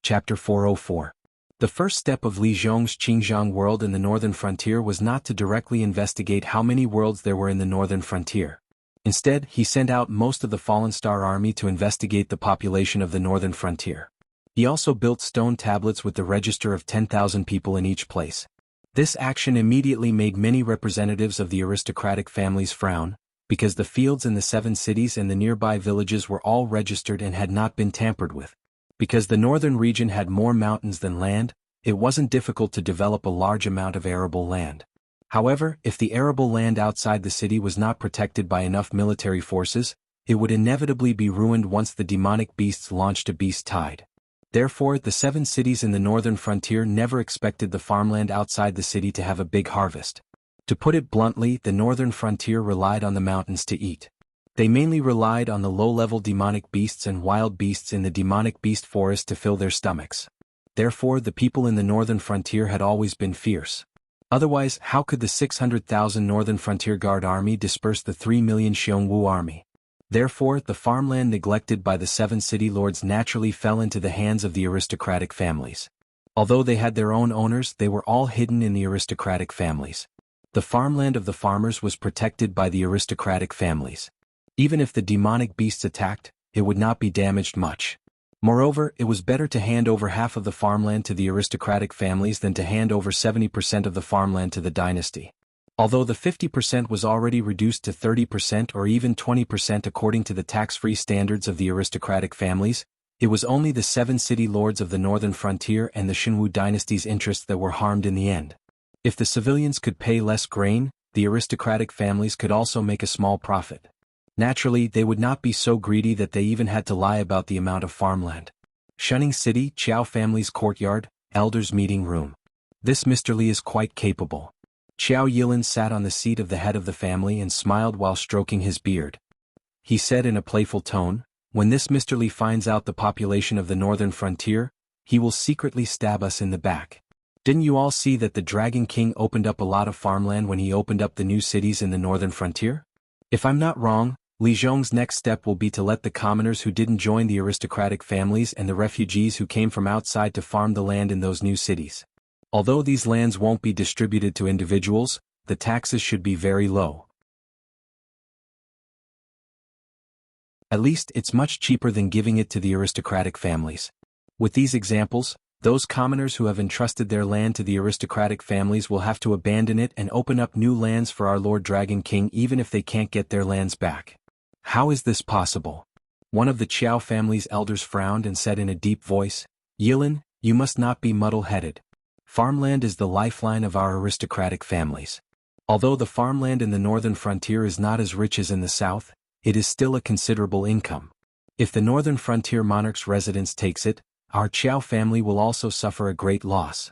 Chapter 404. The first step of Li Zhong's Qingjiang world in the northern frontier was not to directly investigate how many worlds there were in the northern frontier. Instead, he sent out most of the Fallen Star Army to investigate the population of the northern frontier. He also built stone tablets with the register of 10,000 people in each place. This action immediately made many representatives of the aristocratic families frown, because the fields in the 7 cities and the nearby villages were all registered and had not been tampered with. Because the northern region had more mountains than land, it wasn't difficult to develop a large amount of arable land. However, if the arable land outside the city was not protected by enough military forces, it would inevitably be ruined once the demonic beasts launched a beast tide. Therefore, the 7 cities in the northern frontier never expected the farmland outside the city to have a big harvest. To put it bluntly, the northern frontier relied on the mountains to eat. They mainly relied on the low-level demonic beasts and wild beasts in the demonic beast forest to fill their stomachs. Therefore, the people in the northern frontier had always been fierce. Otherwise, how could the 600,000 Northern Frontier Guard army disperse the 3 million Jianghu army? Therefore, the farmland neglected by the 7 city lords naturally fell into the hands of the aristocratic families. Although they had their own owners, they were all hidden in the aristocratic families. The farmland of the farmers was protected by the aristocratic families. Even if the demonic beasts attacked, it would not be damaged much. Moreover, it was better to hand over half of the farmland to the aristocratic families than to hand over 70% of the farmland to the dynasty. Although the 50% was already reduced to 30% or even 20% according to the tax-free standards of the aristocratic families, it was only the 7 city lords of the northern frontier and the Xinwu dynasty's interests that were harmed in the end. If the civilians could pay less grain, the aristocratic families could also make a small profit. Naturally, they would not be so greedy that they even had to lie about the amount of farmland. Shunning City, Qiao family's courtyard, elders' meeting room. This Mr. Li is quite capable. Qiao Yilin sat on the seat of the head of the family and smiled while stroking his beard. He said in a playful tone, "When this Mr. Li finds out the population of the northern frontier, he will secretly stab us in the back. Didn't you all see that the Dragon King opened up a lot of farmland when he opened up the new cities in the northern frontier? If I'm not wrong, Li Zhong's next step will be to let the commoners who didn't join the aristocratic families and the refugees who came from outside to farm the land in those new cities. Although these lands won't be distributed to individuals, the taxes should be very low. At least it's much cheaper than giving it to the aristocratic families. With these examples, those commoners who have entrusted their land to the aristocratic families will have to abandon it and open up new lands for our Lord Dragon King even if they can't get their lands back. How is this possible?" One of the Qiao family's elders frowned and said in a deep voice, "Yilin, you must not be muddle-headed. Farmland is the lifeline of our aristocratic families. Although the farmland in the northern frontier is not as rich as in the south, it is still a considerable income. If the northern frontier monarch's residence takes it, our Qiao family will also suffer a great loss.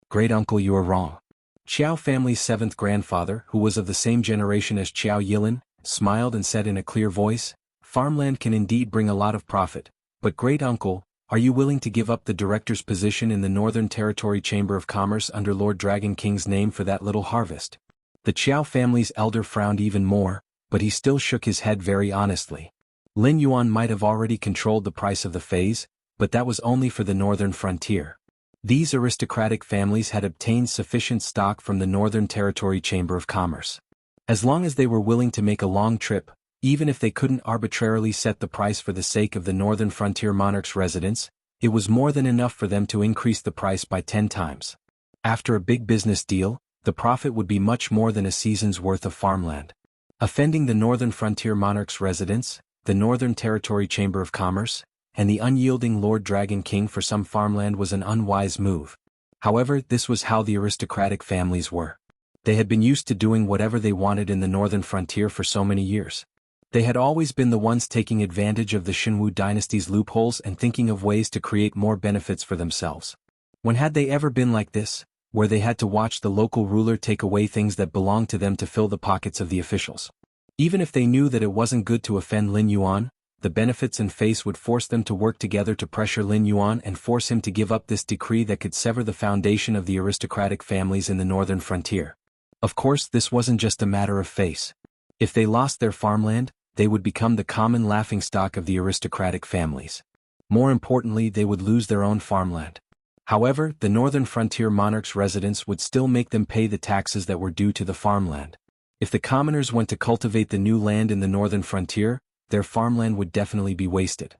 Great uncle, you are wrong. Qiao family's seventh grandfather, who was of the same generation as Qiao Yilin, smiled and said in a clear voice, farmland can indeed bring a lot of profit, but great uncle, are you willing to give up the director's position in the Northern Territory Chamber of Commerce under Lord Dragon King's name for that little harvest? The Qiao family's elder frowned even more, but he still shook his head very honestly. Lin Yuan might have already controlled the price of the phase, but that was only for the northern frontier. These aristocratic families had obtained sufficient stock from the Northern Territory Chamber of Commerce. As long as they were willing to make a long trip, even if they couldn't arbitrarily set the price for the sake of the northern frontier monarch's residence, it was more than enough for them to increase the price by 10 times. After a big business deal, the profit would be much more than a season's worth of farmland. Offending the northern frontier monarch's residence, the Northern Territory Chamber of Commerce, and the unyielding Lord Dragon King for some farmland was an unwise move. However, this was how the aristocratic families were. They had been used to doing whatever they wanted in the northern frontier for so many years. They had always been the ones taking advantage of the Shenwu dynasty's loopholes and thinking of ways to create more benefits for themselves. When had they ever been like this, where they had to watch the local ruler take away things that belonged to them to fill the pockets of the officials? Even if they knew that it wasn't good to offend Lin Yuan, the benefits and face would force them to work together to pressure Lin Yuan and force him to give up this decree that could sever the foundation of the aristocratic families in the northern frontier. Of course, this wasn't just a matter of face. If they lost their farmland, they would become the common laughingstock of the aristocratic families. More importantly, they would lose their own farmland. However, the northern frontier monarch's residence would still make them pay the taxes that were due to the farmland. If the commoners went to cultivate the new land in the northern frontier, their farmland would definitely be wasted.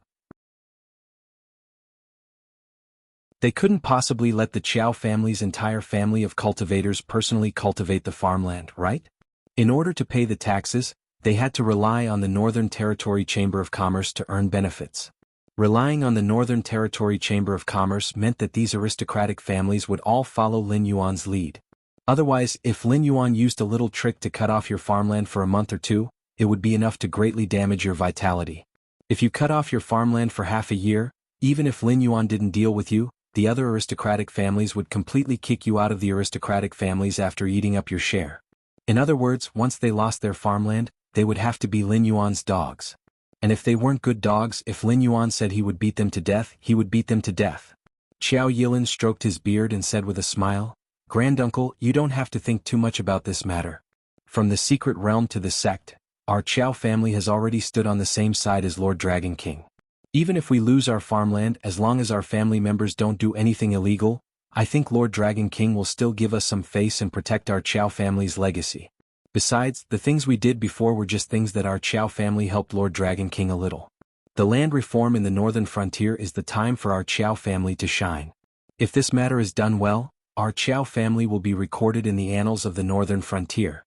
They couldn't possibly let the Qiao family's entire family of cultivators personally cultivate the farmland, right? In order to pay the taxes, they had to rely on the Northern Territory Chamber of Commerce to earn benefits. Relying on the Northern Territory Chamber of Commerce meant that these aristocratic families would all follow Lin Yuan's lead. Otherwise, if Lin Yuan used a little trick to cut off your farmland for a month or two, it would be enough to greatly damage your vitality. If you cut off your farmland for half a year, even if Lin Yuan didn't deal with you, the other aristocratic families would completely kick you out of the aristocratic families after eating up your share. In other words, once they lost their farmland, they would have to be Lin Yuan's dogs. And if they weren't good dogs, if Lin Yuan said he would beat them to death, he would beat them to death. Qiao Yilin stroked his beard and said with a smile, "Granduncle, you don't have to think too much about this matter. From the secret realm to the sect, our Qiao family has already stood on the same side as Lord Dragon King. Even if we lose our farmland, as long as our family members don't do anything illegal, I think Lord Dragon King will still give us some face and protect our Qiao family's legacy. Besides, the things we did before were just things that our Qiao family helped Lord Dragon King a little. The land reform in the northern frontier is the time for our Qiao family to shine. If this matter is done well, our Qiao family will be recorded in the annals of the northern frontier."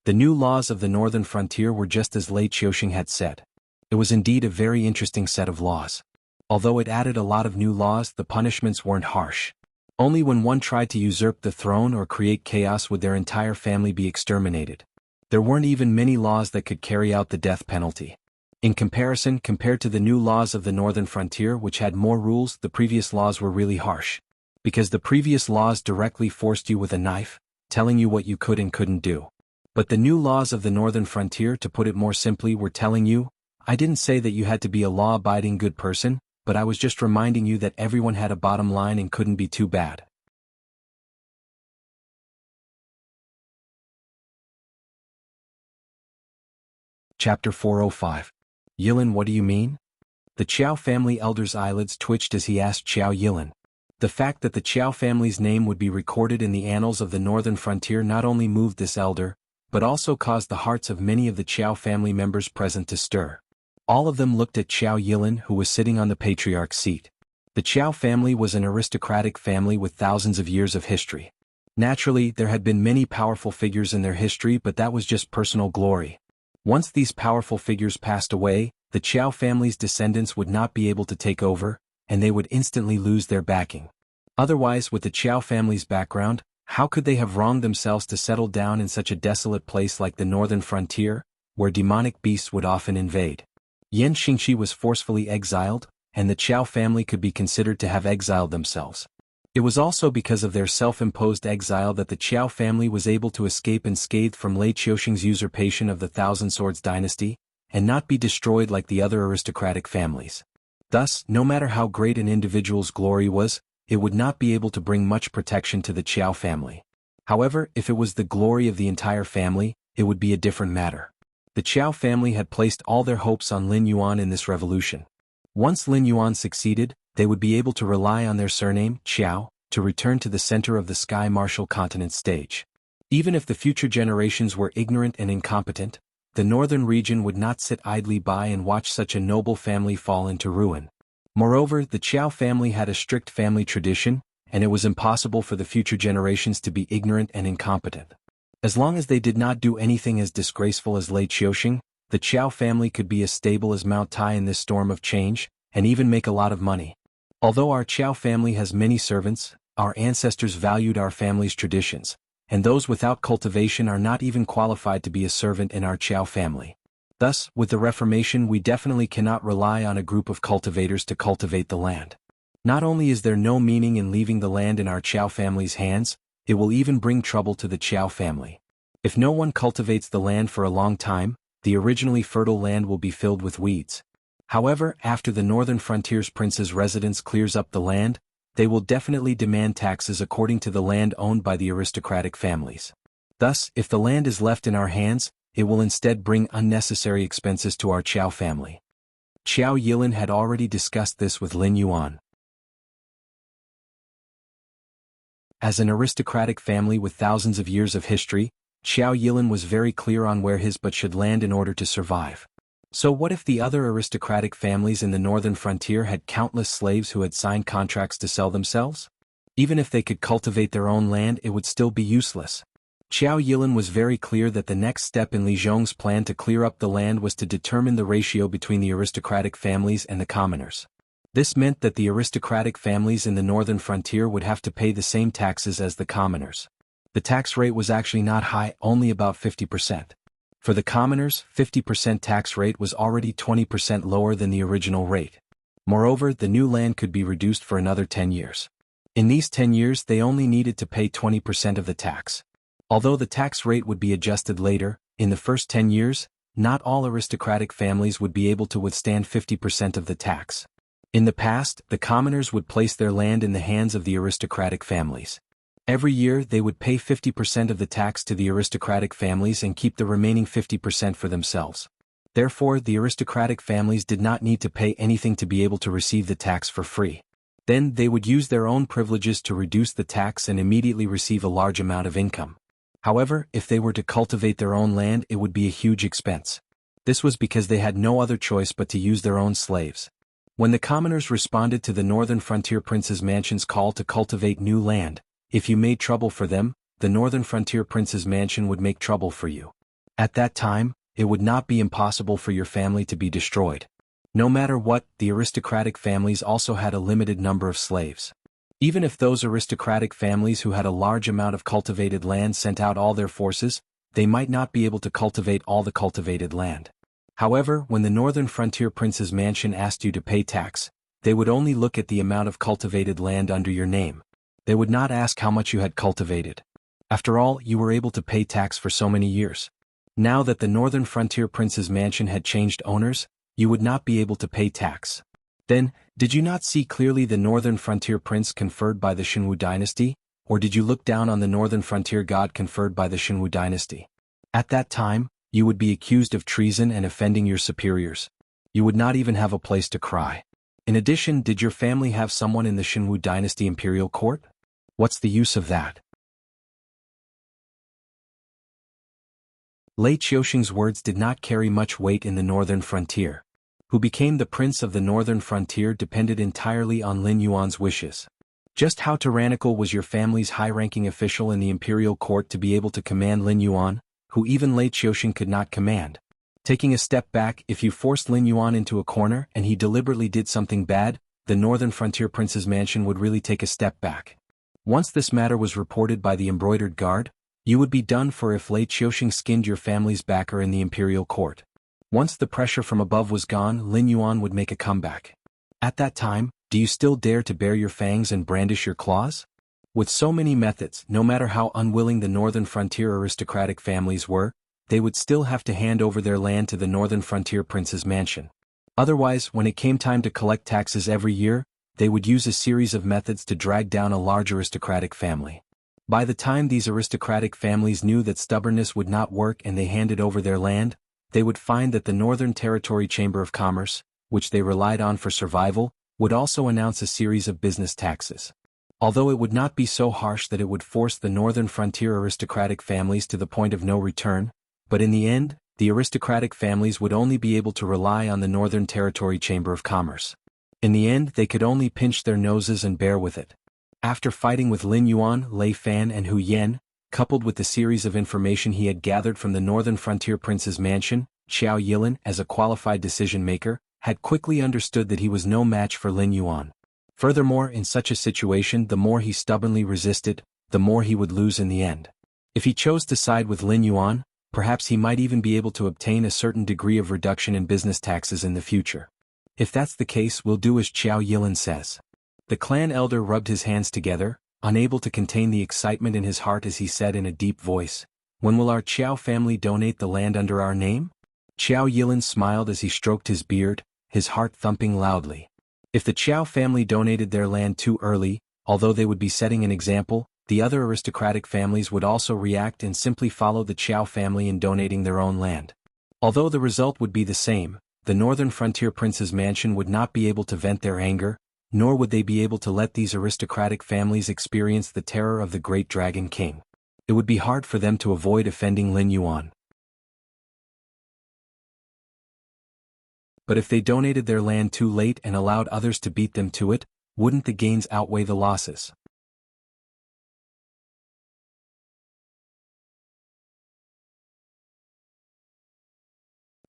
The new laws of the northern frontier were just as Lei Qiuxing had said. It was indeed a very interesting set of laws. Although it added a lot of new laws, the punishments weren't harsh. Only when one tried to usurp the throne or create chaos would their entire family be exterminated. There weren't even many laws that could carry out the death penalty. In comparison, compared to the new laws of the northern frontier which had more rules, the previous laws were really harsh. Because the previous laws directly forced you with a knife, telling you what you could and couldn't do. But the new laws of the northern frontier, to put it more simply, were telling you, I didn't say that you had to be a law-abiding good person, but I was just reminding you that everyone had a bottom line and couldn't be too bad. Chapter 405. Yilin, what do you mean? The Qiao family elder's eyelids twitched as he asked Qiao Yilin. The fact that the Qiao family's name would be recorded in the annals of the northern frontier not only moved this elder, but also caused the hearts of many of the Qiao family members present to stir. All of them looked at Qiao Yilin, who was sitting on the patriarch's seat. The Qiao family was an aristocratic family with thousands of years of history. Naturally, there had been many powerful figures in their history, but that was just personal glory. Once these powerful figures passed away, the Qiao family's descendants would not be able to take over, and they would instantly lose their backing. Otherwise, with the Qiao family's background, How could they have wronged themselves to settle down in such a desolate place like the northern frontier, where demonic beasts would often invade? Yan Xingxi was forcefully exiled, and the Qiao family could be considered to have exiled themselves. It was also because of their self-imposed exile that the Qiao family was able to escape unscathed from Lei Qiuxing's usurpation of the Thousand Swords dynasty, and not be destroyed like the other aristocratic families. Thus, no matter how great an individual's glory was, it would not be able to bring much protection to the Qiao family. However, if it was the glory of the entire family, it would be a different matter. The Qiao family had placed all their hopes on Lin Yuan in this revolution. Once Lin Yuan succeeded, they would be able to rely on their surname, Qiao, to return to the center of the Sky Martial Continent stage. Even if the future generations were ignorant and incompetent, the northern region would not sit idly by and watch such a noble family fall into ruin. Moreover, the Qiao family had a strict family tradition, and it was impossible for the future generations to be ignorant and incompetent. As long as they did not do anything as disgraceful as Lei Qiuxing, the Qiao family could be as stable as Mount Tai in this storm of change, and even make a lot of money. Although our Qiao family has many servants, our ancestors valued our family's traditions, and those without cultivation are not even qualified to be a servant in our Qiao family. Thus, with the Reformation we definitely cannot rely on a group of cultivators to cultivate the land. Not only is there no meaning in leaving the land in our Qiao family's hands, it will even bring trouble to the Qiao family. If no one cultivates the land for a long time, the originally fertile land will be filled with weeds. However, after the northern frontier's prince's residence clears up the land, they will definitely demand taxes according to the land owned by the aristocratic families. Thus, if the land is left in our hands, it will instead bring unnecessary expenses to our Qiao family. Qiao Yilin had already discussed this with Lin Yuan. As an aristocratic family with thousands of years of history, Qiao Yilin was very clear on where his but should land in order to survive. So what if the other aristocratic families in the northern frontier had countless slaves who had signed contracts to sell themselves? Even if they could cultivate their own land, it would still be useless. Qiao Yilin was very clear that the next step in Li Zhong's plan to clear up the land was to determine the ratio between the aristocratic families and the commoners. This meant that the aristocratic families in the northern frontier would have to pay the same taxes as the commoners. The tax rate was actually not high, only about 50%. For the commoners, 50% tax rate was already 20% lower than the original rate. Moreover, the new land could be reduced for another 10 years. In these 10 years they only needed to pay 20% of the tax. Although the tax rate would be adjusted later, in the first 10 years, not all aristocratic families would be able to withstand 50% of the tax. In the past, the commoners would place their land in the hands of the aristocratic families. Every year they would pay 50% of the tax to the aristocratic families and keep the remaining 50% for themselves. Therefore, the aristocratic families did not need to pay anything to be able to receive the tax for free. Then they would use their own privileges to reduce the tax and immediately receive a large amount of income. However, if they were to cultivate their own land, it would be a huge expense. This was because they had no other choice but to use their own slaves. When the commoners responded to the northern frontier prince's mansion's call to cultivate new land, if you made trouble for them, the northern frontier prince's mansion would make trouble for you. At that time, it would not be impossible for your family to be destroyed. No matter what, the aristocratic families also had a limited number of slaves. Even if those aristocratic families who had a large amount of cultivated land sent out all their forces, they might not be able to cultivate all the cultivated land. However, when the northern frontier prince's mansion asked you to pay tax, they would only look at the amount of cultivated land under your name. They would not ask how much you had cultivated. After all, you were able to pay tax for so many years. Now that the northern frontier prince's mansion had changed owners, you would not be able to pay tax. Then, did you not see clearly the northern frontier prince conferred by the Xinwu dynasty, or did you look down on the northern frontier god conferred by the Xinwu dynasty? At that time, you would be accused of treason and offending your superiors. You would not even have a place to cry. In addition, did your family have someone in the Xinwu dynasty imperial court? What's the use of that? Lei Qiuxing's words did not carry much weight in the northern frontier. Who became the prince of the northern frontier depended entirely on Lin Yuan's wishes. Just how tyrannical was your family's high-ranking official in the imperial court to be able to command Lin Yuan, who even Lei Qiuxing could not command? Taking a step back, if you forced Lin Yuan into a corner and he deliberately did something bad, the northern frontier prince's mansion would really take a step back. Once this matter was reported by the embroidered guard, you would be done for if Lei Qiuxing skinned your family's backer in the imperial court. Once the pressure from above was gone, Lin Yuan would make a comeback. At that time, do you still dare to bare your fangs and brandish your claws? With so many methods, no matter how unwilling the northern frontier aristocratic families were, they would still have to hand over their land to the northern frontier prince's mansion. Otherwise, when it came time to collect taxes every year, they would use a series of methods to drag down a large aristocratic family. By the time these aristocratic families knew that stubbornness would not work and they handed over their land, they would find that the Northern Territory Chamber of Commerce, which they relied on for survival, would also announce a series of business taxes. Although it would not be so harsh that it would force the northern frontier aristocratic families to the point of no return, but in the end, the aristocratic families would only be able to rely on the Northern Territory Chamber of Commerce. In the end, they could only pinch their noses and bear with it. After fighting with Lin Yuan, Lei Fan and Hu Yan, coupled with the series of information he had gathered from the northern frontier prince's mansion, Xiao Yilin, as a qualified decision-maker, had quickly understood that he was no match for Lin Yuan. Furthermore, in such a situation, the more he stubbornly resisted, the more he would lose in the end. If he chose to side with Lin Yuan, perhaps he might even be able to obtain a certain degree of reduction in business taxes in the future. If that's the case, we'll do as Xiao Yilin says. The clan elder rubbed his hands together, unable to contain the excitement in his heart as he said in a deep voice, "When will our Qiao family donate the land under our name?" Xiao Yilin smiled as he stroked his beard, his heart thumping loudly. If the Qiao family donated their land too early, although they would be setting an example, the other aristocratic families would also react and simply follow the Qiao family in donating their own land. Although the result would be the same, the northern frontier prince's mansion would not be able to vent their anger, nor would they be able to let these aristocratic families experience the terror of the great Dragon King. It would be hard for them to avoid offending Lin Yuan. But if they donated their land too late and allowed others to beat them to it, wouldn't the gains outweigh the losses?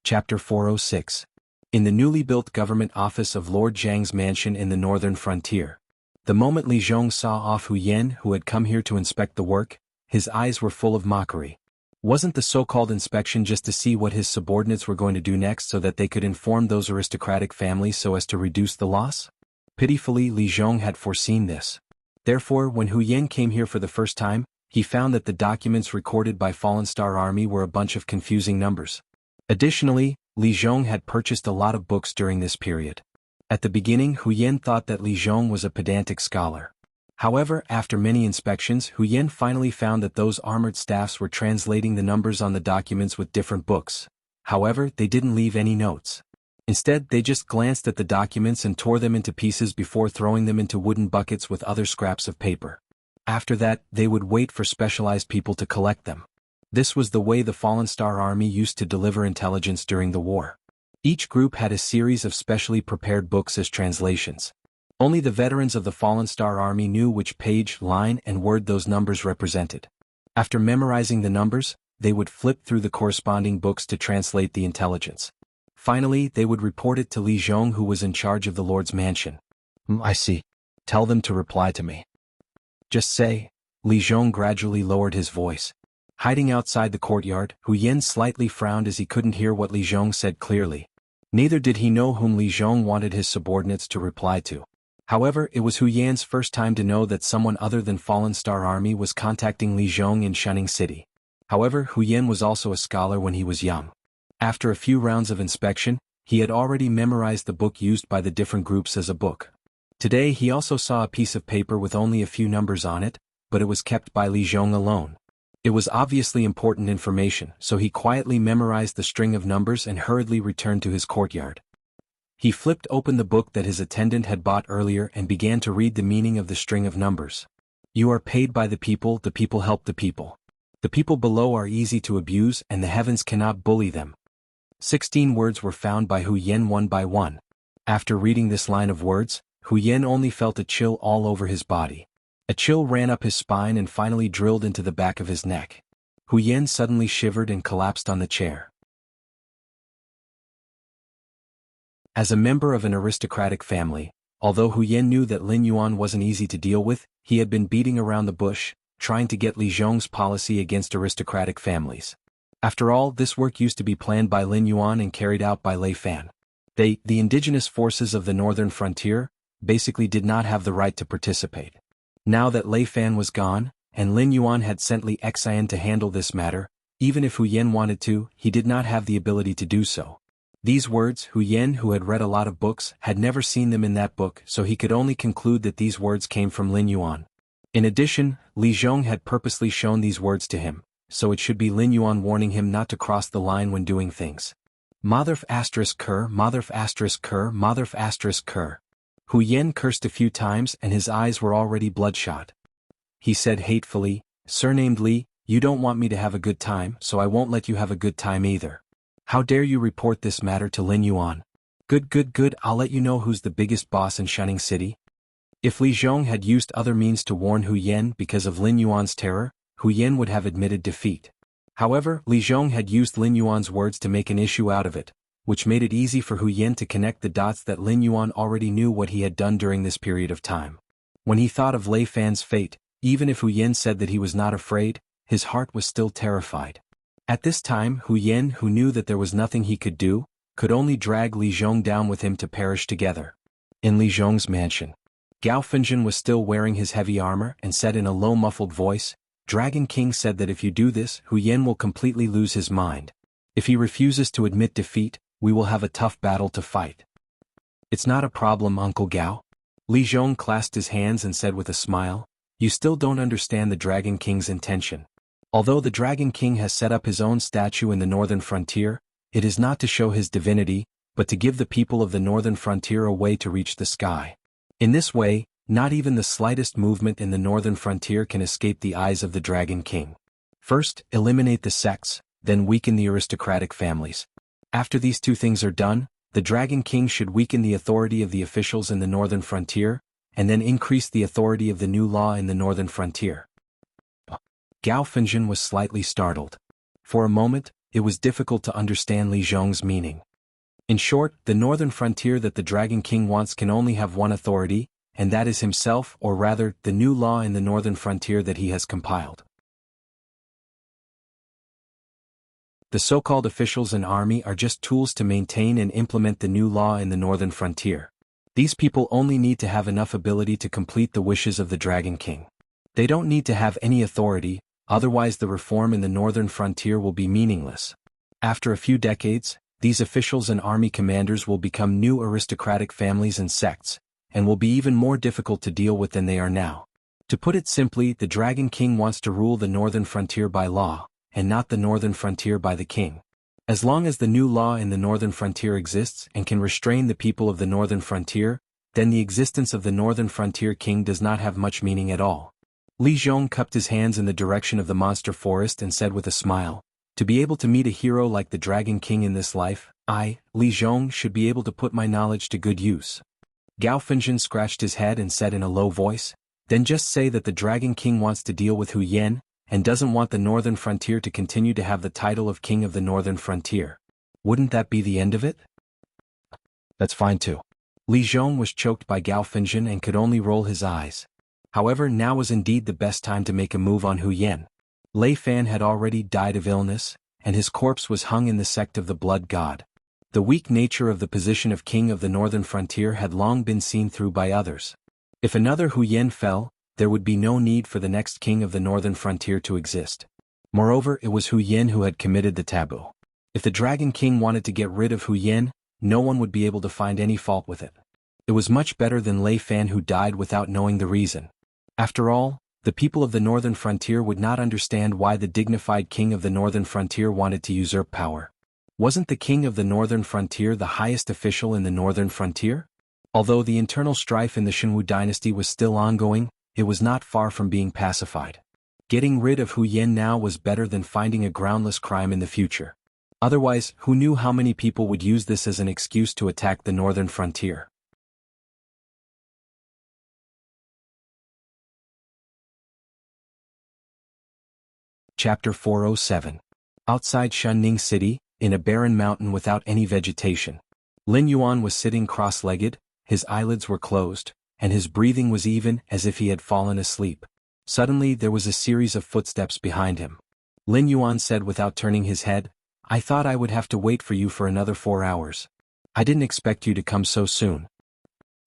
Chapter 406. In the newly built government office of Lord Zhang's mansion in the northern frontier. The moment Li Zhong saw off Hu Yan, who had come here to inspect the work, his eyes were full of mockery. Wasn't the so-called inspection just to see what his subordinates were going to do next so that they could inform those aristocratic families so as to reduce the loss? Pitifully, Li Zhong had foreseen this. Therefore, when Hu Yan came here for the first time, he found that the documents recorded by Fallen Star Army were a bunch of confusing numbers. Additionally, Li Zhong had purchased a lot of books during this period. At the beginning, Hu Yan thought that Li Zhong was a pedantic scholar. However, after many inspections, Hu Yan finally found that those armored staffs were translating the numbers on the documents with different books. However, they didn't leave any notes. Instead, they just glanced at the documents and tore them into pieces before throwing them into wooden buckets with other scraps of paper. After that, they would wait for specialized people to collect them. This was the way the Fallen Star Army used to deliver intelligence during the war. Each group had a series of specially prepared books as translations. Only the veterans of the Fallen Star Army knew which page, line, and word those numbers represented. After memorizing the numbers, they would flip through the corresponding books to translate the intelligence. Finally, they would report it to Li Zhong, who was in charge of the Lord's mansion. I see. Tell them to reply to me. Just say. Li Zhong gradually lowered his voice. Hiding outside the courtyard, Hu Yan slightly frowned as he couldn't hear what Li Zhong said clearly. Neither did he know whom Li Zhong wanted his subordinates to reply to. However, it was Hu Yan's first time to know that someone other than Fallen Star Army was contacting Li Zhong in Shunning City. However, Hu Yan was also a scholar when he was young. After a few rounds of inspection, he had already memorized the book used by the different groups as a book. Today he also saw a piece of paper with only a few numbers on it, but it was kept by Li Zhong alone. It was obviously important information, so he quietly memorized the string of numbers and hurriedly returned to his courtyard. He flipped open the book that his attendant had bought earlier and began to read the meaning of the string of numbers. You are paid by the people help the people. The people below are easy to abuse and the heavens cannot bully them. 16 words were found by Hu Yan one by one. After reading this line of words, Hu Yan only felt a chill all over his body. A chill ran up his spine and finally drilled into the back of his neck. Hu Yan suddenly shivered and collapsed on the chair. As a member of an aristocratic family, Although Hu Yan knew that Lin Yuan wasn't easy to deal with, he had been beating around the bush, trying to get Li Zhong's policy against aristocratic families. After all, this work used to be planned by Lin Yuan and carried out by Lei Fan. They, the indigenous forces of the northern frontier, basically did not have the right to participate. Now that Lei Fan was gone, and Lin Yuan had sent Li Xian to handle this matter, even if Hu Yan wanted to, he did not have the ability to do so. These words, Hu Yan, who had read a lot of books, had never seen them in that book, so he could only conclude that these words came from Lin Yuan. In addition, Li Zhong had purposely shown these words to him, so it should be Lin Yuan warning him not to cross the line when doing things. Motherf asterisk cur, motherf asterisk cur, motherf asterisk cur. Hu Yan cursed a few times and his eyes were already bloodshot. He said hatefully, "Surnamed Li, you don't want me to have a good time, so I won't let you have a good time either. How dare you report this matter to Lin Yuan? Good, I'll let you know who's the biggest boss in Shining City." If Li Zhong had used other means to warn Hu Yan because of Lin Yuan's terror, Hu Yan would have admitted defeat. However, Li Zhong had used Lin Yuan's words to make an issue out of it, which made it easy for Hu Yan to connect the dots that Lin Yuan already knew what he had done during this period of time. When he thought of Lei Fan's fate, even if Hu Yan said that he was not afraid, his heart was still terrified. At this time, Hu Yan, who knew that there was nothing he could do, could only drag Li Zhong down with him to perish together. In Li Zhong's mansion, Gao Fenjin was still wearing his heavy armor and said in a low muffled voice, "Dragon King said that if you do this, Hu Yan will completely lose his mind. If he refuses to admit defeat, we will have a tough battle to fight." "It's not a problem, Uncle Gao." Li Zhong clasped his hands and said with a smile, "You still don't understand the Dragon King's intention. Although the Dragon King has set up his own statue in the northern frontier, it is not to show his divinity, but to give the people of the northern frontier a way to reach the sky. In this way, not even the slightest movement in the northern frontier can escape the eyes of the Dragon King. First, eliminate the sects, then weaken the aristocratic families. After these two things are done, the Dragon King should weaken the authority of the officials in the northern frontier, and then increase the authority of the new law in the northern frontier." Gao Fenjin was slightly startled. For a moment, it was difficult to understand Li Zhong's meaning. In short, the northern frontier that the Dragon King wants can only have one authority, and that is himself, or rather, the new law in the northern frontier that he has compiled. The so-called officials and army are just tools to maintain and implement the new law in the northern frontier. These people only need to have enough ability to complete the wishes of the Dragon King. They don't need to have any authority, otherwise the reform in the northern frontier will be meaningless. After a few decades, these officials and army commanders will become new aristocratic families and sects, and will be even more difficult to deal with than they are now. To put it simply, the Dragon King wants to rule the northern frontier by law, and not the northern frontier by the king. As long as the new law in the northern frontier exists and can restrain the people of the northern frontier, then the existence of the northern frontier king does not have much meaning at all. Li Zhong cupped his hands in the direction of the monster forest and said with a smile, "To be able to meet a hero like the Dragon King in this life, I, Li Zhong, should be able to put my knowledge to good use." Gao Fenjin scratched his head and said in a low voice, "Then just say that the Dragon King wants to deal with Hu Yan, and doesn't want the northern frontier to continue to have the title of King of the Northern Frontier. Wouldn't that be the end of it?" "That's fine too." Li Zhong was choked by Gao Fenjin and could only roll his eyes. However, now was indeed the best time to make a move on Hu Yan. Lei Fan had already died of illness, and his corpse was hung in the sect of the Blood God. The weak nature of the position of King of the Northern Frontier had long been seen through by others. If another Hu Yan fell, there would be no need for the next King of the Northern Frontier to exist. Moreover, it was Hu Yan who had committed the taboo. If the Dragon King wanted to get rid of Hu Yan, no one would be able to find any fault with it. It was much better than Lei Fan who died without knowing the reason. After all, the people of the Northern Frontier would not understand why the dignified King of the Northern Frontier wanted to usurp power. Wasn't the King of the Northern Frontier the highest official in the Northern Frontier? Although the internal strife in the Shenwu dynasty was still ongoing, it was not far from being pacified. Getting rid of Hu Yan now was better than finding a groundless crime in the future. Otherwise, who knew how many people would use this as an excuse to attack the Northern Frontier? Chapter 407. Outside Shunning City, in a barren mountain without any vegetation, Lin Yuan was sitting cross-legged, his eyelids were closed, and his breathing was even as if he had fallen asleep. Suddenly there was a series of footsteps behind him. Lin Yuan said without turning his head, "I thought I would have to wait for you for another 4 hours. I didn't expect you to come so soon.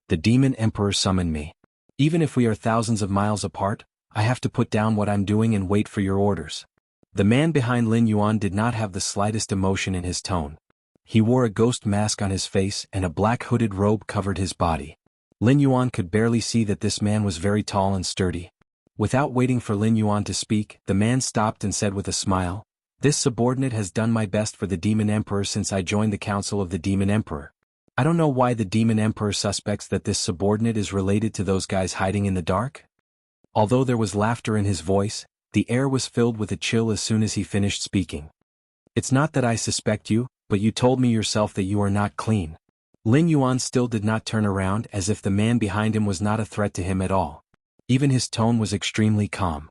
The Demon Emperor summoned me. Even if we are thousands of miles apart, I have to put down what I'm doing and wait for your orders." The man behind Lin Yuan did not have the slightest emotion in his tone. He wore a ghost mask on his face and a black hooded robe covered his body. Lin Yuan could barely see that this man was very tall and sturdy. Without waiting for Lin Yuan to speak, the man stopped and said with a smile, "This subordinate has done my best for the Demon Emperor since I joined the Council of the Demon Emperor. I don't know why the Demon Emperor suspects that this subordinate is related to those guys hiding in the dark." Although there was laughter in his voice, the air was filled with a chill as soon as he finished speaking. "It's not that I suspect you, but you told me yourself that you are not clean." Lin Yuan still did not turn around as if the man behind him was not a threat to him at all. Even his tone was extremely calm.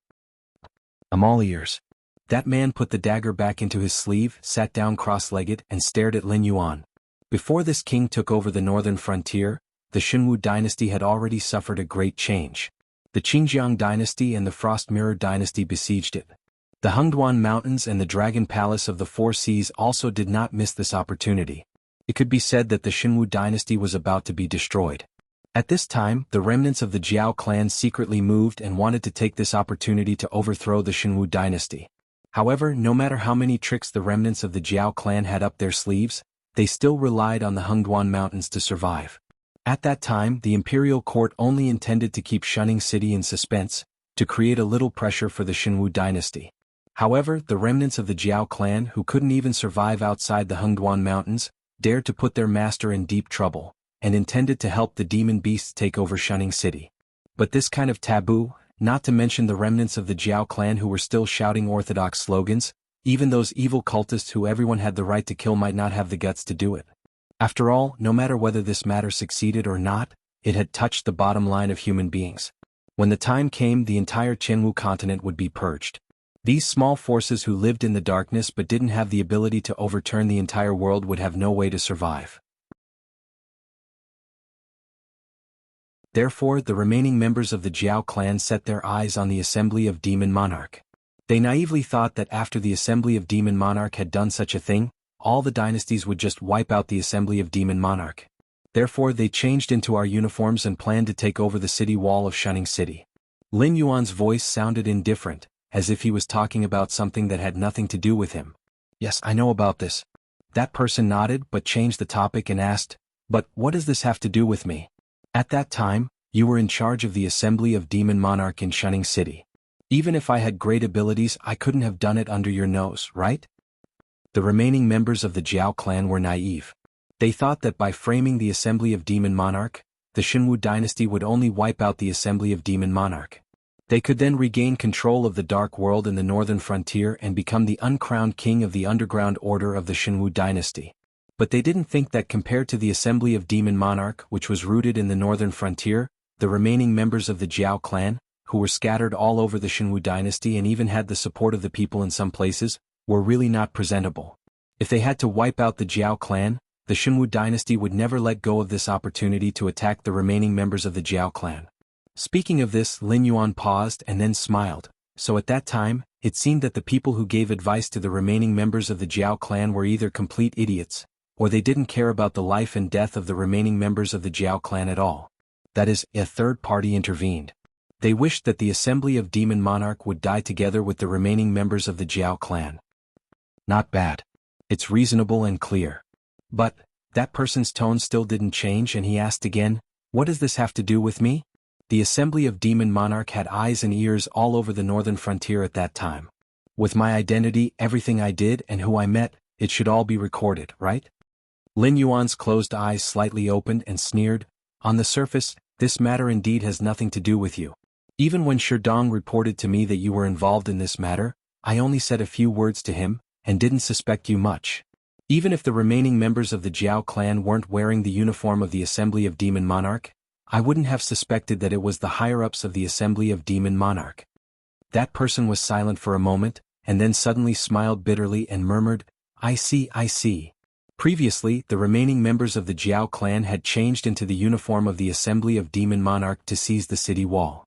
"I'm all ears." That man put the dagger back into his sleeve, sat down cross-legged, and stared at Lin Yuan. Before this king took over the northern frontier, the Xinwu dynasty had already suffered a great change. The Qingjiang dynasty and the Frost Mirror dynasty besieged it. The Hengduan Mountains and the Dragon Palace of the Four Seas also did not miss this opportunity. It could be said that the Xinwu dynasty was about to be destroyed. At this time, the remnants of the Jiao clan secretly moved and wanted to take this opportunity to overthrow the Xinwu dynasty. However, no matter how many tricks the remnants of the Jiao clan had up their sleeves, they still relied on the Hengduan Mountains to survive. At that time, the imperial court only intended to keep Shunning City in suspense, to create a little pressure for the Xinwu dynasty. However, the remnants of the Jiao clan who couldn't even survive outside the Hengduan Mountains, dared to put their master in deep trouble, and intended to help the demon beasts take over Shunning City. But this kind of taboo, not to mention the remnants of the Jiao clan who were still shouting orthodox slogans, even those evil cultists who everyone had the right to kill might not have the guts to do it. After all, no matter whether this matter succeeded or not, it had touched the bottom line of human beings. When the time came, the entire Qinwu continent would be purged. These small forces who lived in the darkness but didn't have the ability to overturn the entire world would have no way to survive. Therefore, the remaining members of the Jiao clan set their eyes on the Assembly of Demon Monarch. They naively thought that after the Assembly of Demon Monarch had done such a thing, all the dynasties would just wipe out the Assembly of Demon Monarch. Therefore they changed into our uniforms and planned to take over the city wall of Shunning City. Lin Yuan's voice sounded indifferent, as if he was talking about something that had nothing to do with him. "Yes, I know about this." That person nodded but changed the topic and asked, "But what does this have to do with me?" "At that time, you were in charge of the Assembly of Demon Monarch in Shunning City. Even if I had great abilities, I couldn't have done it under your nose, right?" The remaining members of the Jiao clan were naive. They thought that by framing the Assembly of Demon Monarch, the Xinwu dynasty would only wipe out the Assembly of Demon Monarch. They could then regain control of the Dark World in the northern frontier and become the uncrowned king of the underground order of the Xinwu dynasty. But they didn't think that compared to the Assembly of Demon Monarch, which was rooted in the northern frontier, the remaining members of the Jiao clan, who were scattered all over the Xinwu dynasty and even had the support of the people in some places, were really not presentable. If they had to wipe out the Jiao clan, the Xinwu dynasty would never let go of this opportunity to attack the remaining members of the Jiao clan. Speaking of this, Lin Yuan paused and then smiled. So at that time, it seemed that the people who gave advice to the remaining members of the Jiao clan were either complete idiots, or they didn't care about the life and death of the remaining members of the Jiao clan at all. That is, a third party intervened. They wished that the Assembly of Demon Monarch would die together with the remaining members of the Jiao clan. Not bad. It's reasonable and clear. But, that person's tone still didn't change and he asked again, "What does this have to do with me?" The Assembly of Demon Monarch had eyes and ears all over the northern frontier at that time. With my identity, everything I did and who I met, it should all be recorded, right? Lin Yuan's closed eyes slightly opened and sneered, "On the surface, this matter indeed has nothing to do with you. Even when Sherdong reported to me that you were involved in this matter, I only said a few words to him, and didn't suspect you much. Even if the remaining members of the Jiao clan weren't wearing the uniform of the Assembly of Demon Monarch, I wouldn't have suspected that it was the higher-ups of the Assembly of Demon Monarch." That person was silent for a moment, and then suddenly smiled bitterly and murmured, I see. Previously, the remaining members of the Jiao clan had changed into the uniform of the Assembly of Demon Monarch to seize the city wall.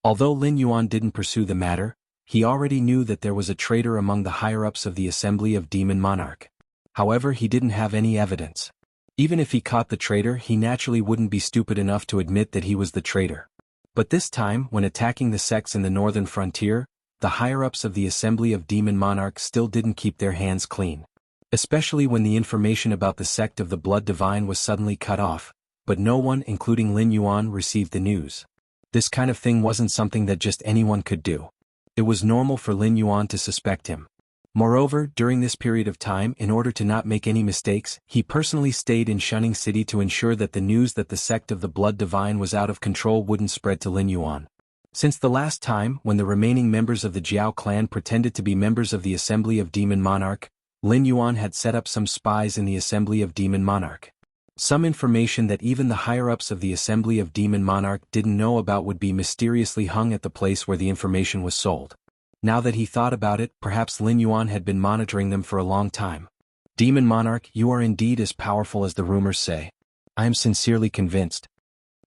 Although Lin Yuan didn't pursue the matter, he already knew that there was a traitor among the higher-ups of the Assembly of Demon Monarch. However, he didn't have any evidence. Even if he caught the traitor, he naturally wouldn't be stupid enough to admit that he was the traitor. But this time, when attacking the sects in the northern frontier, the higher-ups of the Assembly of Demon Monarch still didn't keep their hands clean. Especially when the information about the sect of the Blood Divine was suddenly cut off, but no one, including Lin Yuan, received the news. This kind of thing wasn't something that just anyone could do. It was normal for Lin Yuan to suspect him. Moreover, during this period of time, in order to not make any mistakes, he personally stayed in Shunning City to ensure that the news that the sect of the Blood Divine was out of control wouldn't spread to Lin Yuan. Since the last time, when the remaining members of the Jiao clan pretended to be members of the Assembly of Demon Monarch, Lin Yuan had set up some spies in the Assembly of Demon Monarch. Some information that even the higher-ups of the Assembly of Demon Monarch didn't know about would be mysteriously hung at the place where the information was sold. Now that he thought about it, perhaps Lin Yuan had been monitoring them for a long time. Demon Monarch, you are indeed as powerful as the rumors say. I am sincerely convinced.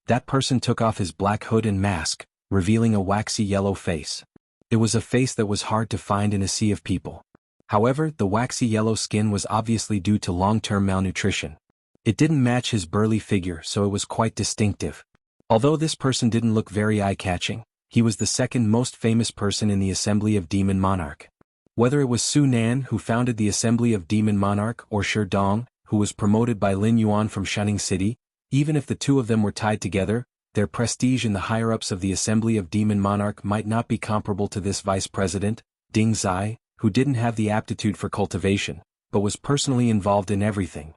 That person took off his black hood and mask, revealing a waxy yellow face. It was a face that was hard to find in a sea of people. However, the waxy yellow skin was obviously due to long-term malnutrition. It didn't match his burly figure, so it was quite distinctive. Although this person didn't look very eye-catching, he was the second most famous person in the Assembly of Demon Monarch. Whether it was Su Nan, who founded the Assembly of Demon Monarch, or Shi Dong, who was promoted by Lin Yuan from Shunning City, even if the two of them were tied together, their prestige in the higher-ups of the Assembly of Demon Monarch might not be comparable to this vice president, Ding Zai, who didn't have the aptitude for cultivation, but was personally involved in everything.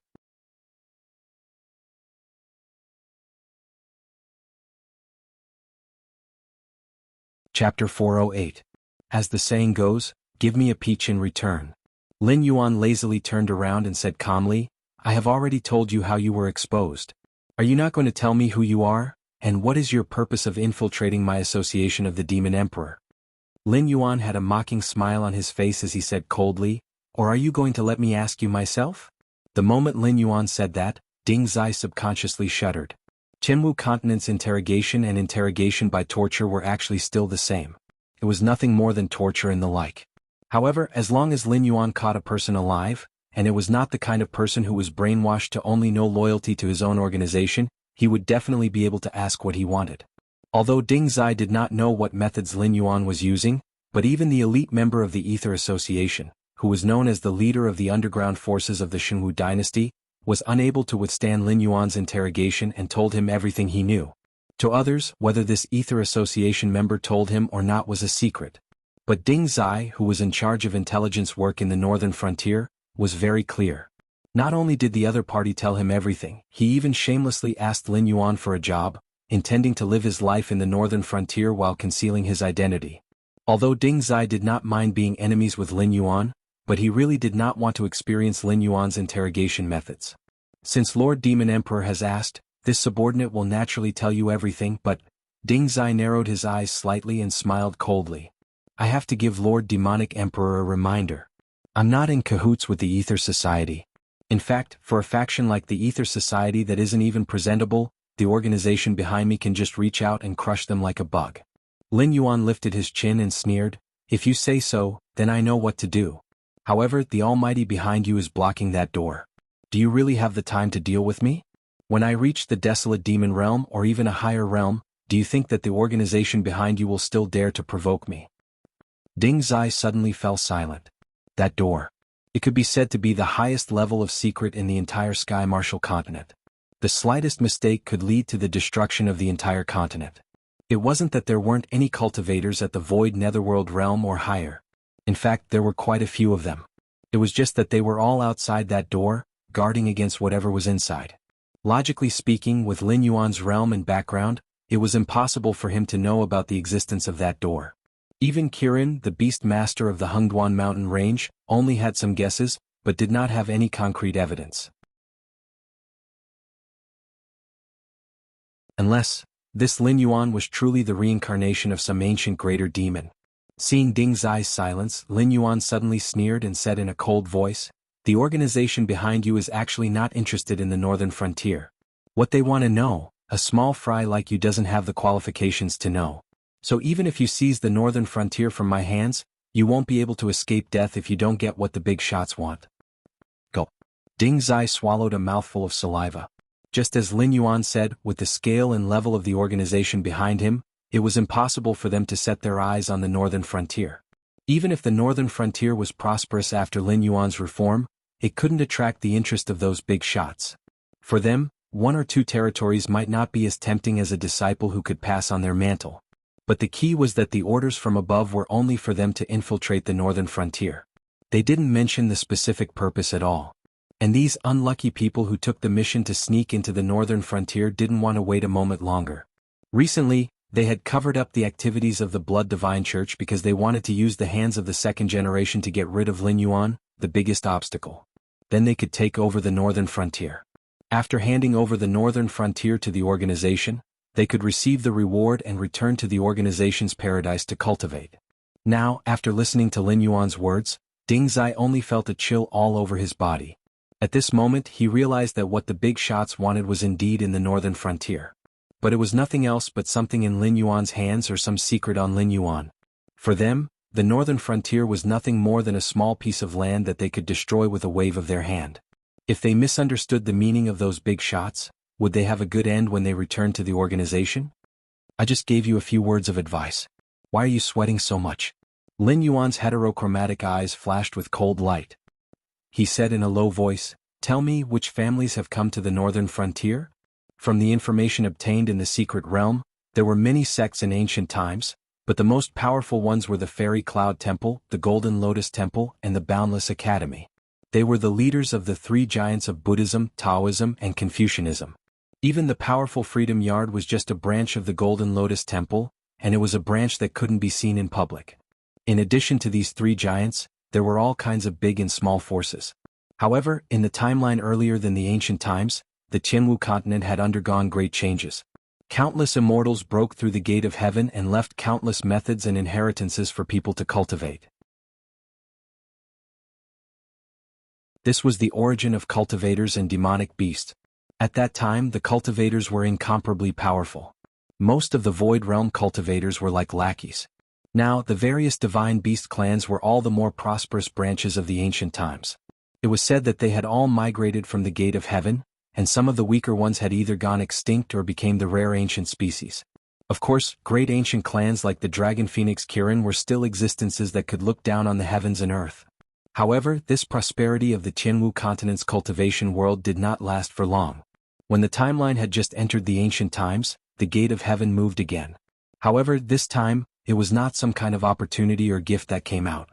Chapter 408. As the saying goes, give me a peach in return. Lin Yuan lazily turned around and said calmly, I have already told you how you were exposed. Are you not going to tell me who you are? And what is your purpose of infiltrating my association of the Demon Emperor? Lin Yuan had a mocking smile on his face as he said coldly, or are you going to let me ask you myself? The moment Lin Yuan said that, Ding Zai subconsciously shuddered. Chenwu Continent's interrogation and interrogation by torture were actually still the same. It was nothing more than torture and the like. However, as long as Lin Yuan caught a person alive, and it was not the kind of person who was brainwashed to only know loyalty to his own organization, he would definitely be able to ask what he wanted. Although Ding Zai did not know what methods Lin Yuan was using, but even the elite member of the Ether Association, who was known as the leader of the underground forces of the Jianghu dynasty, was unable to withstand Lin Yuan's interrogation and told him everything he knew. To others, whether this Ether Association member told him or not was a secret. But Ding Zai, who was in charge of intelligence work in the northern frontier, was very clear. Not only did the other party tell him everything, he even shamelessly asked Lin Yuan for a job, intending to live his life in the northern frontier while concealing his identity. Although Ding Zai did not mind being enemies with Lin Yuan, but he really did not want to experience Lin Yuan's interrogation methods. Since Lord Demon Emperor has asked, this subordinate will naturally tell you everything, but Ding Zai narrowed his eyes slightly and smiled coldly. I have to give Lord Demonic Emperor a reminder. I'm not in cahoots with the Ether Society. In fact, for a faction like the Ether Society that isn't even presentable, the organization behind me can just reach out and crush them like a bug. Lin Yuan lifted his chin and sneered, if you say so, then I know what to do. However, the Almighty behind you is blocking that door. Do you really have the time to deal with me? When I reach the desolate demon realm or even a higher realm, do you think that the organization behind you will still dare to provoke me? Ding Zai suddenly fell silent. That door. It could be said to be the highest level of secret in the entire Sky Martial continent. The slightest mistake could lead to the destruction of the entire continent. It wasn't that there weren't any cultivators at the Void Netherworld realm or higher. In fact, there were quite a few of them. It was just that they were all outside that door, guarding against whatever was inside. Logically speaking, with Lin Yuan's realm and background, it was impossible for him to know about the existence of that door. Even Kirin, the beast master of the Hengduan mountain range, only had some guesses, but did not have any concrete evidence. Unless this Lin Yuan was truly the reincarnation of some ancient greater demon. Seeing Ding Zai's silence, Lin Yuan suddenly sneered and said in a cold voice, "The organization behind you is actually not interested in the northern frontier. What they want to know, a small fry like you doesn't have the qualifications to know. So even if you seize the northern frontier from my hands, you won't be able to escape death if you don't get what the big shots want." Gulp. Ding Zai swallowed a mouthful of saliva. Just as Lin Yuan said, with the scale and level of the organization behind him, it was impossible for them to set their eyes on the northern frontier. Even if the northern frontier was prosperous after Lin Yuan's reform, it couldn't attract the interest of those big shots. For them, 1 or 2 territories might not be as tempting as a disciple who could pass on their mantle. But the key was that the orders from above were only for them to infiltrate the northern frontier. They didn't mention the specific purpose at all. And these unlucky people who took the mission to sneak into the northern frontier didn't want to wait a moment longer. Recently, they had covered up the activities of the Blood Divine Church because they wanted to use the hands of the second generation to get rid of Lin Yuan, the biggest obstacle. Then they could take over the northern frontier. After handing over the northern frontier to the organization, they could receive the reward and return to the organization's paradise to cultivate. Now, after listening to Lin Yuan's words, Ding Zai only felt a chill all over his body. At this moment he realized that what the big shots wanted was indeed in the northern frontier. But it was nothing else but something in Lin Yuan's hands or some secret on Lin Yuan. For them, the northern frontier was nothing more than a small piece of land that they could destroy with a wave of their hand. If they misunderstood the meaning of those big shots, would they have a good end when they returned to the organization? "I just gave you a few words of advice. Why are you sweating so much?" Lin Yuan's heterochromatic eyes flashed with cold light. He said in a low voice, "Tell me which families have come to the northern frontier?" From the information obtained in the secret realm, there were many sects in ancient times, but the most powerful ones were the Fairy Cloud Temple, the Golden Lotus Temple, and the Boundless Academy. They were the leaders of the 3 giants of Buddhism, Taoism, and Confucianism. Even the powerful Freedom Yard was just a branch of the Golden Lotus Temple, and it was a branch that couldn't be seen in public. In addition to these 3 giants, there were all kinds of big and small forces. However, in the timeline earlier than the ancient times, the Jianghu continent had undergone great changes. Countless immortals broke through the gate of heaven and left countless methods and inheritances for people to cultivate. This was the origin of cultivators and demonic beasts. At that time the cultivators were incomparably powerful. Most of the Void Realm cultivators were like lackeys. Now, the various divine beast clans were all the more prosperous branches of the ancient times. It was said that they had all migrated from the gate of heaven, and some of the weaker ones had either gone extinct or became the rare ancient species. Of course, great ancient clans like the Dragon Phoenix Kirin were still existences that could look down on the heavens and earth. However, this prosperity of the Jianghu continent's cultivation world did not last for long. When the timeline had just entered the ancient times, the gate of heaven moved again. However, this time, it was not some kind of opportunity or gift that came out.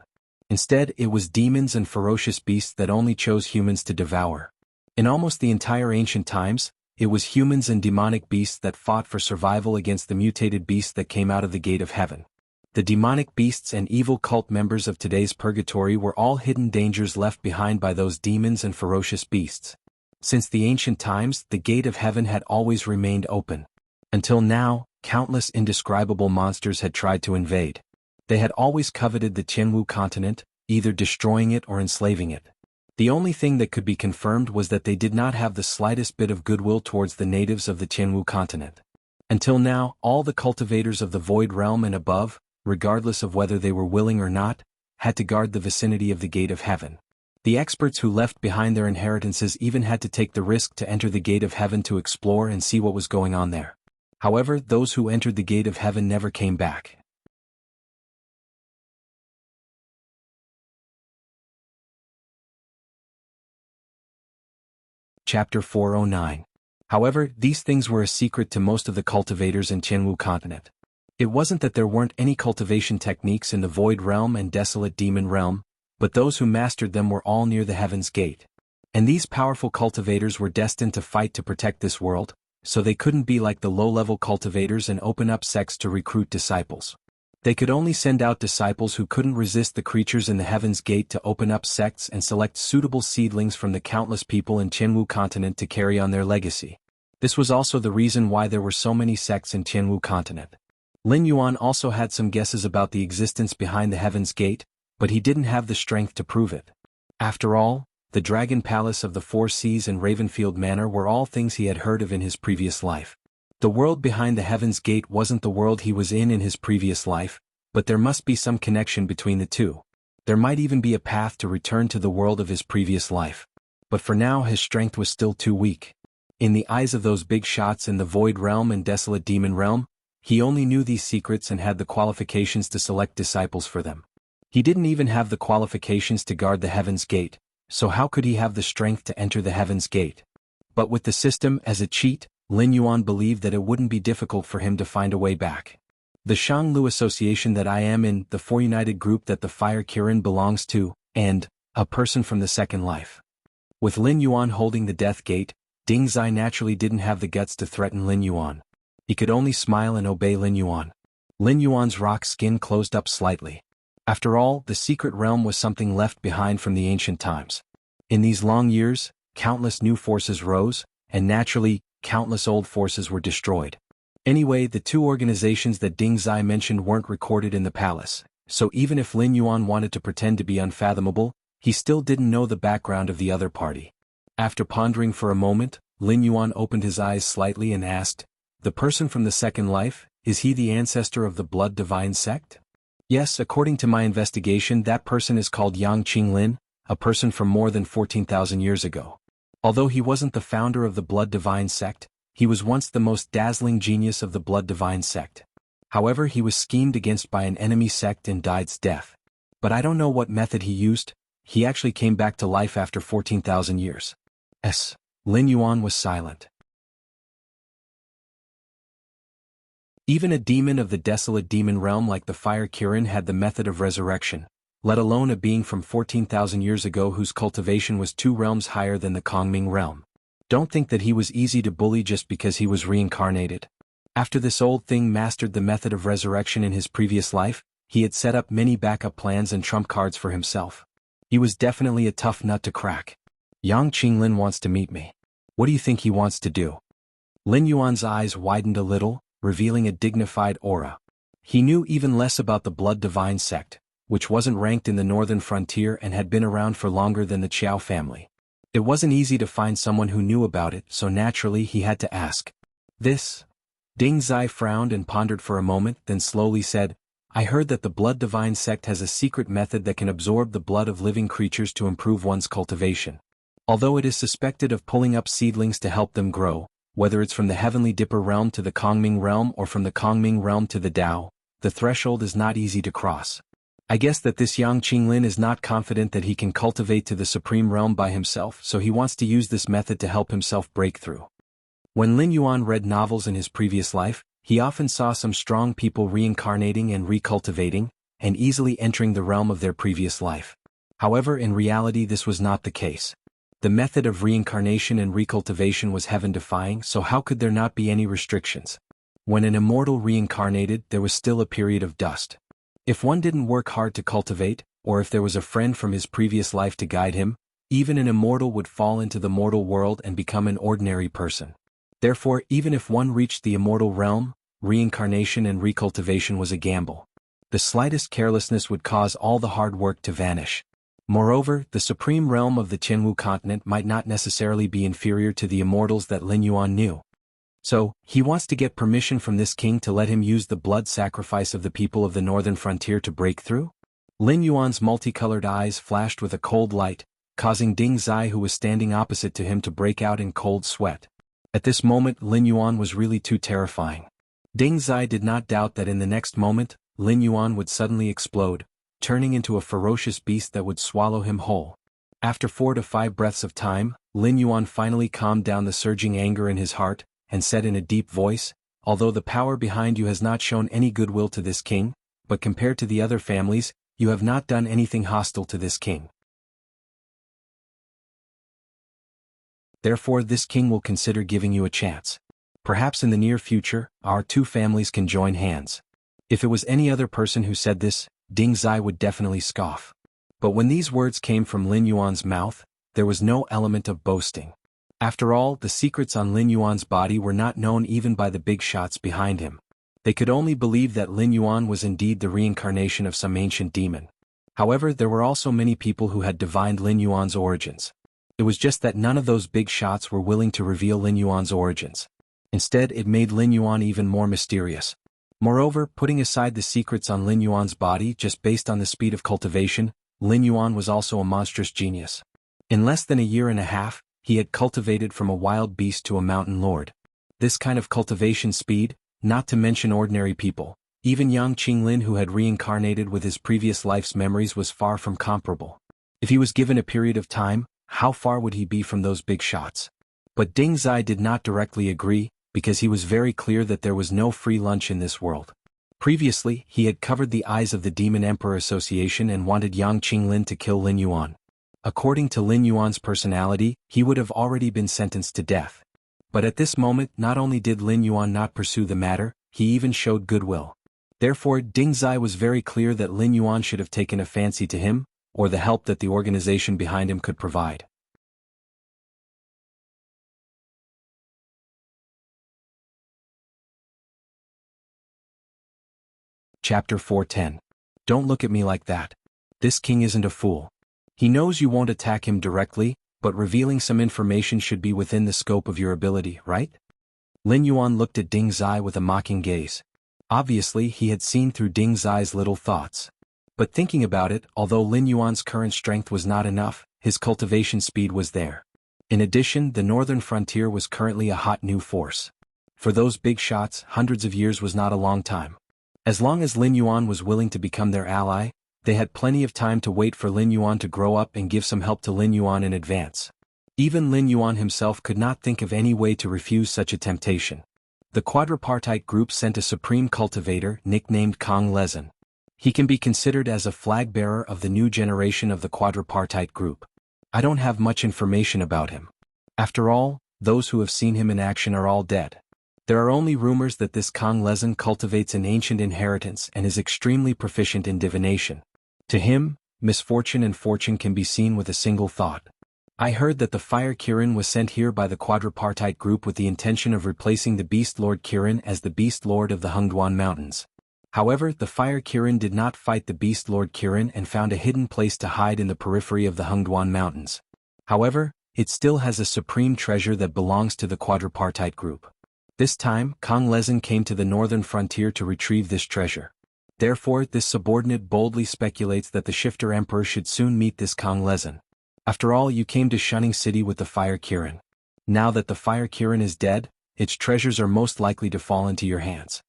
Instead, it was demons and ferocious beasts that only chose humans to devour. In almost the entire ancient times, it was humans and demonic beasts that fought for survival against the mutated beasts that came out of the gate of heaven. The demonic beasts and evil cult members of today's purgatory were all hidden dangers left behind by those demons and ferocious beasts. Since the ancient times, the gate of heaven had always remained open. Until now, countless indescribable monsters had tried to invade. They had always coveted the Jianghu continent, either destroying it or enslaving it. The only thing that could be confirmed was that they did not have the slightest bit of goodwill towards the natives of the Jianghu continent. Until now, all the cultivators of the Void Realm and above, regardless of whether they were willing or not, had to guard the vicinity of the gate of heaven. The experts who left behind their inheritances even had to take the risk to enter the gate of heaven to explore and see what was going on there. However, those who entered the gate of heaven never came back. Chapter 409. However, these things were a secret to most of the cultivators in Jianghu continent. It wasn't that there weren't any cultivation techniques in the Void Realm and Desolate Demon Realm, but those who mastered them were all near the Heaven's Gate. And these powerful cultivators were destined to fight to protect this world, so they couldn't be like the low-level cultivators and open up sects to recruit disciples. They could only send out disciples who couldn't resist the creatures in the Heaven's Gate to open up sects and select suitable seedlings from the countless people in Jianghu continent to carry on their legacy. This was also the reason why there were so many sects in Jianghu continent. Lin Yuan also had some guesses about the existence behind the Heaven's Gate, but he didn't have the strength to prove it. After all, the Dragon Palace of the Four Seas and Ravenfield Manor were all things he had heard of in his previous life. The world behind the Heaven's Gate wasn't the world he was in his previous life, but there must be some connection between the two. There might even be a path to return to the world of his previous life. But for now his strength was still too weak. In the eyes of those big shots in the Void Realm and Desolate Demon Realm, he only knew these secrets and had the qualifications to select disciples for them. He didn't even have the qualifications to guard the Heaven's Gate, so how could he have the strength to enter the Heaven's Gate? But with the system as a cheat, Lin Yuan believed that it wouldn't be difficult for him to find a way back. The Shanglu Association that I am in, the Four United Group that the Fire Kirin belongs to, and a person from the Second Life. With Lin Yuan holding the Death Gate, Ding Zai naturally didn't have the guts to threaten Lin Yuan. He could only smile and obey Lin Yuan. Lin Yuan's rock skin closed up slightly. After all, the secret realm was something left behind from the ancient times. In these long years, countless new forces rose, and naturally, countless old forces were destroyed. Anyway, the two organizations that Ding Zai mentioned weren't recorded in the palace, so even if Lin Yuan wanted to pretend to be unfathomable, he still didn't know the background of the other party. After pondering for a moment, Lin Yuan opened his eyes slightly and asked, "The person from the Second Life, is he the ancestor of the Blood Divine sect?" "Yes, according to my investigation that person is called Yang Qinglin, a person from more than 14,000 years ago. Although he wasn't the founder of the Blood Divine sect, he was once the most dazzling genius of the Blood Divine sect. However, he was schemed against by an enemy sect and died's death. But I don't know what method he used, he actually came back to life after 14,000 years. Lin Yuan was silent. Even a demon of the desolate demon realm like the Fire Kirin had the method of resurrection, let alone a being from 14,000 years ago whose cultivation was 2 realms higher than the Kongming realm. Don't think that he was easy to bully just because he was reincarnated. After this old thing mastered the method of resurrection in his previous life, he had set up many backup plans and trump cards for himself. He was definitely a tough nut to crack. Yang Qinglin wants to meet me. What do you think he wants to do? Lin Yuan's eyes widened a little, revealing a dignified aura. He knew even less about the Blood Divine sect, which wasn't ranked in the northern frontier and had been around for longer than the Qiao family. It wasn't easy to find someone who knew about it, so naturally he had to ask. This? Ding Zai frowned and pondered for a moment, then slowly said, "I heard that the Blood Divine sect has a secret method that can absorb the blood of living creatures to improve one's cultivation. Although it is suspected of pulling up seedlings to help them grow, whether it's from the Heavenly Dipper realm to the Kongming realm or from the Kongming realm to the Tao, the threshold is not easy to cross. I guess that this Yang Qinglin is not confident that he can cultivate to the Supreme Realm by himself, so he wants to use this method to help himself break through." When Lin Yuan read novels in his previous life, he often saw some strong people reincarnating and recultivating, and easily entering the realm of their previous life. However, in reality this was not the case. The method of reincarnation and recultivation was heaven-defying, so how could there not be any restrictions? When an immortal reincarnated, there was still a period of dust. If one didn't work hard to cultivate, or if there was a friend from his previous life to guide him, even an immortal would fall into the mortal world and become an ordinary person. Therefore, even if one reached the immortal realm, reincarnation and recultivation was a gamble. The slightest carelessness would cause all the hard work to vanish. Moreover, the supreme realm of the Jianghu continent might not necessarily be inferior to the immortals that Lin Yuan knew. So, he wants to get permission from this king to let him use the blood sacrifice of the people of the northern frontier to break through? Lin Yuan's multicolored eyes flashed with a cold light, causing Ding Zai who was standing opposite to him to break out in cold sweat. At this moment Lin Yuan was really too terrifying. Ding Zai did not doubt that in the next moment, Lin Yuan would suddenly explode, turning into a ferocious beast that would swallow him whole. After 4 to 5 breaths of time, Lin Yuan finally calmed down the surging anger in his heart, and said in a deep voice, "Although the power behind you has not shown any goodwill to this king, but compared to the other families, you have not done anything hostile to this king. Therefore this king will consider giving you a chance. Perhaps in the near future, our 2 families can join hands." If it was any other person who said this, Ding Zai would definitely scoff. But when these words came from Lin Yuan's mouth, there was no element of boasting. After all, the secrets on Lin Yuan's body were not known even by the big shots behind him. They could only believe that Lin Yuan was indeed the reincarnation of some ancient demon. However, there were also many people who had divined Lin Yuan's origins. It was just that none of those big shots were willing to reveal Lin Yuan's origins. Instead, it made Lin Yuan even more mysterious. Moreover, putting aside the secrets on Lin Yuan's body just based on the speed of cultivation, Lin Yuan was also a monstrous genius. In less than a year and a half, he had cultivated from a wild beast to a mountain lord. This kind of cultivation speed, not to mention ordinary people, even young Qinglin who had reincarnated with his previous life's memories, was far from comparable. If he was given a period of time, how far would he be from those big shots? But Ding Zai did not directly agree, because he was very clear that there was no free lunch in this world. Previously, he had covered the eyes of the Demon Emperor Association and wanted Yang Qinglin to kill Lin Yuan. According to Lin Yuan's personality, he would have already been sentenced to death. But at this moment, not only did Lin Yuan not pursue the matter, he even showed goodwill. Therefore, Ding Zai was very clear that Lin Yuan should have taken a fancy to him, or the help that the organization behind him could provide. Chapter 410. Don't look at me like that. This king isn't a fool. He knows you won't attack him directly, but revealing some information should be within the scope of your ability, right? Lin Yuan looked at Ding Zai with a mocking gaze. Obviously, he had seen through Ding Zai's little thoughts. But thinking about it, although Lin Yuan's current strength was not enough, his cultivation speed was there. In addition, the northern frontier was currently a hot new force. For those big shots, hundreds of years was not a long time. As long as Lin Yuan was willing to become their ally, they had plenty of time to wait for Lin Yuan to grow up and give some help to Lin Yuan in advance. Even Lin Yuan himself could not think of any way to refuse such a temptation. The quadripartite group sent a supreme cultivator nicknamed Kong Lezin. He can be considered as a flag bearer of the new generation of the quadripartite group. I don't have much information about him. After all, those who have seen him in action are all dead. There are only rumors that this Kong Lezin cultivates an ancient inheritance and is extremely proficient in divination. To him, misfortune and fortune can be seen with a single thought. I heard that the Fire Kirin was sent here by the quadripartite group with the intention of replacing the Beast Lord Kirin as the Beast Lord of the Hengduan Mountains. However, the Fire Kirin did not fight the Beast Lord Kirin and found a hidden place to hide in the periphery of the Hengduan Mountains. However, it still has a supreme treasure that belongs to the quadripartite group. This time, Kong Lezin came to the northern frontier to retrieve this treasure. Therefore, this subordinate boldly speculates that the Shifter Emperor should soon meet this Kong Lezin. After all, you came to Shunning City with the Fire Kirin. Now that the Fire Kirin is dead, its treasures are most likely to fall into your hands.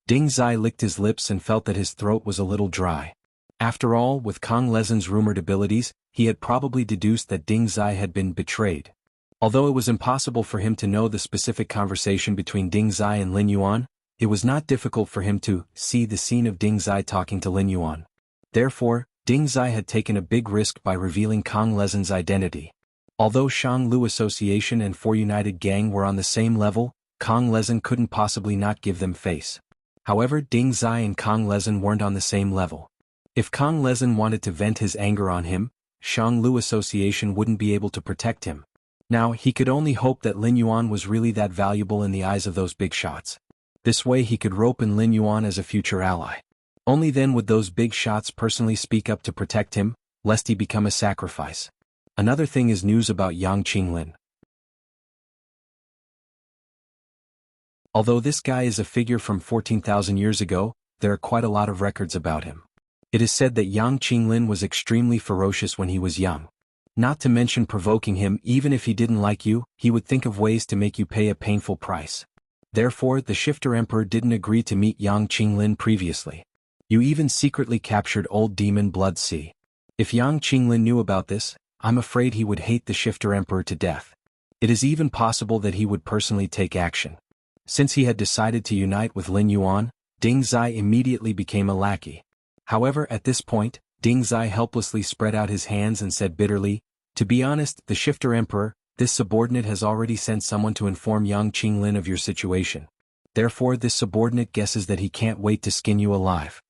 Ding Zai licked his lips and felt that his throat was a little dry. After all, with Kong Lezin's rumored abilities, he had probably deduced that Ding Zai had been betrayed. Although it was impossible for him to know the specific conversation between Ding Zai and Lin Yuan, it was not difficult for him to see the scene of Ding Zai talking to Lin Yuan. Therefore, Ding Zai had taken a big risk by revealing Kong Lezin's identity. Although Shanglu Association and Four United Gang were on the same level, Kong Lezin couldn't possibly not give them face. However, Ding Zai and Kong Lezin weren't on the same level. If Kong Lezin wanted to vent his anger on him, Shanglu Association wouldn't be able to protect him. Now, he could only hope that Lin Yuan was really that valuable in the eyes of those big shots. This way he could rope in Lin Yuan as a future ally. Only then would those big shots personally speak up to protect him, lest he become a sacrifice. Another thing is news about Yang Qinglin. Although this guy is a figure from 14,000 years ago, there are quite a lot of records about him. It is said that Yang Qinglin was extremely ferocious when he was young. Not to mention provoking him. Even if he didn't like you, he would think of ways to make you pay a painful price. Therefore, the Shifter Emperor didn't agree to meet Yang Qinglin previously. You even secretly captured Old Demon Blood Sea. If Yang Qinglin knew about this, I'm afraid he would hate the Shifter Emperor to death. It is even possible that he would personally take action. Since he had decided to unite with Lin Yuan, Ding Zai immediately became a lackey. However, at this point, Ding Zai helplessly spread out his hands and said bitterly, "To be honest, the Shifter Emperor, this subordinate has already sent someone to inform Yang Qinglin of your situation. Therefore, this subordinate guesses that he can't wait to skin you alive."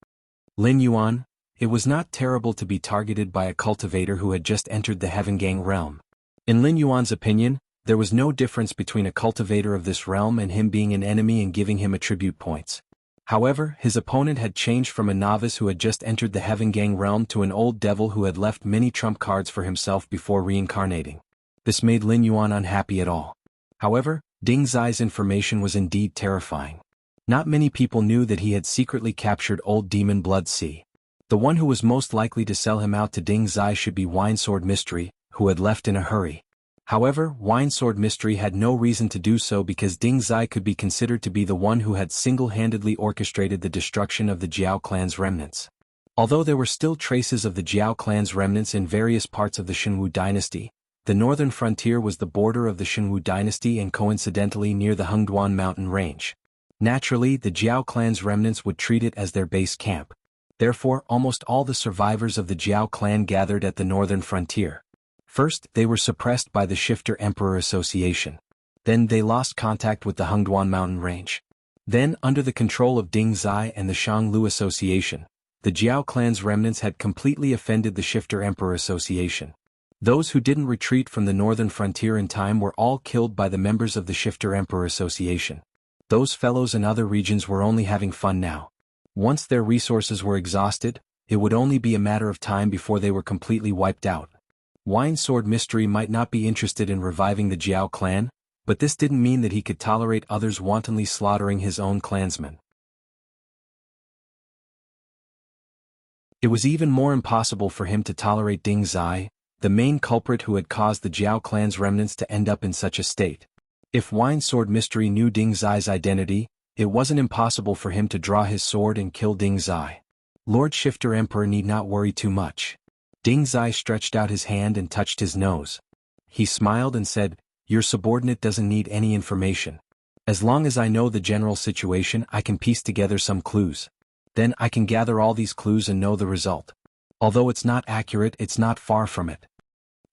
Lin Yuan, it was not terrible to be targeted by a cultivator who had just entered the Heaven Gang realm. In Lin Yuan's opinion, there was no difference between a cultivator of this realm and him being an enemy and giving him attribute points. However, his opponent had changed from a novice who had just entered the Heaven Gang realm to an old devil who had left many trump cards for himself before reincarnating. This made Lin Yuan unhappy at all. However, Ding Zai's information was indeed terrifying. Not many people knew that he had secretly captured old demon Blood Sea. The one who was most likely to sell him out to Ding Zai should be Winesword Mystery, who had left in a hurry. However, Winesword Mystery had no reason to do so because Ding Zai could be considered to be the one who had single-handedly orchestrated the destruction of the Jiao clan's remnants. Although there were still traces of the Jiao clan's remnants in various parts of the Shenwu dynasty, the northern frontier was the border of the Shenwu dynasty and coincidentally near the Hengduan mountain range. Naturally, the Jiao clan's remnants would treat it as their base camp. Therefore, almost all the survivors of the Jiao clan gathered at the northern frontier. First, they were suppressed by the Shifter Emperor Association. Then they lost contact with the Hengduan mountain range. Then, under the control of Ding Zai and the Shanglu Association, the Jiao clan's remnants had completely offended the Shifter Emperor Association. Those who didn't retreat from the northern frontier in time were all killed by the members of the Shifter Emperor Association. Those fellows in other regions were only having fun now. Once their resources were exhausted, it would only be a matter of time before they were completely wiped out. Winesword Mystery might not be interested in reviving the Jiao clan, but this didn't mean that he could tolerate others wantonly slaughtering his own clansmen. It was even more impossible for him to tolerate Ding Zai, the main culprit who had caused the Jiao clan's remnants to end up in such a state. If Winesword Mystery knew Ding Zai's identity, it wasn't impossible for him to draw his sword and kill Ding Zai. Lord Shifter Emperor need not worry too much. Ding Zai stretched out his hand and touched his nose. He smiled and said, "Your subordinate doesn't need any information. As long as I know the general situation, I can piece together some clues. Then I can gather all these clues and know the result. Although it's not accurate, it's not far from it."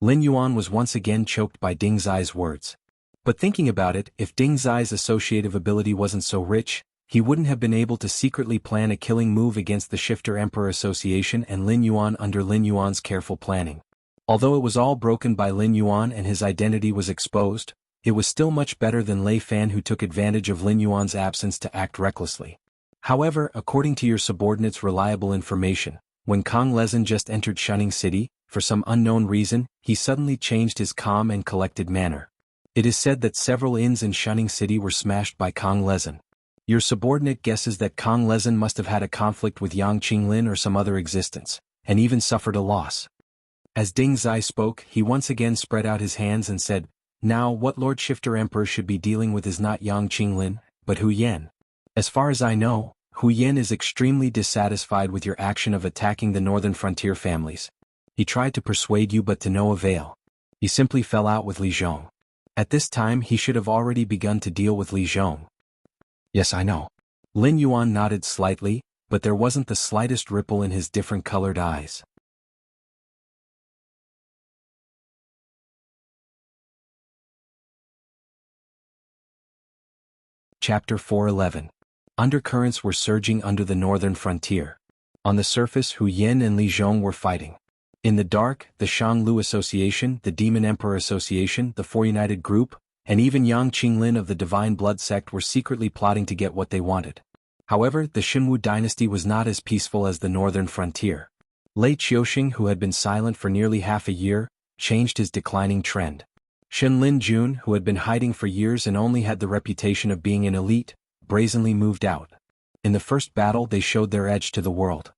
Lin Yuan was once again choked by Ding Zai's words. But thinking about it, if Ding Zai's associative ability wasn't so rich, he wouldn't have been able to secretly plan a killing move against the Shifter Emperor Association and Lin Yuan under Lin Yuan's careful planning. Although it was all broken by Lin Yuan and his identity was exposed, it was still much better than Lei Fan, who took advantage of Lin Yuan's absence to act recklessly. However, according to your subordinate's reliable information, when Kong Lezin just entered Shunning City, for some unknown reason, he suddenly changed his calm and collected manner. It is said that several inns in Shunning City were smashed by Kong Lezin. Your subordinate guesses that Kong Lezin must have had a conflict with Yang Qinglin or some other existence, and even suffered a loss. As Ding Zai spoke, he once again spread out his hands and said, "Now what Lord Shifter Emperor should be dealing with is not Yang Qinglin, but Hu Yan. As far as I know, Hu Yan is extremely dissatisfied with your action of attacking the northern frontier families. He tried to persuade you but to no avail. He simply fell out with Li Zhong. At this time he should have already begun to deal with Li Zhong." "Yes, I know." Lin Yuan nodded slightly, but there wasn't the slightest ripple in his different-colored eyes. Chapter 411. Undercurrents were surging under the northern frontier. On the surface, Hu Yan and Li Zhong were fighting. In the dark, the Shanglu Association, the Demon Emperor Association, the Four United Group, and even Yang Qinglin of the Divine Blood Sect were secretly plotting to get what they wanted. However, the Shenwu dynasty was not as peaceful as the northern frontier. Lei Qiuxing, who had been silent for nearly half a year, changed his declining trend. Shenlin Jun, who had been hiding for years and only had the reputation of being an elite, brazenly moved out. In the first battle they showed their edge to the world.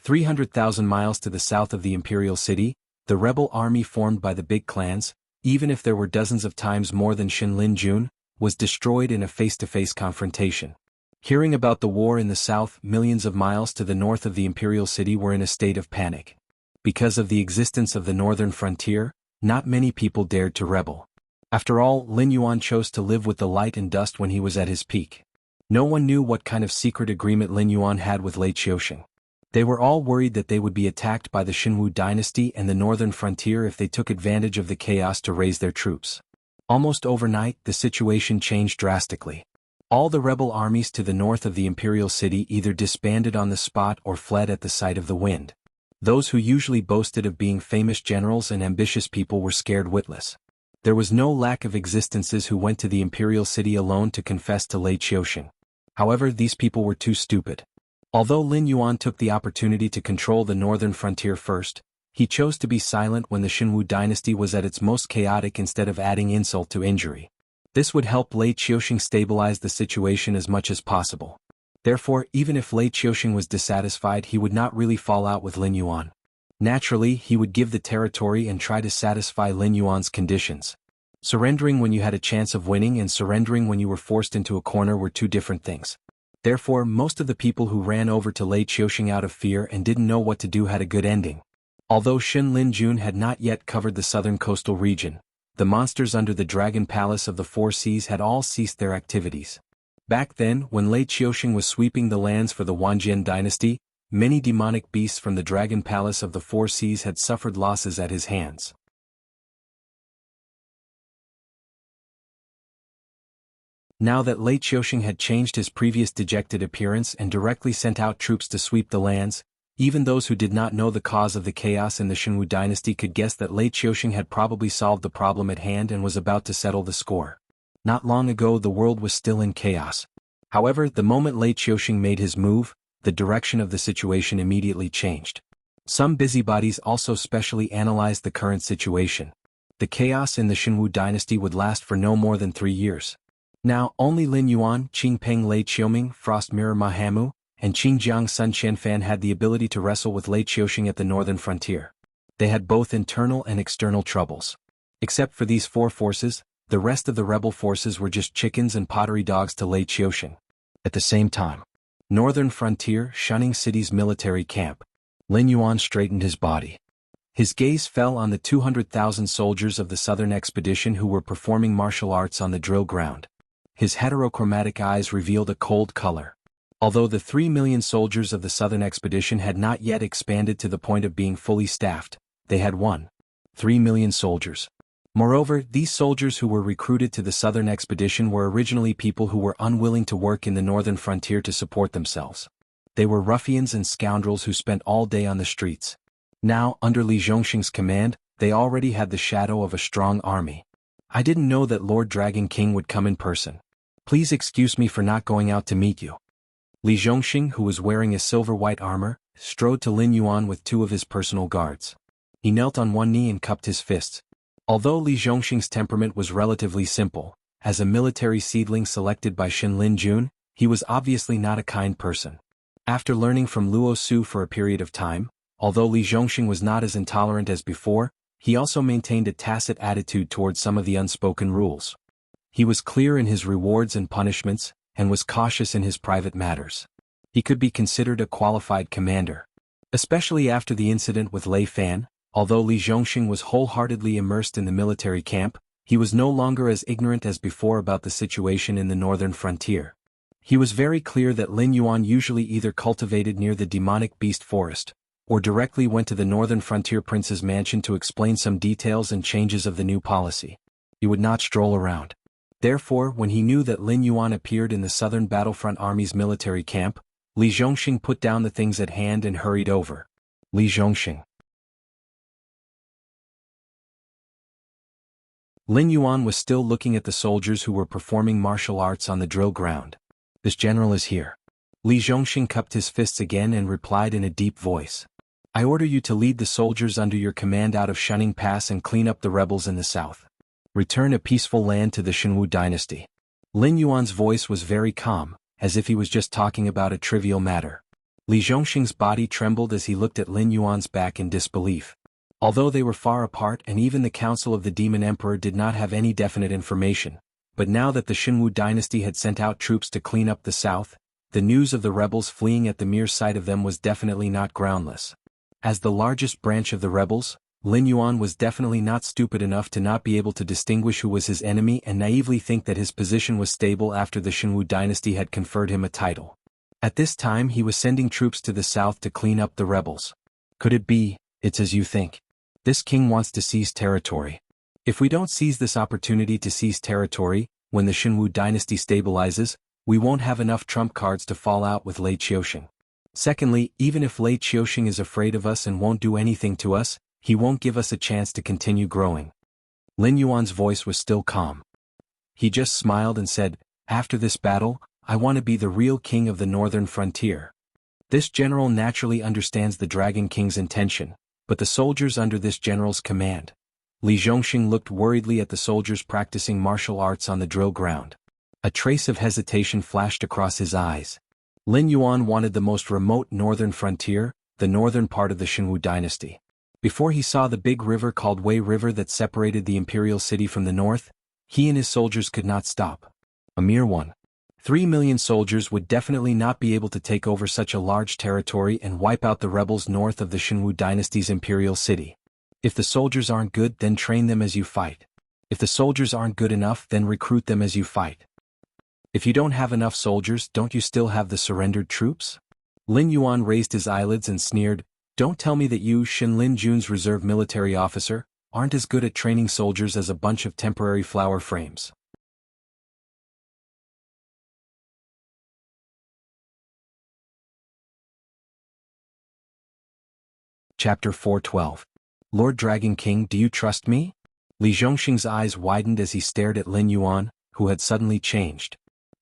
300,000 miles to the south of the imperial city, the rebel army formed by the big clans, even if there were dozens of times more than Shenlin Jun, was destroyed in a face-to-face confrontation. Hearing about the war in the south, millions of miles to the north of the imperial city were in a state of panic. Because of the existence of the northern frontier, not many people dared to rebel. After all, Lin Yuan chose to live with the light and dust when he was at his peak. No one knew what kind of secret agreement Lin Yuan had with Lei Qiuxing. They were all worried that they would be attacked by the Shenwu dynasty and the northern frontier if they took advantage of the chaos to raise their troops. Almost overnight, the situation changed drastically. All the rebel armies to the north of the imperial city either disbanded on the spot or fled at the sight of the wind. Those who usually boasted of being famous generals and ambitious people were scared witless. There was no lack of existences who went to the imperial city alone to confess to Lei Qiuxing. However, these people were too stupid. Although Lin Yuan took the opportunity to control the northern frontier first, he chose to be silent when the Xinwu dynasty was at its most chaotic instead of adding insult to injury. This would help Lei Qiuxing stabilize the situation as much as possible. Therefore, even if Lei Qiuxing was dissatisfied, he would not really fall out with Lin Yuan. Naturally, he would give the territory and try to satisfy Lin Yuan's conditions. Surrendering when you had a chance of winning and surrendering when you were forced into a corner were two different things. Therefore, most of the people who ran over to Lei Qiuxing out of fear and didn't know what to do had a good ending. Although Xin Linjun had not yet covered the southern coastal region, the monsters under the Dragon Palace of the Four Seas had all ceased their activities. Back then, when Lei Qiuxing was sweeping the lands for the Wanjian dynasty, many demonic beasts from the Dragon Palace of the Four Seas had suffered losses at his hands. Now that Lei Qiuxing had changed his previous dejected appearance and directly sent out troops to sweep the lands, even those who did not know the cause of the chaos in the Xinwu dynasty could guess that Lei Qiuxing had probably solved the problem at hand and was about to settle the score. Not long ago the world was still in chaos. However, the moment Lei Qiuxing made his move, the direction of the situation immediately changed. Some busybodies also specially analyzed the current situation. The chaos in the Xinwu dynasty would last for no more than 3 years. Now, only Lin Yuan, Qingpeng Lei Qiuming, Frost Mirror Mahamu, and Qingjiang Sun Qianfan had the ability to wrestle with Lei Qiuxing at the northern frontier. They had both internal and external troubles. Except for these 4 forces, the rest of the rebel forces were just chickens and pottery dogs to Lei Qiuxing. At the same time, northern frontier, Shunning City's military camp. Lin Yuan straightened his body. His gaze fell on the 200,000 soldiers of the southern expedition who were performing martial arts on the drill ground. His heterochromatic eyes revealed a cold color. Although the 3 million soldiers of the southern expedition had not yet expanded to the point of being fully staffed, they had 3 million soldiers. Moreover, these soldiers who were recruited to the southern expedition were originally people who were unwilling to work in the northern frontier to support themselves. They were ruffians and scoundrels who spent all day on the streets. Now, under Li Zhongxing's command, they already had the shadow of a strong army. I didn't know that Lord Dragon King would come in person. Please excuse me for not going out to meet you. Li Zhongxing, who was wearing a silver-white armor, strode to Lin Yuan with 2 of his personal guards. He knelt on one knee and cupped his fists. Although Li Zhongxing's temperament was relatively simple, as a military seedling selected by Xin Linjun, he was obviously not a kind person. After learning from Luo Su for a period of time, although Li Zhongxing was not as intolerant as before, he also maintained a tacit attitude towards some of the unspoken rules. He was clear in his rewards and punishments, and was cautious in his private matters. He could be considered a qualified commander. Especially after the incident with Lei Fan, although Li Zhongxing was wholeheartedly immersed in the military camp, he was no longer as ignorant as before about the situation in the northern frontier. He was very clear that Lin Yuan usually either cultivated near the demonic beast forest, or directly went to the northern frontier prince's mansion to explain some details and changes of the new policy. He would not stroll around. Therefore, when he knew that Lin Yuan appeared in the Southern Battlefront Army's military camp, Li Zhongxing put down the things at hand and hurried over. Li Zhongxing. Lin Yuan was still looking at the soldiers who were performing martial arts on the drill ground. This general is here. Li Zhongxing cupped his fists again and replied in a deep voice. I order you to lead the soldiers under your command out of Shunning Pass and clean up the rebels in the south. Return a peaceful land to the Xinwu dynasty. Lin Yuan's voice was very calm, as if he was just talking about a trivial matter. Li Zhongxing's body trembled as he looked at Lin Yuan's back in disbelief. Although they were far apart and even the Council of the Demon Emperor did not have any definite information, but now that the Xinwu dynasty had sent out troops to clean up the south, the news of the rebels fleeing at the mere sight of them was definitely not groundless. As the largest branch of the rebels, Lin Yuan was definitely not stupid enough to not be able to distinguish who was his enemy and naively think that his position was stable after the Xinwu dynasty had conferred him a title. At this time he was sending troops to the south to clean up the rebels. Could it be, it's as you think? This king wants to seize territory. If we don't seize this opportunity to seize territory, when the Xinwu dynasty stabilizes, we won't have enough trump cards to fall out with Lei Qiuxing. Secondly, even if Lei Qiuxing is afraid of us and won't do anything to us, he won't give us a chance to continue growing. Lin Yuan's voice was still calm. He just smiled and said, after this battle, I want to be the real king of the northern frontier. This general naturally understands the Dragon King's intention, but the soldiers under this general's command. Li Zhongxing looked worriedly at the soldiers practicing martial arts on the drill ground. A trace of hesitation flashed across his eyes. Lin Yuan wanted the most remote northern frontier, the northern part of the Jianghu dynasty. Before he saw the big river called Wei River that separated the imperial city from the north, he and his soldiers could not stop. A mere 3 million soldiers would definitely not be able to take over such a large territory and wipe out the rebels north of the Jianghu dynasty's imperial city. If the soldiers aren't good, then train them as you fight. If the soldiers aren't good enough, then recruit them as you fight. If you don't have enough soldiers, don't you still have the surrendered troops? Lin Yuan raised his eyelids and sneered, "Don't tell me that you, Xin Lin Jun's reserve military officer, aren't as good at training soldiers as a bunch of temporary flower frames." Chapter 412. Lord Dragon King, do you trust me? Li Zhongxing's eyes widened as he stared at Lin Yuan, who had suddenly changed.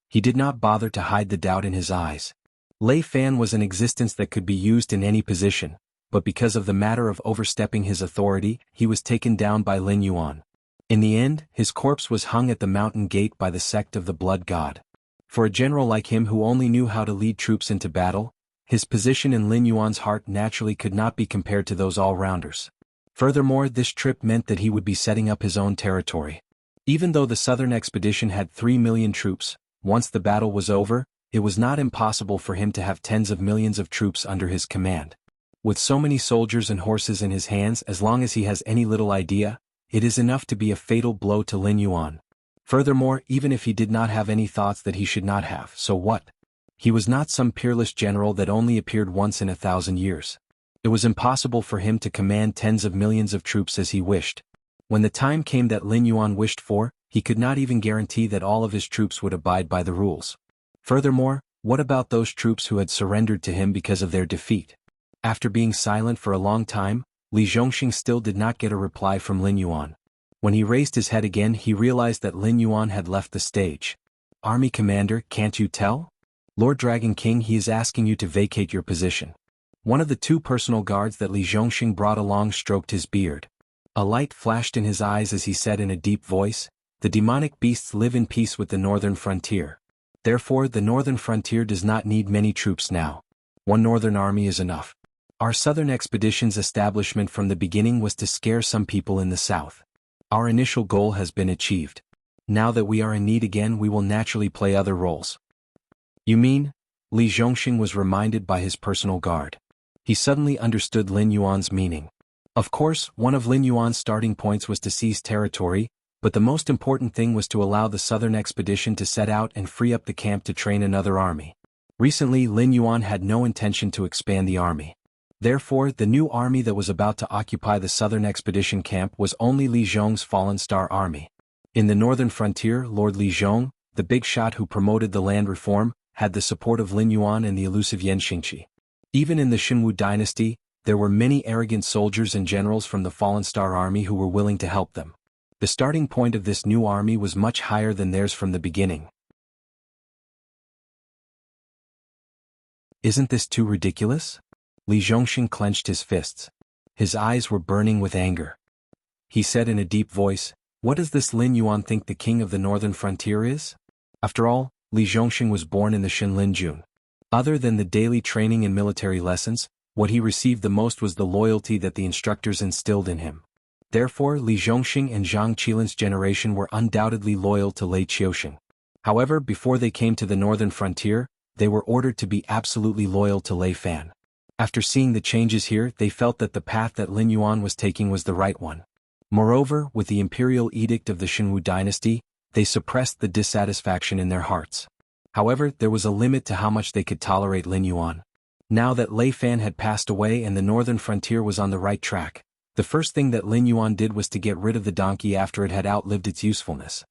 He did not bother to hide the doubt in his eyes. Lei Fan was an existence that could be used in any position, but because of the matter of overstepping his authority, he was taken down by Lin Yuan. In the end, his corpse was hung at the mountain gate by the sect of the Blood God. For a general like him who only knew how to lead troops into battle, his position in Lin Yuan's heart naturally could not be compared to those all-rounders. Furthermore, this trip meant that he would be setting up his own territory. Even though the southern expedition had 3 million troops, once the battle was over, it was not impossible for him to have tens of millions of troops under his command. With so many soldiers and horses in his hands, as long as he has any little idea, it is enough to be a fatal blow to Lin Yuan. Furthermore, even if he did not have any thoughts that he should not have, so what? He was not some peerless general that only appeared once in 1,000 years. It was impossible for him to command tens of millions of troops as he wished. When the time came that Lin Yuan wished for, he could not even guarantee that all of his troops would abide by the rules. Furthermore, what about those troops who had surrendered to him because of their defeat? After being silent for a long time, Li Zhongxing still did not get a reply from Lin Yuan. When he raised his head again, he realized that Lin Yuan had left the stage. "Army commander, can't you tell? Lord Dragon King, he is asking you to vacate your position." One of the 2 personal guards that Li Zhongxing brought along stroked his beard. A light flashed in his eyes as he said in a deep voice, "The demonic beasts live in peace with the northern frontier. Therefore, the northern frontier does not need many troops now. 1 northern army is enough. Our southern expedition's establishment from the beginning was to scare some people in the south. Our initial goal has been achieved. Now that we are in need again, we will naturally play other roles." "You mean?" Li Zhongxing was reminded by his personal guard. He suddenly understood Lin Yuan's meaning. Of course, one of Lin Yuan's starting points was to seize territory, but the most important thing was to allow the southern expedition to set out and free up the camp to train another army. Recently, Lin Yuan had no intention to expand the army. Therefore, the new army that was about to occupy the southern expedition camp was only Li Zhong's Fallen Star army. In the northern frontier, Lord Li Zhong, the big shot who promoted the land reform, had the support of Lin Yuan and the elusive Yan Xingqi. Even in the Jianghu dynasty, there were many arrogant soldiers and generals from the Fallen Star army who were willing to help them. The starting point of this new army was much higher than theirs from the beginning. Isn't this too ridiculous? Li Zhongxing clenched his fists. His eyes were burning with anger. He said in a deep voice, "What does this Lin Yuan think the king of the northern frontier is?" After all, Li Zhongxing was born in the Xin Jun. Other than the daily training and military lessons, what he received the most was the loyalty that the instructors instilled in him. Therefore, Li Zhongxing and Zhang Qilin's generation were undoubtedly loyal to Lei Qiuxing. However, before they came to the northern frontier, they were ordered to be absolutely loyal to Lei Fan. After seeing the changes here, they felt that the path that Lin Yuan was taking was the right one. Moreover, with the imperial edict of the Jianghu dynasty, they suppressed the dissatisfaction in their hearts. However, there was a limit to how much they could tolerate Lin Yuan. Now that Lei Fan had passed away and the northern frontier was on the right track, the first thing that Lin Yuan did was to get rid of the donkey after it had outlived its usefulness.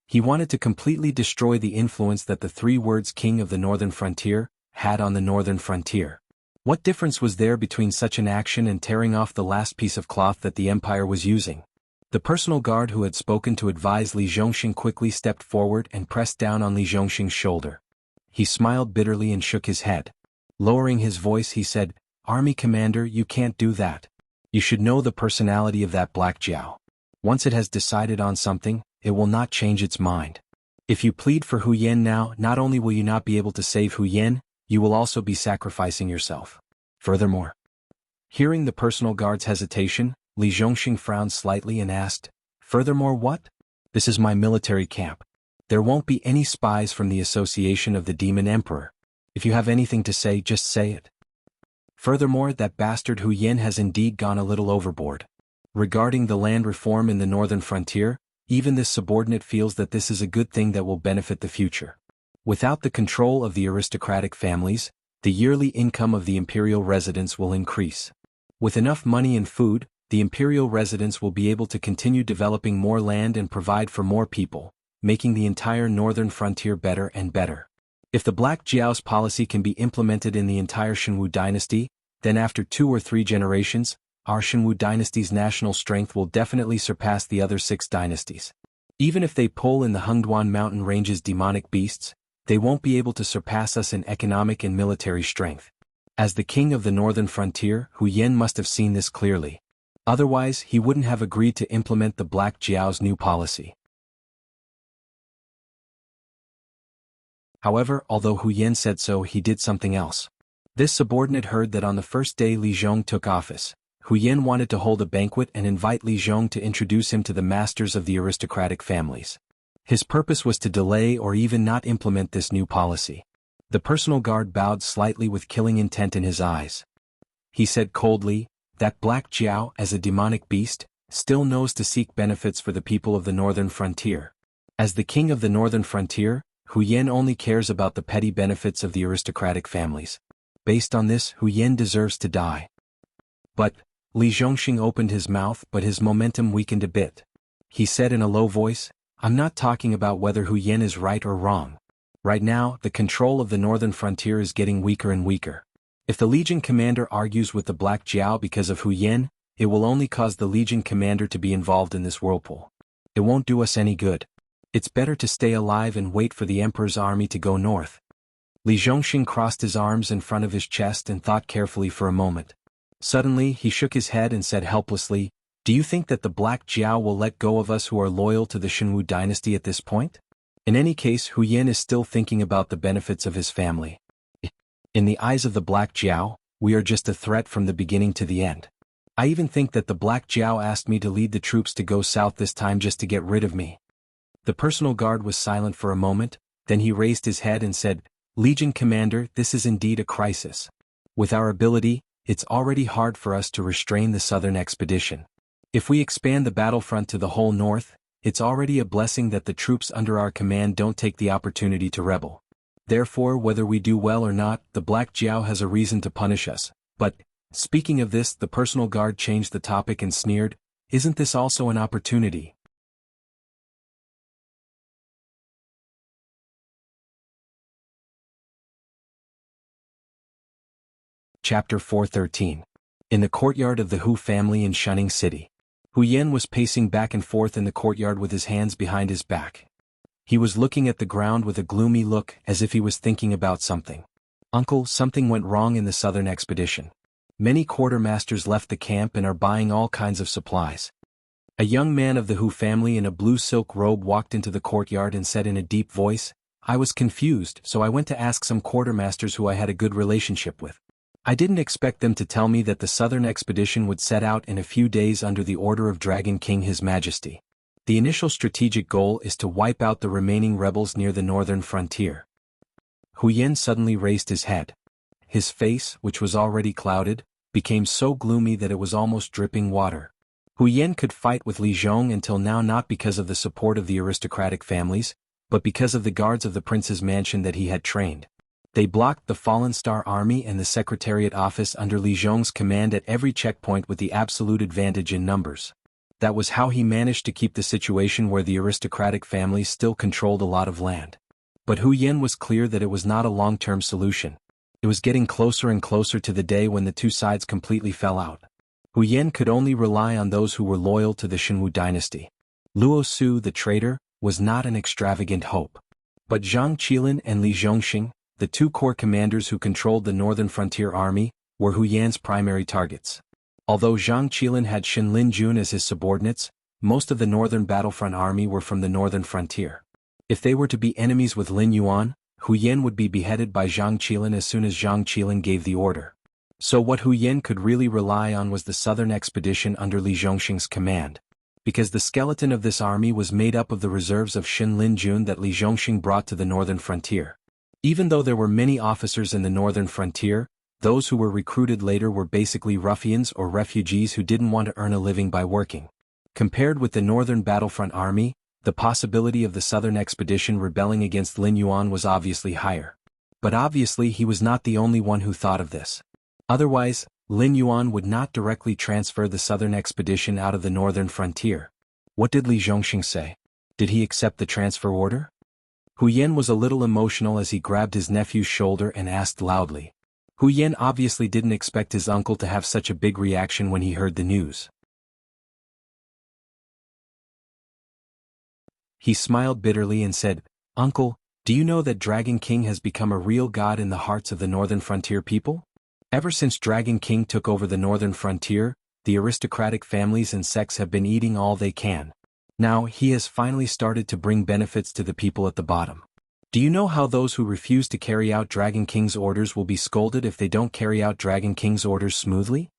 He wanted to completely destroy the influence that the 3 words King of the Northern Frontier had on the northern frontier. What difference was there between such an action and tearing off the last piece of cloth that the empire was using? The personal guard who had spoken to advise Li Zhongxing quickly stepped forward and pressed down on Li Zhongxing's shoulder. He smiled bitterly and shook his head. Lowering his voice he said, "Army commander, you can't do that. You should know the personality of that Black Jiao. Once it has decided on something, it will not change its mind. If you plead for Hu Yen now, not only will you not be able to save Hu Yen, you will also be sacrificing yourself. Furthermore." Hearing the personal guard's hesitation, Li Zhongxing frowned slightly and asked, "Furthermore what? This is my military camp. There won't be any spies from the Association of the Demon Emperor. If you have anything to say, just say it." Furthermore, that bastard Hu Yen has indeed gone a little overboard. Regarding the land reform in the northern frontier, even this subordinate feels that this is a good thing that will benefit the future. Without the control of the aristocratic families, the yearly income of the imperial residents will increase. With enough money and food, the imperial residents will be able to continue developing more land and provide for more people, making the entire northern frontier better and better. If the Black Jiao's policy can be implemented in the entire Shenwu dynasty, then after 2 or 3 generations, our Shenwu dynasty's national strength will definitely surpass the other 6 dynasties. Even if they pull in the Hengduan mountain range's demonic beasts, they won't be able to surpass us in economic and military strength. As the king of the northern frontier, Hu Yen must have seen this clearly. Otherwise, he wouldn't have agreed to implement the Black Jiao's new policy. However, although Hu Yen said so, he did something else. This subordinate heard that on the first day Li Zhong took office, Hu Yen wanted to hold a banquet and invite Li Zhong to introduce him to the masters of the aristocratic families. His purpose was to delay or even not implement this new policy. The personal guard bowed slightly with killing intent in his eyes. He said coldly, "That Black Jiao, as a demonic beast, still knows to seek benefits for the people of the northern frontier. As the king of the northern frontier, Hu Yen only cares about the petty benefits of the aristocratic families. Based on this, Hu Yen deserves to die." But Li Zhongxing opened his mouth, but his momentum weakened a bit. He said in a low voice, "I'm not talking about whether Hu Yen is right or wrong. Right now, the control of the northern frontier is getting weaker and weaker. If the Legion commander argues with the Black Jiao because of Hu Yen, it will only cause the Legion commander to be involved in this whirlpool. It won't do us any good. It's better to stay alive and wait for the Emperor's army to go north." Li Zhongxing crossed his arms in front of his chest and thought carefully for a moment. Suddenly, he shook his head and said helplessly, "Do you think that the Black Jiao will let go of us who are loyal to the Shenwu dynasty at this point? In any case, Hu Yen is still thinking about the benefits of his family. In the eyes of the Black Jiao, we are just a threat from the beginning to the end. I even think that the Black Jiao asked me to lead the troops to go south this time just to get rid of me." The personal guard was silent for a moment, then he raised his head and said, "Legion Commander, this is indeed a crisis. With our ability, it's already hard for us to restrain the southern expedition. If we expand the battlefront to the whole north, it's already a blessing that the troops under our command don't take the opportunity to rebel. Therefore, whether we do well or not, the Black Jiao has a reason to punish us. But, speaking of this, the personal guard changed the topic and sneered, "Isn't this also an opportunity?" Chapter 413. In the courtyard of the Hu family in Shunning City. Hu Yen was pacing back and forth in the courtyard with his hands behind his back. He was looking at the ground with a gloomy look as if he was thinking about something. "Uncle, something went wrong in the southern expedition. Many quartermasters left the camp and are buying all kinds of supplies." A young man of the Hu family in a blue silk robe walked into the courtyard and said in a deep voice, "I was confused, so I went to ask some quartermasters who I had a good relationship with. I didn't expect them to tell me that the southern expedition would set out in a few days under the order of Dragon King His Majesty. The initial strategic goal is to wipe out the remaining rebels near the northern frontier." Hu Yen suddenly raised his head. His face, which was already clouded, became so gloomy that it was almost dripping water. Hu Yen could fight with Li Zhong until now not because of the support of the aristocratic families, but because of the guards of the prince's mansion that he had trained. They blocked the Fallen Star Army and the Secretariat office under Li Zhong's command at every checkpoint with the absolute advantage in numbers. That was how he managed to keep the situation where the aristocratic families still controlled a lot of land. But Hu Yen was clear that it was not a long-term solution. It was getting closer and closer to the day when the two sides completely fell out. Hu Yen could only rely on those who were loyal to the Shenwu dynasty. Luo Su, the traitor, was not an extravagant hope. But Zhang Qilin and Li Zhongxing, the two corps commanders who controlled the northern frontier army, were Hu Yan's primary targets. Although Zhang Qilin had Xin Linjun as his subordinates, most of the northern battlefront army were from the northern frontier. If they were to be enemies with Lin Yuan, Hu Yan would be beheaded by Zhang Qilin as soon as Zhang Qilin gave the order. So what Hu Yan could really rely on was the southern expedition under Li Zhongxing's command. Because the skeleton of this army was made up of the reserves of Xin Linjun that Li Zhongxing brought to the northern frontier. Even though there were many officers in the northern frontier, those who were recruited later were basically ruffians or refugees who didn't want to earn a living by working. Compared with the northern battlefront army, the possibility of the southern expedition rebelling against Lin Yuan was obviously higher. But obviously he was not the only one who thought of this. Otherwise, Lin Yuan would not directly transfer the southern expedition out of the northern frontier. What did Li Zhongxing say? Did he accept the transfer order? Hu Yan was a little emotional as he grabbed his nephew's shoulder and asked loudly. Hu Yan obviously didn't expect his uncle to have such a big reaction when he heard the news. He smiled bitterly and said, "Uncle, do you know that Dragon King has become a real god in the hearts of the northern frontier people? Ever since Dragon King took over the northern frontier, the aristocratic families and sects have been eating all they can. Now he has finally started to bring benefits to the people at the bottom. Do you know how those who refuse to carry out Dragon King's orders will be scolded if they don't carry out Dragon King's orders smoothly?"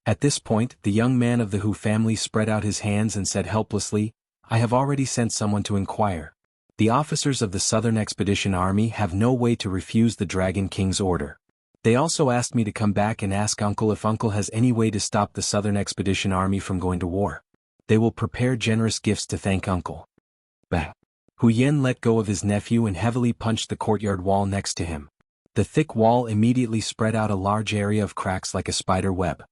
At this point, the young man of the Hu family spread out his hands and said helplessly, "I have already sent someone to inquire. The officers of the Southern Expedition Army have no way to refuse the Dragon King's order. They also asked me to come back and ask Uncle if Uncle has any way to stop the Southern Expedition Army from going to war. They will prepare generous gifts to thank Uncle." Bang! Hu Yan let go of his nephew and heavily punched the courtyard wall next to him. The thick wall immediately spread out a large area of cracks like a spider web.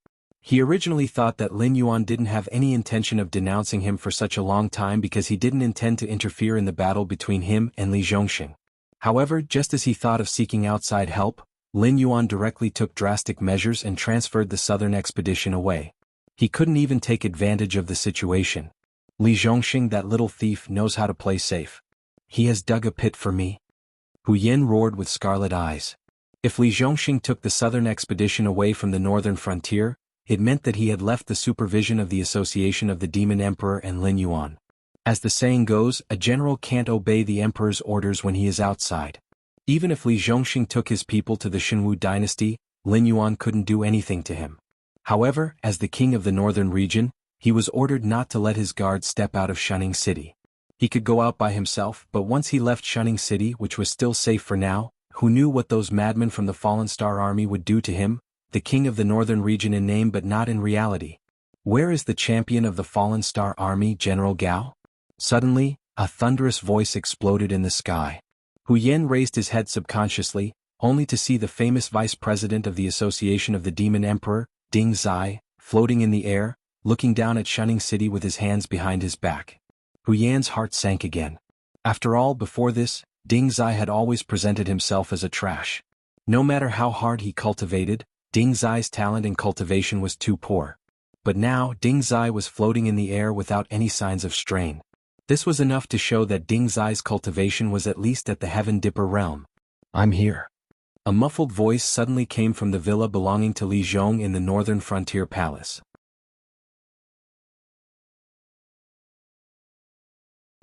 He originally thought that Lin Yuan didn't have any intention of denouncing him for such a long time because he didn't intend to interfere in the battle between him and Li Zhongxing. However, just as he thought of seeking outside help, Lin Yuan directly took drastic measures and transferred the southern expedition away. He couldn't even take advantage of the situation. Li Zhongxing, that little thief, knows how to play safe. He has dug a pit for me. Hu Yan roared with scarlet eyes. If Li Zhongxing took the southern expedition away from the northern frontier, it meant that he had left the supervision of the association of the Demon Emperor and Lin Yuan. As the saying goes, a general can't obey the emperor's orders when he is outside. Even if Li Zhongxing took his people to the Xinwu dynasty, Lin Yuan couldn't do anything to him. However, as the king of the northern region, he was ordered not to let his guards step out of Shunning City. He could go out by himself, but once he left Shunning City, which was still safe for now, who knew what those madmen from the Fallen Star Army would do to him, the king of the northern region in name but not in reality? Where is the champion of the Fallen Star Army, General Gao? Suddenly, a thunderous voice exploded in the sky. Hu Yan raised his head subconsciously, only to see the famous vice president of the Association of the Demon Emperor, Ding Zai, floating in the air, looking down at Shunning City with his hands behind his back. Hu Yan's heart sank again. After all, before this, Ding Zai had always presented himself as a trash. No matter how hard he cultivated, Ding Zai's talent in cultivation was too poor. But now, Ding Zai was floating in the air without any signs of strain. This was enough to show that Ding Zai's cultivation was at least at the Heaven Dipper realm. "I'm here." A muffled voice suddenly came from the villa belonging to Li Zhong in the northern frontier palace.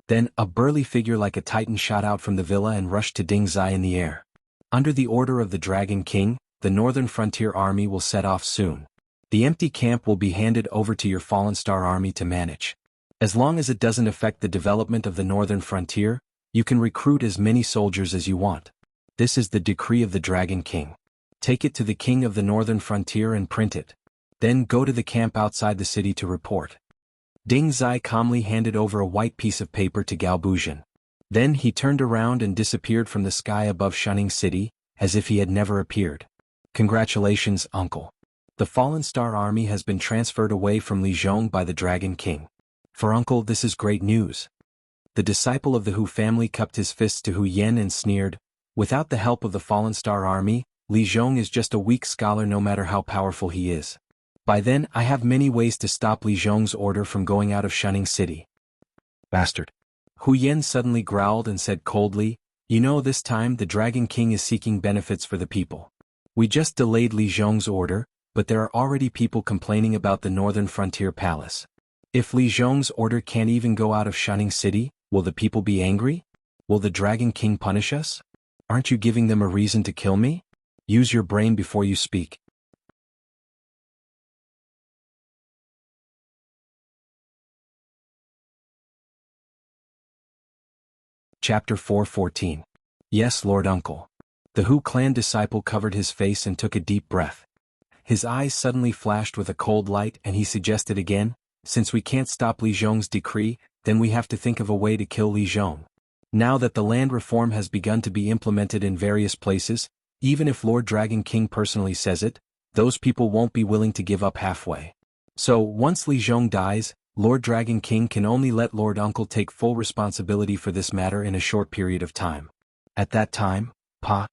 Then, a burly figure like a titan shot out from the villa and rushed to Ding Zai in the air. "Under the order of the Dragon King, the northern frontier army will set off soon. The empty camp will be handed over to your Fallen Star Army to manage. As long as it doesn't affect the development of the northern frontier, you can recruit as many soldiers as you want. This is the decree of the Dragon King. Take it to the king of the northern frontier and print it. Then go to the camp outside the city to report." Ding Zai calmly handed over a white piece of paper to Gao Buzhan. Then he turned around and disappeared from the sky above Shunning City, as if he had never appeared. "Congratulations, uncle. The Fallen Star Army has been transferred away from Li Zhong by the Dragon King. For Uncle, this is great news." The disciple of the Hu family cupped his fists to Hu Yan and sneered, "Without the help of the Fallen Star Army, Li Zhong is just a weak scholar no matter how powerful he is. By then, I have many ways to stop Li Zhong's order from going out of Shunning City." "Bastard." Hu Yan suddenly growled and said coldly, You know, this time the Dragon King is seeking benefits for the people. We just delayed Li Zhong's order, but there are already people complaining about the Northern Frontier Palace. If Li Zhong's order can't even go out of Shining City, will the people be angry? Will the Dragon King punish us? Aren't you giving them a reason to kill me? Use your brain before you speak. Chapter 4:14. Yes, Lord Uncle. The Hu clan disciple covered his face and took a deep breath. His eyes suddenly flashed with a cold light and he suggested again, since we can't stop Li Zhong's decree, then we have to think of a way to kill Li Zhong. Now that the land reform has begun to be implemented in various places, even if Lord Dragon King personally says it, those people won't be willing to give up halfway. So, once Li Zhong dies, Lord Dragon King can only let Lord Uncle take full responsibility for this matter in a short period of time. At that time, Pa.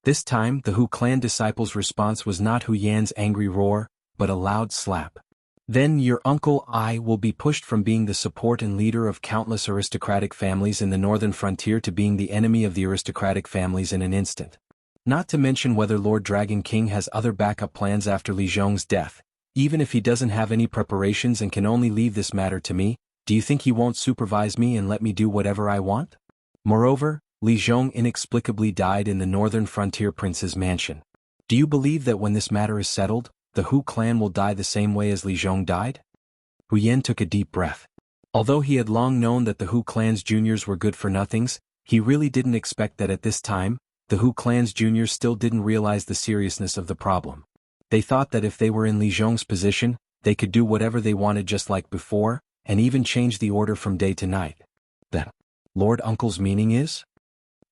This time the Hu clan disciple's response was not Hu Yan's angry roar, but a loud slap. Then your uncle I will be pushed from being the support and leader of countless aristocratic families in the northern frontier to being the enemy of the aristocratic families in an instant. Not to mention whether Lord Dragon King has other backup plans after Li Zhong's death. Even if he doesn't have any preparations and can only leave this matter to me, do you think he won't supervise me and let me do whatever I want? Moreover, Li Zhong inexplicably died in the northern frontier prince's mansion. Do you believe that when this matter is settled, the Hu clan will die the same way as Li Zhong died? Hu Yan took a deep breath. Although he had long known that the Hu clan's juniors were good-for-nothings, he really didn't expect that at this time, the Hu clan's juniors still didn't realize the seriousness of the problem. They thought that if they were in Li Zhong's position, they could do whatever they wanted just like before, and even change the order from day to night. That Lord Uncle's meaning is?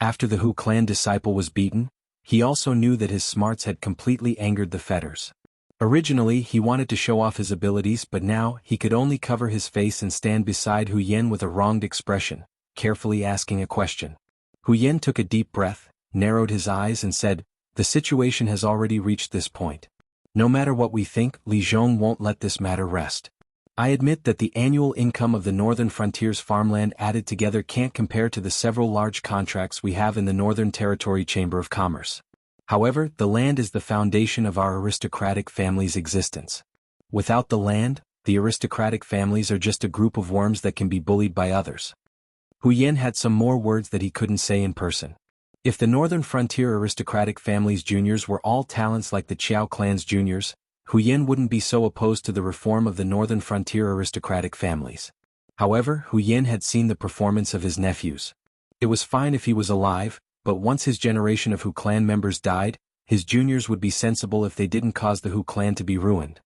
After the Hu clan disciple was beaten, he also knew that his smarts had completely angered the fetters. Originally he wanted to show off his abilities, but now he could only cover his face and stand beside Hu Yan with a wronged expression, carefully asking a question. Hu Yan took a deep breath, narrowed his eyes and said, "The situation has already reached this point. No matter what we think, Li Zhong won't let this matter rest. I admit that the annual income of the Northern Frontier's farmland added together can't compare to the several large contracts we have in the Northern Territory Chamber of Commerce. However, the land is the foundation of our aristocratic family's existence. Without the land, the aristocratic families are just a group of worms that can be bullied by others." Hu Yan had some more words that he couldn't say in person. If the Northern Frontier aristocratic family's juniors were all talents like the Qiao clan's juniors, Hu Yan wouldn't be so opposed to the reform of the Northern Frontier aristocratic families. However, Hu Yan had seen the performance of his nephews. It was fine if he was alive, but once his generation of Hu clan members died, his juniors would be sensible if they didn't cause the Hu clan to be ruined.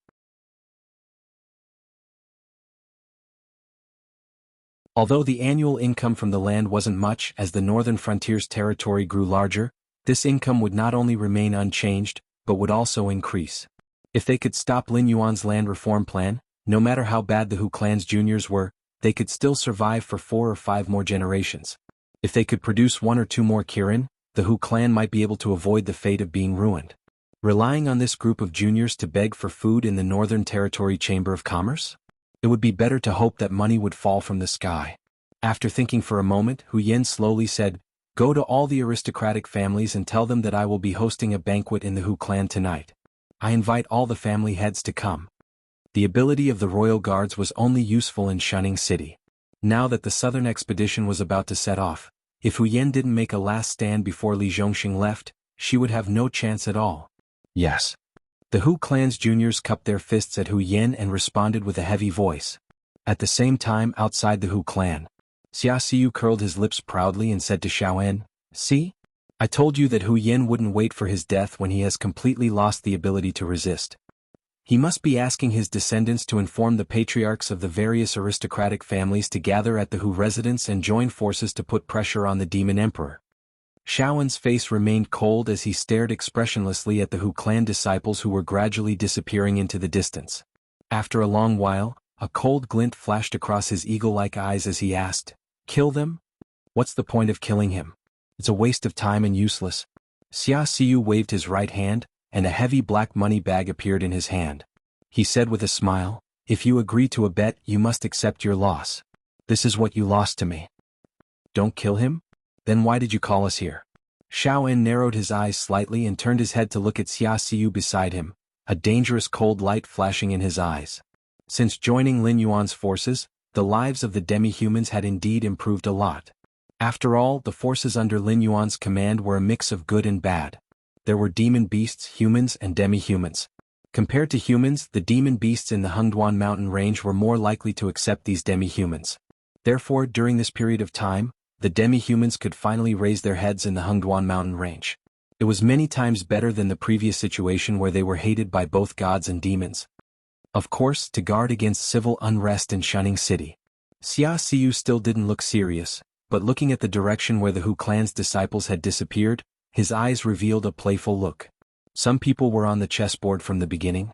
Although the annual income from the land wasn't much as the Northern Frontier's territory grew larger, this income would not only remain unchanged, but would also increase. If they could stop Lin Yuan's land reform plan, no matter how bad the Hu clan's juniors were, they could still survive for 4 or 5 more generations. If they could produce 1 or 2 more Kirin, the Hu clan might be able to avoid the fate of being ruined. Relying on this group of juniors to beg for food in the Northern Territory Chamber of Commerce? It would be better to hope that money would fall from the sky. After thinking for a moment, Hu Yan slowly said, "Go to all the aristocratic families and tell them that I will be hosting a banquet in the Hu clan tonight. I invite all the family heads to come." The ability of the royal guards was only useful in Shining City. Now that the southern expedition was about to set off, if Hu Yan didn't make a last stand before Li Zhongxing left, she would have no chance at all. Yes. The Hu clan's juniors cupped their fists at Hu Yan and responded with a heavy voice. At the same time, outside the Hu clan, Xia Xiu curled his lips proudly and said to Xiaoen, "See? I told you that Hu Yan wouldn't wait for his death when he has completely lost the ability to resist. He must be asking his descendants to inform the patriarchs of the various aristocratic families to gather at the Hu residence and join forces to put pressure on the Demon Emperor." Xiaoen's face remained cold as he stared expressionlessly at the Hu clan disciples who were gradually disappearing into the distance. After a long while, a cold glint flashed across his eagle-like eyes as he asked, "Kill them? What's the point of killing him? It's a waste of time and useless." Xia Xiu waved his right hand, and a heavy black money bag appeared in his hand. He said with a smile, "If you agree to a bet, you must accept your loss. This is what you lost to me." "Don't kill him?" Then why did you call us here? Xiao En narrowed his eyes slightly and turned his head to look at Xia Xiu beside him, a dangerous cold light flashing in his eyes. Since joining Lin Yuan's forces, the lives of the demi-humans had indeed improved a lot. After all, the forces under Lin Yuan's command were a mix of good and bad. There were demon beasts, humans, and demi-humans. Compared to humans, the demon beasts in the Hengduan mountain range were more likely to accept these demi-humans. Therefore, during this period of time, the demi-humans could finally raise their heads in the Hengduan mountain range. It was many times better than the previous situation where they were hated by both gods and demons. Of course, to guard against civil unrest in Shunning City. Xia Xiu still didn't look serious, but looking at the direction where the Hu clan's disciples had disappeared, his eyes revealed a playful look. Some people were on the chessboard from the beginning.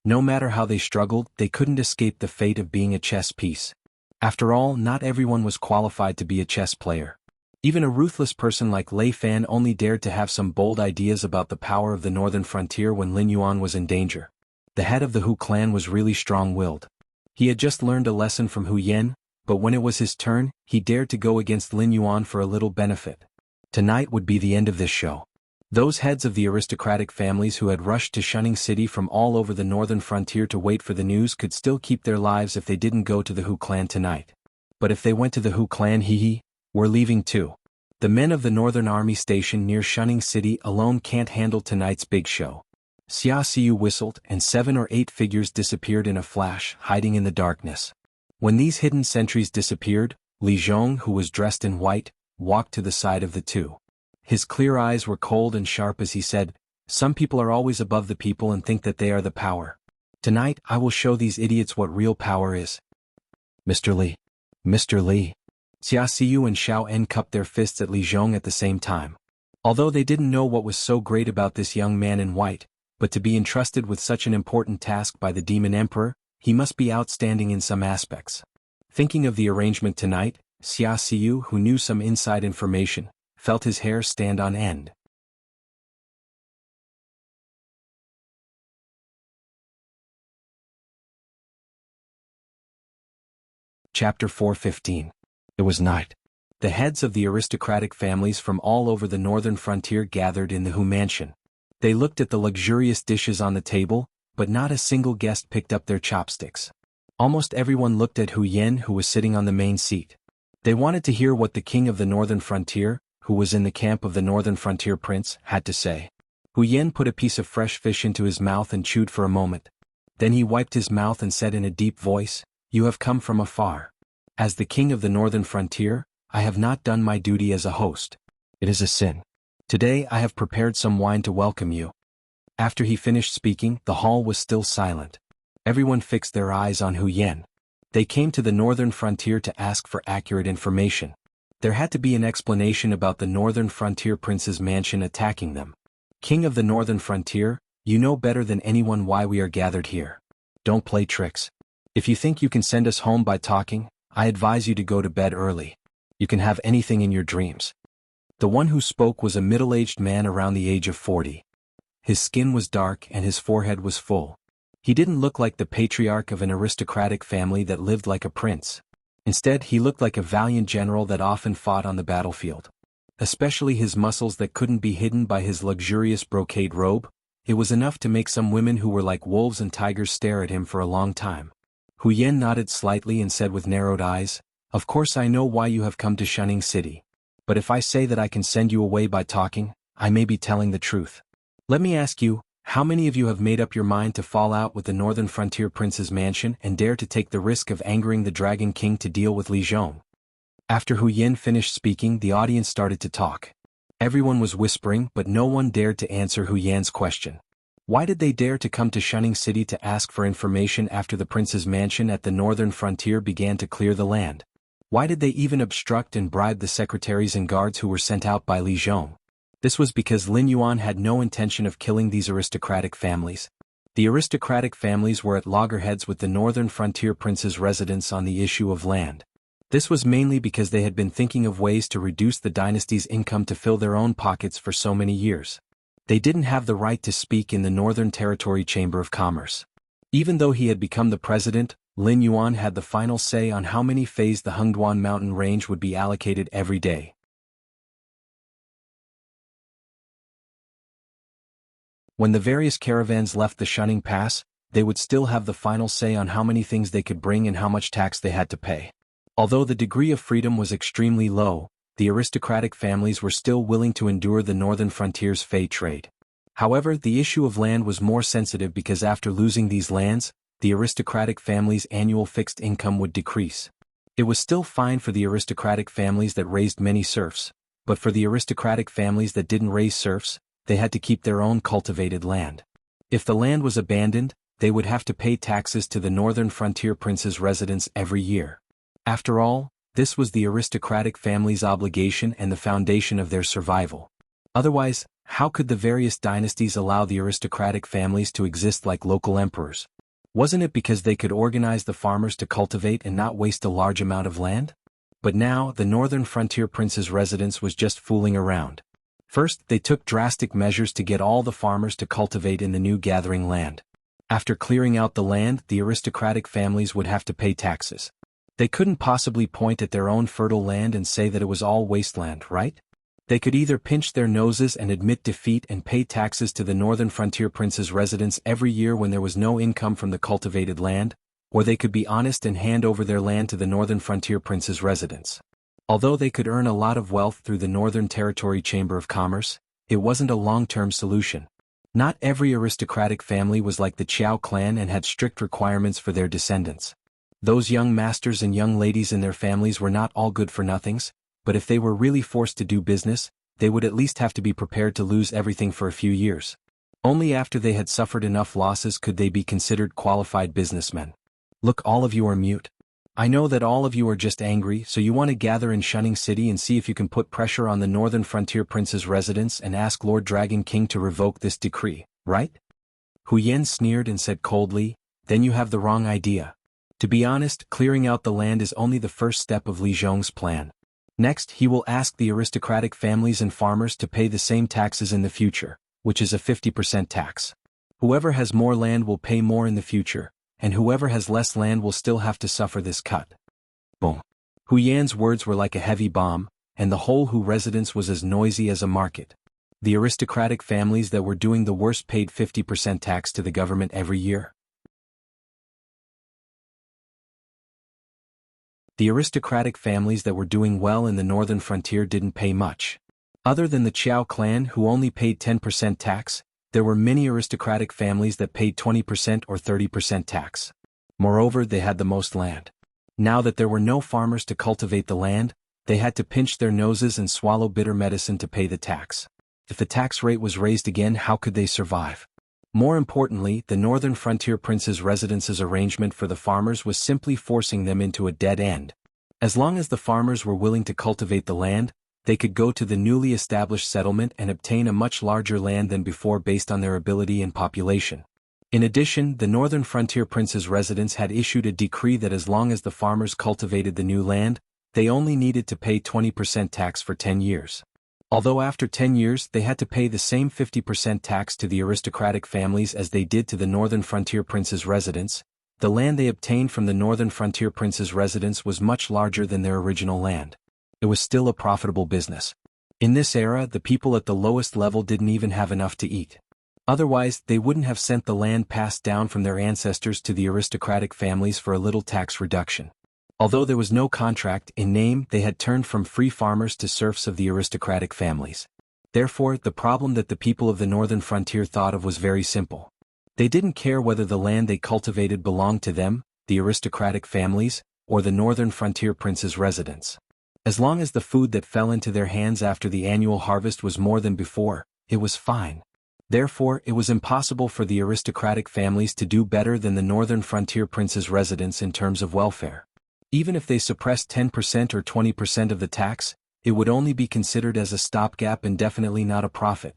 No matter how they struggled, they couldn't escape the fate of being a chess piece. After all, not everyone was qualified to be a chess player. Even a ruthless person like Lei Fan only dared to have some bold ideas about the power of the northern frontier when Lin Yuan was in danger. The head of the Hu clan was really strong-willed. He had just learned a lesson from Hu Yen, but when it was his turn, he dared to go against Lin Yuan for a little benefit. Tonight would be the end of this show. Those heads of the aristocratic families who had rushed to Shunning City from all over the northern frontier to wait for the news could still keep their lives if they didn't go to the Hu clan tonight. But if they went to the Hu clan, we're leaving too. The men of the northern army station near Shunning City alone can't handle tonight's big show. Xia Xiu whistled, and 7 or 8 figures disappeared in a flash, hiding in the darkness. When these hidden sentries disappeared, Li Zhong, who was dressed in white, walked to the side of the two. His clear eyes were cold and sharp as he said, "Some people are always above the people and think that they are the power. Tonight, I will show these idiots what real power is." Mr. Li. Mr. Li. Xia Xiu and Xiao En cupped their fists at Li Zhong at the same time. Although they didn't know what was so great about this young man in white, but to be entrusted with such an important task by the Demon Emperor, he must be outstanding in some aspects. Thinking of the arrangement tonight, Xia Xiu, who knew some inside information, felt his hair stand on end. Chapter 4:15. It was night. The heads of the aristocratic families from all over the northern frontier gathered in the Hu mansion. They looked at the luxurious dishes on the table, but not a single guest picked up their chopsticks. Almost everyone looked at Hu Yen, who was sitting on the main seat. They wanted to hear what the king of the northern frontier, who was in the camp of the northern frontier prince, had to say. Hu Yen put a piece of fresh fish into his mouth and chewed for a moment. Then he wiped his mouth and said in a deep voice, "You have come from afar. As the king of the northern frontier, I have not done my duty as a host. It is a sin. Today I have prepared some wine to welcome you." After he finished speaking, the hall was still silent. Everyone fixed their eyes on Hu Yen. They came to the northern frontier to ask for accurate information. There had to be an explanation about the northern frontier prince's mansion attacking them. "King of the northern frontier, you know better than anyone why we are gathered here. Don't play tricks. If you think you can send us home by talking, I advise you to go to bed early. You can have anything in your dreams." The one who spoke was a middle-aged man around the age of 40. His skin was dark and his forehead was full. He didn't look like the patriarch of an aristocratic family that lived like a prince. Instead, he looked like a valiant general that often fought on the battlefield. Especially his muscles that couldn't be hidden by his luxurious brocade robe, it was enough to make some women who were like wolves and tigers stare at him for a long time. Hu Yen nodded slightly and said with narrowed eyes, "Of course I know why you have come to Shunning City. But if I say that I can send you away by talking, I may be telling the truth. Let me ask you, how many of you have made up your mind to fall out with the northern frontier prince's mansion and dare to take the risk of angering the Dragon King to deal with Li Zhong?" After Hu Yen finished speaking, the audience started to talk. Everyone was whispering, but no one dared to answer Hu Yan's question. Why did they dare to come to Shunning City to ask for information after the prince's mansion at the northern frontier began to clear the land? Why did they even obstruct and bribe the secretaries and guards who were sent out by Li Zhong? This was because Lin Yuan had no intention of killing these aristocratic families. The aristocratic families were at loggerheads with the northern frontier prince's residence on the issue of land. This was mainly because they had been thinking of ways to reduce the dynasty's income to fill their own pockets for so many years. They didn't have the right to speak in the Northern Territory Chamber of Commerce. Even though he had become the president, Lin Yuan had the final say on how many phases the Hengduan mountain range would be allocated every day. When the various caravans left the Shunning Pass, they would still have the final say on how many things they could bring and how much tax they had to pay. Although the degree of freedom was extremely low, the aristocratic families were still willing to endure the northern frontier's fey trade. However, the issue of land was more sensitive because after losing these lands, the aristocratic families' annual fixed income would decrease. It was still fine for the aristocratic families that raised many serfs, but for the aristocratic families that didn't raise serfs, they had to keep their own cultivated land. If the land was abandoned, they would have to pay taxes to the northern frontier prince's residence every year. After all, this was the aristocratic family's obligation and the foundation of their survival. Otherwise, how could the various dynasties allow the aristocratic families to exist like local emperors? Wasn't it because they could organize the farmers to cultivate and not waste a large amount of land? But now, the northern frontier prince's residence was just fooling around. First, they took drastic measures to get all the farmers to cultivate in the new gathering land. After clearing out the land, the aristocratic families would have to pay taxes. They couldn't possibly point at their own fertile land and say that it was all wasteland, right? They could either pinch their noses and admit defeat and pay taxes to the northern frontier prince's residence every year when there was no income from the cultivated land, or they could be honest and hand over their land to the northern frontier prince's residence. Although they could earn a lot of wealth through the Northern Territory Chamber of Commerce, it wasn't a long-term solution. Not every aristocratic family was like the Qiao clan and had strict requirements for their descendants. Those young masters and young ladies and their families were not all good-for-nothings, but if they were really forced to do business, they would at least have to be prepared to lose everything for a few years. Only after they had suffered enough losses could they be considered qualified businessmen. Look, all of you are mute. I know that all of you are just angry, so you want to gather in Shunning City and see if you can put pressure on the northern frontier prince's residence and ask Lord Dragon King to revoke this decree, right? Hu Yan sneered and said coldly, then you have the wrong idea. To be honest, clearing out the land is only the first step of Li Zhong's plan. Next, he will ask the aristocratic families and farmers to pay the same taxes in the future, which is a 50% tax. Whoever has more land will pay more in the future, and whoever has less land will still have to suffer this cut. Boom. Hu Yan's words were like a heavy bomb, and the whole Hu residence was as noisy as a market. The aristocratic families that were doing the worst paid 50% tax to the government every year. The aristocratic families that were doing well in the northern frontier didn't pay much. Other than the Qiao clan who only paid 10% tax, there were many aristocratic families that paid 20% or 30% tax. Moreover, they had the most land. Now that there were no farmers to cultivate the land, they had to pinch their noses and swallow bitter medicine to pay the tax. If the tax rate was raised again, how could they survive? More importantly, the northern frontier prince's residence's arrangement for the farmers was simply forcing them into a dead end. As long as the farmers were willing to cultivate the land, they could go to the newly established settlement and obtain a much larger land than before based on their ability and population. In addition, the northern frontier prince's residence had issued a decree that as long as the farmers cultivated the new land, they only needed to pay 20% tax for 10 years. Although after 10 years they had to pay the same 50% tax to the aristocratic families as they did to the northern frontier prince's residence, the land they obtained from the northern frontier prince's residence was much larger than their original land. It was still a profitable business. In this era, the people at the lowest level didn't even have enough to eat. Otherwise, they wouldn't have sent the land passed down from their ancestors to the aristocratic families for a little tax reduction. Although there was no contract, in name they had turned from free farmers to serfs of the aristocratic families. Therefore, the problem that the people of the northern frontier thought of was very simple. They didn't care whether the land they cultivated belonged to them, the aristocratic families, or the northern frontier prince's residence. As long as the food that fell into their hands after the annual harvest was more than before, it was fine. Therefore, it was impossible for the aristocratic families to do better than the northern frontier prince's residence in terms of welfare. Even if they suppressed 10% or 20% of the tax, it would only be considered as a stopgap and definitely not a profit.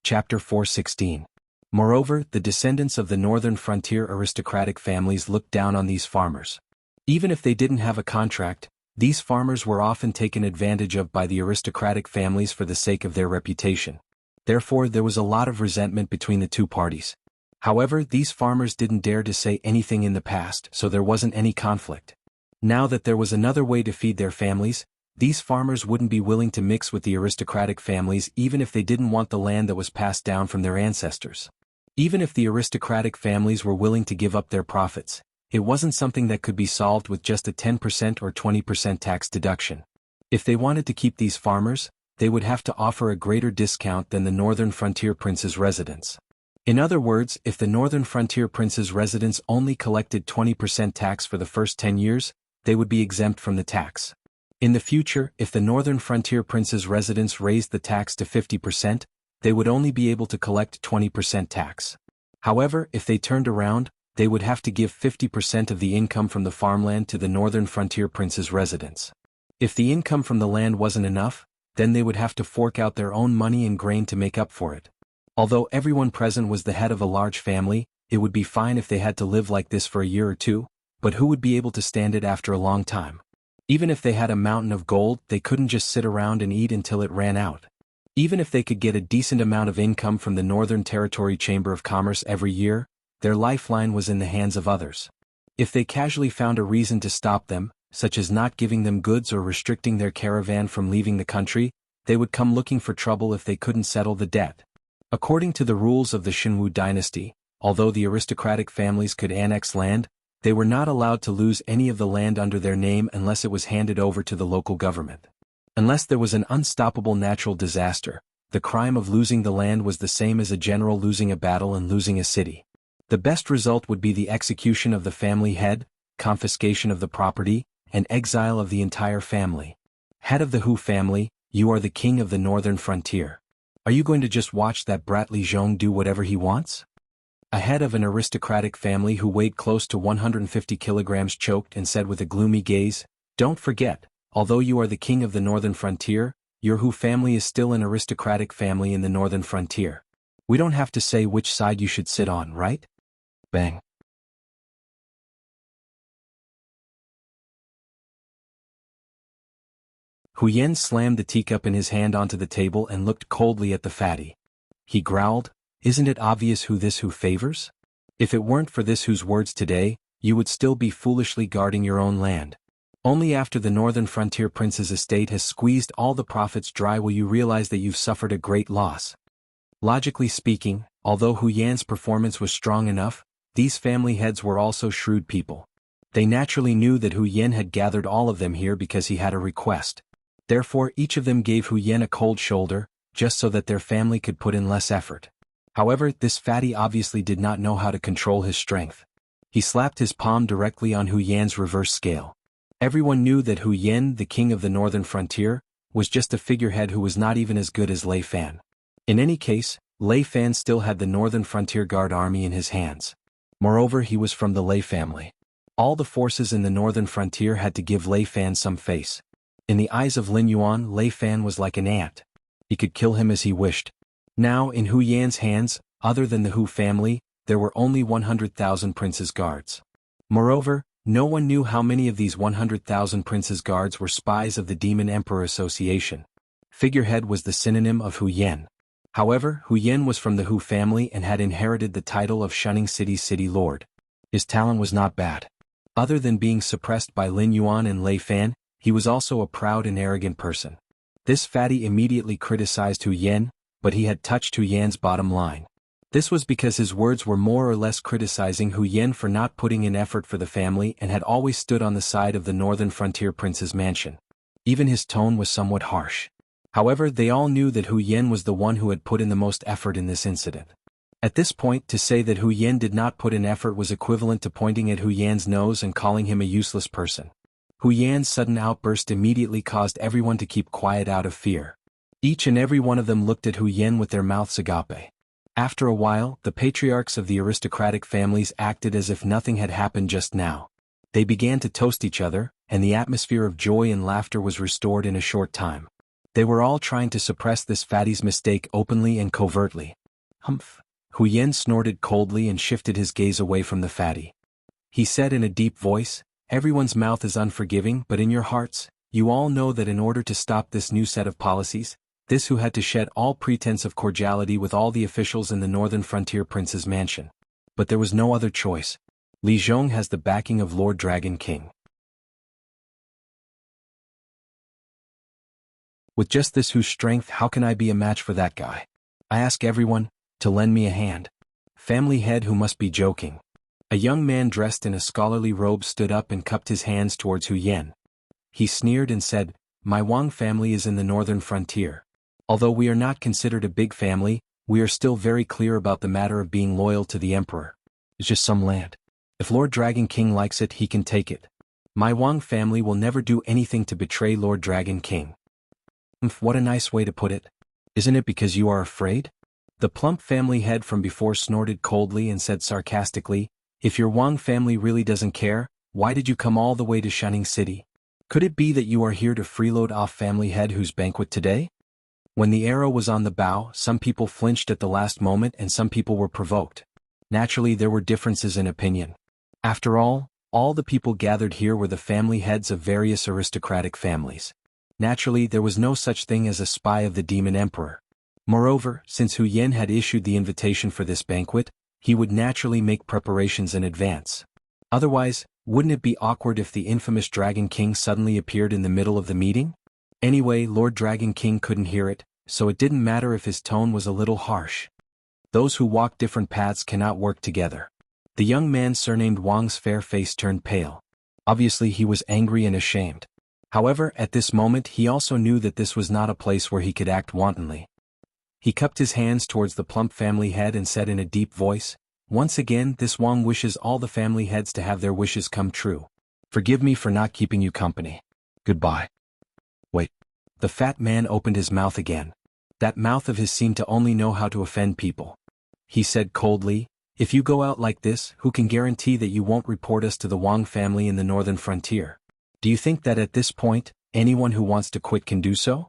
Chapter 416. Moreover, the descendants of the northern frontier aristocratic families looked down on these farmers. Even if they didn't have a contract, These farmers were often taken advantage of by the aristocratic families for the sake of their reputation. Therefore, there was a lot of resentment between the two parties. However, these farmers didn't dare to say anything in the past, so there wasn't any conflict. Now that there was another way to feed their families, these farmers wouldn't be willing to mix with the aristocratic families even if they didn't want the land that was passed down from their ancestors. Even if the aristocratic families were willing to give up their profits, it wasn't something that could be solved with just a 10% or 20% tax deduction. If they wanted to keep these farmers, they would have to offer a greater discount than the northern frontier prince's residents. In other words, if the northern frontier prince's residents only collected 20% tax for the first 10 years, they would be exempt from the tax. In the future, if the northern frontier prince's residents raised the tax to 50%, they would only be able to collect 20% tax. However, if they turned around, they would have to give 50% of the income from the farmland to the northern frontier prince's residents. If the income from the land wasn't enough, then they would have to fork out their own money and grain to make up for it. Although everyone present was the head of a large family, it would be fine if they had to live like this for a year or two, but who would be able to stand it after a long time? Even if they had a mountain of gold, they couldn't just sit around and eat until it ran out. Even if they could get a decent amount of income from the Northern Territory Chamber of Commerce every year, their lifeline was in the hands of others. If they casually found a reason to stop them, such as not giving them goods or restricting their caravan from leaving the country, they would come looking for trouble if they couldn't settle the debt. According to the rules of the Jianghu dynasty, although the aristocratic families could annex land, they were not allowed to lose any of the land under their name unless it was handed over to the local government. Unless there was an unstoppable natural disaster, the crime of losing the land was the same as a general losing a battle and losing a city. The best result would be the execution of the family head, confiscation of the property, and exile of the entire family. Head of the Hu family, you are the king of the northern frontier. Are you going to just watch that brat Li Zhong do whatever he wants? A head of an aristocratic family who weighed close to 150 kilograms choked and said with a gloomy gaze, "Don't forget, although you are the king of the northern frontier, your Hu family is still an aristocratic family in the northern frontier. We don't have to say which side you should sit on, right?" Bang. Hu Yan slammed the teacup in his hand onto the table and looked coldly at the fatty. He growled, "Isn't it obvious who this Hu favors? If it weren't for this Hu's words today, you would still be foolishly guarding your own land. Only after the northern frontier prince's estate has squeezed all the profits dry will you realize that you've suffered a great loss." Logically speaking, although Hu Yan's performance was strong enough, these family heads were also shrewd people. They naturally knew that Hu Yan had gathered all of them here because he had a request. Therefore, each of them gave Hu Yan a cold shoulder, just so that their family could put in less effort. However, this fatty obviously did not know how to control his strength. He slapped his palm directly on Hu Yan's reverse scale. Everyone knew that Hu Yan, the king of the northern frontier, was just a figurehead who was not even as good as Lei Fan. In any case, Lei Fan still had the northern frontier guard army in his hands. Moreover, he was from the Lei family. All the forces in the northern frontier had to give Lei Fan some face. In the eyes of Lin Yuan, Lei Fan was like an ant. He could kill him as he wished. Now, in Hu Yan's hands, other than the Hu family, there were only 100,000 prince's guards. Moreover, no one knew how many of these 100,000 prince's guards were spies of the Demon Emperor Association. Figurehead was the synonym of Hu Yan. However, Hu Yan was from the Hu family and had inherited the title of Shunning City's city lord. His talent was not bad. Other than being suppressed by Lin Yuan and Lei Fan, he was also a proud and arrogant person. This fatty immediately criticized Hu Yan, but he had touched Hu Yan's bottom line. This was because his words were more or less criticizing Hu Yan for not putting in effort for the family and had always stood on the side of the northern frontier prince's mansion. Even his tone was somewhat harsh. However, they all knew that Hu Yan was the one who had put in the most effort in this incident. At this point, to say that Hu Yan did not put in effort was equivalent to pointing at Hu Yan's nose and calling him a useless person. Hu Yan's sudden outburst immediately caused everyone to keep quiet out of fear. Each and every one of them looked at Hu Yan with their mouths agape. After a while, the patriarchs of the aristocratic families acted as if nothing had happened just now. They began to toast each other, and the atmosphere of joy and laughter was restored in a short time. They were all trying to suppress this fatty's mistake openly and covertly. Humph. Hu Yan snorted coldly and shifted his gaze away from the fatty. He said in a deep voice, Everyone's mouth is unforgiving, but in your hearts, you all know that in order to stop this new set of policies, this who had to shed all pretense of cordiality with all the officials in the Northern Frontier Prince's mansion. But there was no other choice. Li Zhong has the backing of Lord Dragon King. With just this whose strength, how can I be a match for that guy? I ask everyone to lend me a hand. Family head who must be joking. A young man dressed in a scholarly robe stood up and cupped his hands towards Hu Yen. He sneered and said, "My Wang family is in the northern frontier. Although we are not considered a big family, we are still very clear about the matter of being loyal to the emperor. It's just some land. If Lord Dragon King likes it, he can take it. My Wang family will never do anything to betray Lord Dragon King." What a nice way to put it. Isn't it because you are afraid? The plump family head from before snorted coldly and said sarcastically, "If your Wang family really doesn't care, why did you come all the way to Shining City? Could it be that you are here to freeload off family head whose banquet today?" When the arrow was on the bow, some people flinched at the last moment and some people were provoked. Naturally, there were differences in opinion. After all the people gathered here were the family heads of various aristocratic families. Naturally, there was no such thing as a spy of the Demon Emperor. Moreover, since Hu Yen had issued the invitation for this banquet, he would naturally make preparations in advance. Otherwise, wouldn't it be awkward if the infamous Dragon King suddenly appeared in the middle of the meeting? Anyway, Lord Dragon King couldn't hear it, so it didn't matter if his tone was a little harsh. Those who walk different paths cannot work together. The young man surnamed Wang's fair face turned pale. Obviously he was angry and ashamed. However, at this moment he also knew that this was not a place where he could act wantonly. He cupped his hands towards the plump family head and said in a deep voice, "Once again, this Wang wishes all the family heads to have their wishes come true. Forgive me for not keeping you company. Goodbye." Wait. The fat man opened his mouth again. That mouth of his seemed to only know how to offend people. He said coldly, "If you go out like this, who can guarantee that you won't report us to the Wang family in the northern frontier? Do you think that at this point, anyone who wants to quit can do so?"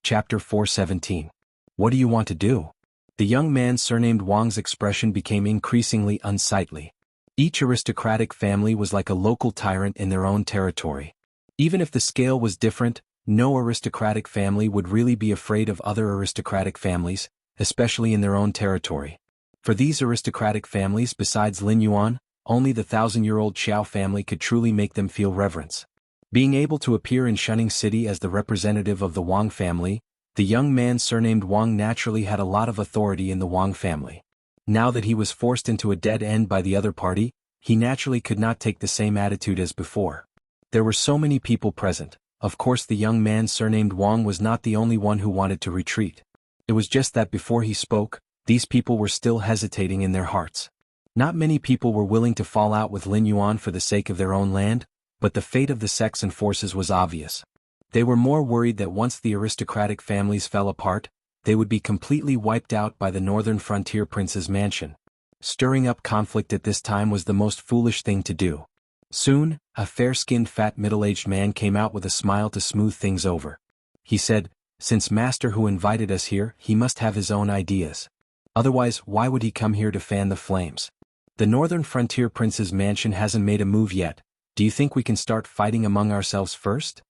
Chapter 417. What do you want to do? The young man surnamed Wang's expression became increasingly unsightly. Each aristocratic family was like a local tyrant in their own territory. Even if the scale was different, no aristocratic family would really be afraid of other aristocratic families, especially in their own territory. For these aristocratic families besides Lin Yuan, only the 1,000-year-old Xiao family could truly make them feel reverence. Being able to appear in Shining City as the representative of the Wang family, the young man surnamed Wang naturally had a lot of authority in the Wang family. Now that he was forced into a dead end by the other party, he naturally could not take the same attitude as before. There were so many people present. Of course the young man surnamed Wang was not the only one who wanted to retreat. It was just that before he spoke, these people were still hesitating in their hearts. Not many people were willing to fall out with Lin Yuan for the sake of their own land, but the fate of the sects and forces was obvious. They were more worried that once the aristocratic families fell apart, they would be completely wiped out by the northern frontier prince's mansion. Stirring up conflict at this time was the most foolish thing to do. Soon, a fair-skinned fat middle-aged man came out with a smile to smooth things over. He said, "Since Master who invited us here, he must have his own ideas. Otherwise, why would he come here to fan the flames? The northern frontier prince's mansion hasn't made a move yet. Do you think we can start fighting among ourselves first?"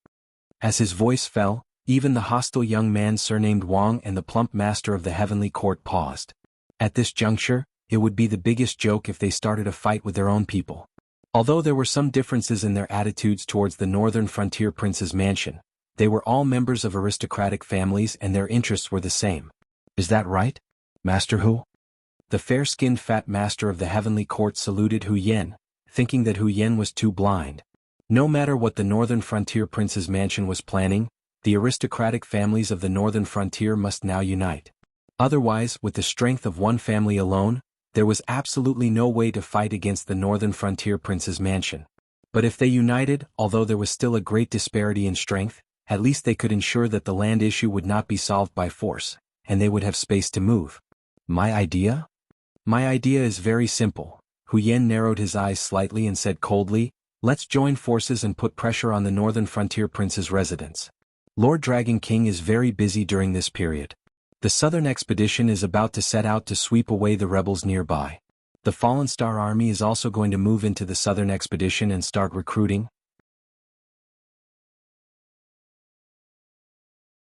As his voice fell, even the hostile young man surnamed Wang and the plump master of the heavenly court paused. At this juncture, it would be the biggest joke if they started a fight with their own people. Although there were some differences in their attitudes towards the northern frontier prince's mansion, they were all members of aristocratic families and their interests were the same. "Is that right, Master Hu?" The fair-skinned fat master of the heavenly court saluted Hu Yen, thinking that Hu Yen was too blind. No matter what the northern frontier prince's mansion was planning, the aristocratic families of the northern frontier must now unite. Otherwise, with the strength of one family alone, there was absolutely no way to fight against the northern frontier prince's mansion. But if they united, although there was still a great disparity in strength, at least they could ensure that the land issue would not be solved by force, and they would have space to move. My idea? My idea is very simple. Hu Yen narrowed his eyes slightly and said coldly, "Let's join forces and put pressure on the northern frontier prince's residence. Lord Dragon King is very busy during this period. The southern expedition is about to set out to sweep away the rebels nearby. The Fallen Star Army is also going to move into the southern expedition and start recruiting.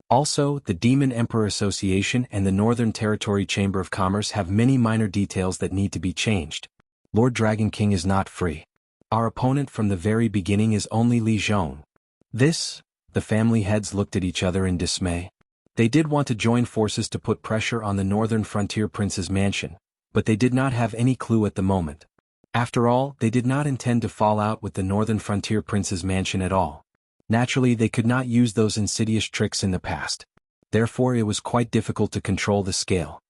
Also, the Demon Emperor Association and the Northern Territory Chamber of Commerce have many minor details that need to be changed. Lord Dragon King is not free. Our opponent from the very beginning is only Li Zhong. The family heads looked at each other in dismay. They did want to join forces to put pressure on the Northern Frontier Prince's mansion, but they did not have any clue at the moment. After all, they did not intend to fall out with the Northern Frontier Prince's mansion at all. Naturally, they could not use those insidious tricks in the past. Therefore, it was quite difficult to control the scale.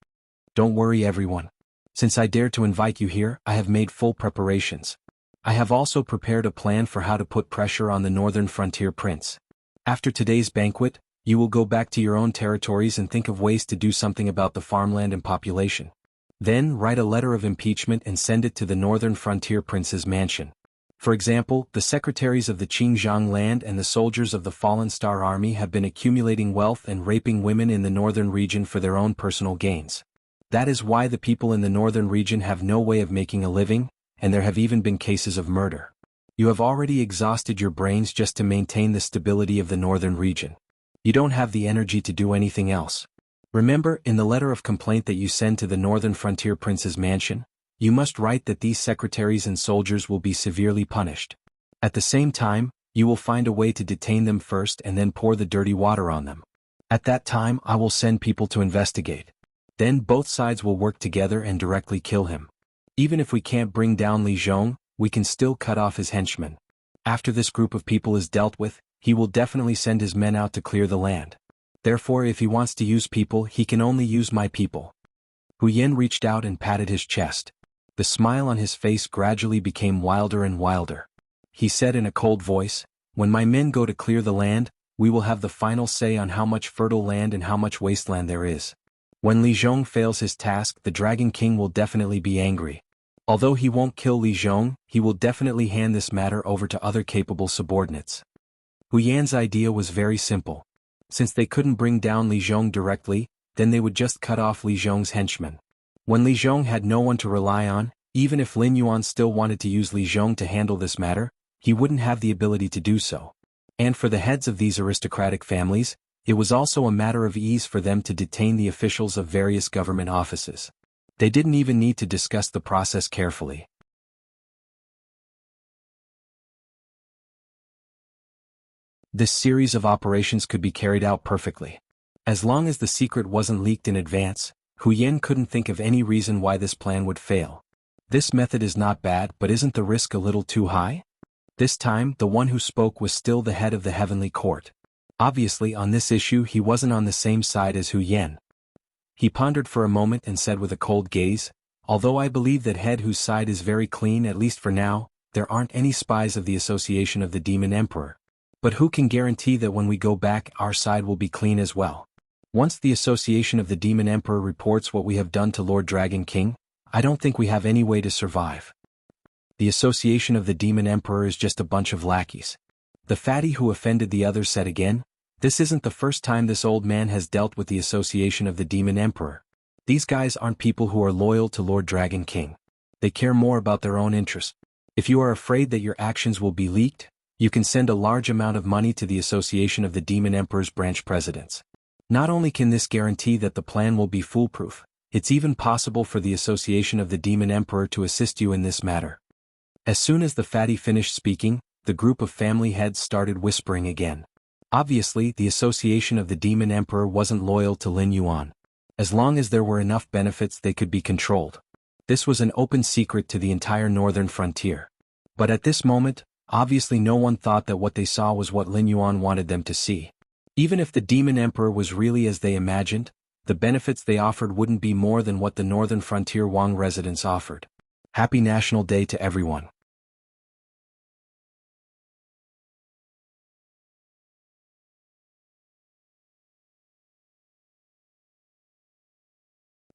Don't worry, everyone. Since I dared to invite you here, I have made full preparations. I have also prepared a plan for how to put pressure on the Northern Frontier Prince. After today's banquet, you will go back to your own territories and think of ways to do something about the farmland and population. Then write a letter of impeachment and send it to the Northern Frontier Prince's mansion. For example, the secretaries of the Xinjiang land and the soldiers of the Fallen Star Army have been accumulating wealth and raping women in the northern region for their own personal gains. That is why the people in the northern region have no way of making a living, and there have even been cases of murder. You have already exhausted your brains just to maintain the stability of the northern region. You don't have the energy to do anything else. Remember, in the letter of complaint that you send to the Northern Frontier Prince's mansion, you must write that these secretaries and soldiers will be severely punished. At the same time, you will find a way to detain them first and then pour the dirty water on them. At that time, I will send people to investigate. Then both sides will work together and directly kill him. Even if we can't bring down Li Zhong, we can still cut off his henchmen. After this group of people is dealt with, he will definitely send his men out to clear the land. Therefore, if he wants to use people, he can only use my people. Hu Yen reached out and patted his chest. The smile on his face gradually became wilder and wilder. He said in a cold voice, "When my men go to clear the land, we will have the final say on how much fertile land and how much wasteland there is. When Li Zhong fails his task, the Dragon King will definitely be angry. Although he won't kill Li Zhong, he will definitely hand this matter over to other capable subordinates." Hu Yan's idea was very simple. Since they couldn't bring down Li Zhong directly, then they would just cut off Li Zhong's henchmen. When Li Zhong had no one to rely on, even if Lin Yuan still wanted to use Li Zhong to handle this matter, he wouldn't have the ability to do so. And for the heads of these aristocratic families, it was also a matter of ease for them to detain the officials of various government offices. They didn't even need to discuss the process carefully. This series of operations could be carried out perfectly. As long as the secret wasn't leaked in advance, Hu Yen couldn't think of any reason why this plan would fail. This method is not bad, but isn't the risk a little too high? This time, the one who spoke was still the head of the Heavenly Court. Obviously, on this issue he wasn't on the same side as Hu Yen. He pondered for a moment and said with a cold gaze, "Although I believe that head whose side is very clean, at least for now, there aren't any spies of the Association of the Demon Emperor. But who can guarantee that when we go back our side will be clean as well? Once the Association of the Demon Emperor reports what we have done to Lord Dragon King, I don't think we have any way to survive. The Association of the Demon Emperor is just a bunch of lackeys." The fatty who offended the others said again, "This isn't the first time this old man has dealt with the Association of the Demon Emperor. These guys aren't people who are loyal to Lord Dragon King. They care more about their own interests. If you are afraid that your actions will be leaked, you can send a large amount of money to the Association of the Demon Emperor's branch presidents. Not only can this guarantee that the plan will be foolproof, it's even possible for the Association of the Demon Emperor to assist you in this matter." As soon as the fatty finished speaking, the group of family heads started whispering again. Obviously, the Association of the Demon Emperor wasn't loyal to Lin Yuan. As long as there were enough benefits, they could be controlled. This was an open secret to the entire northern frontier. But at this moment, obviously no one thought that what they saw was what Lin Yuan wanted them to see. Even if the Demon Emperor was really as they imagined, the benefits they offered wouldn't be more than what the northern frontier Wang residents offered. Happy National Day to everyone.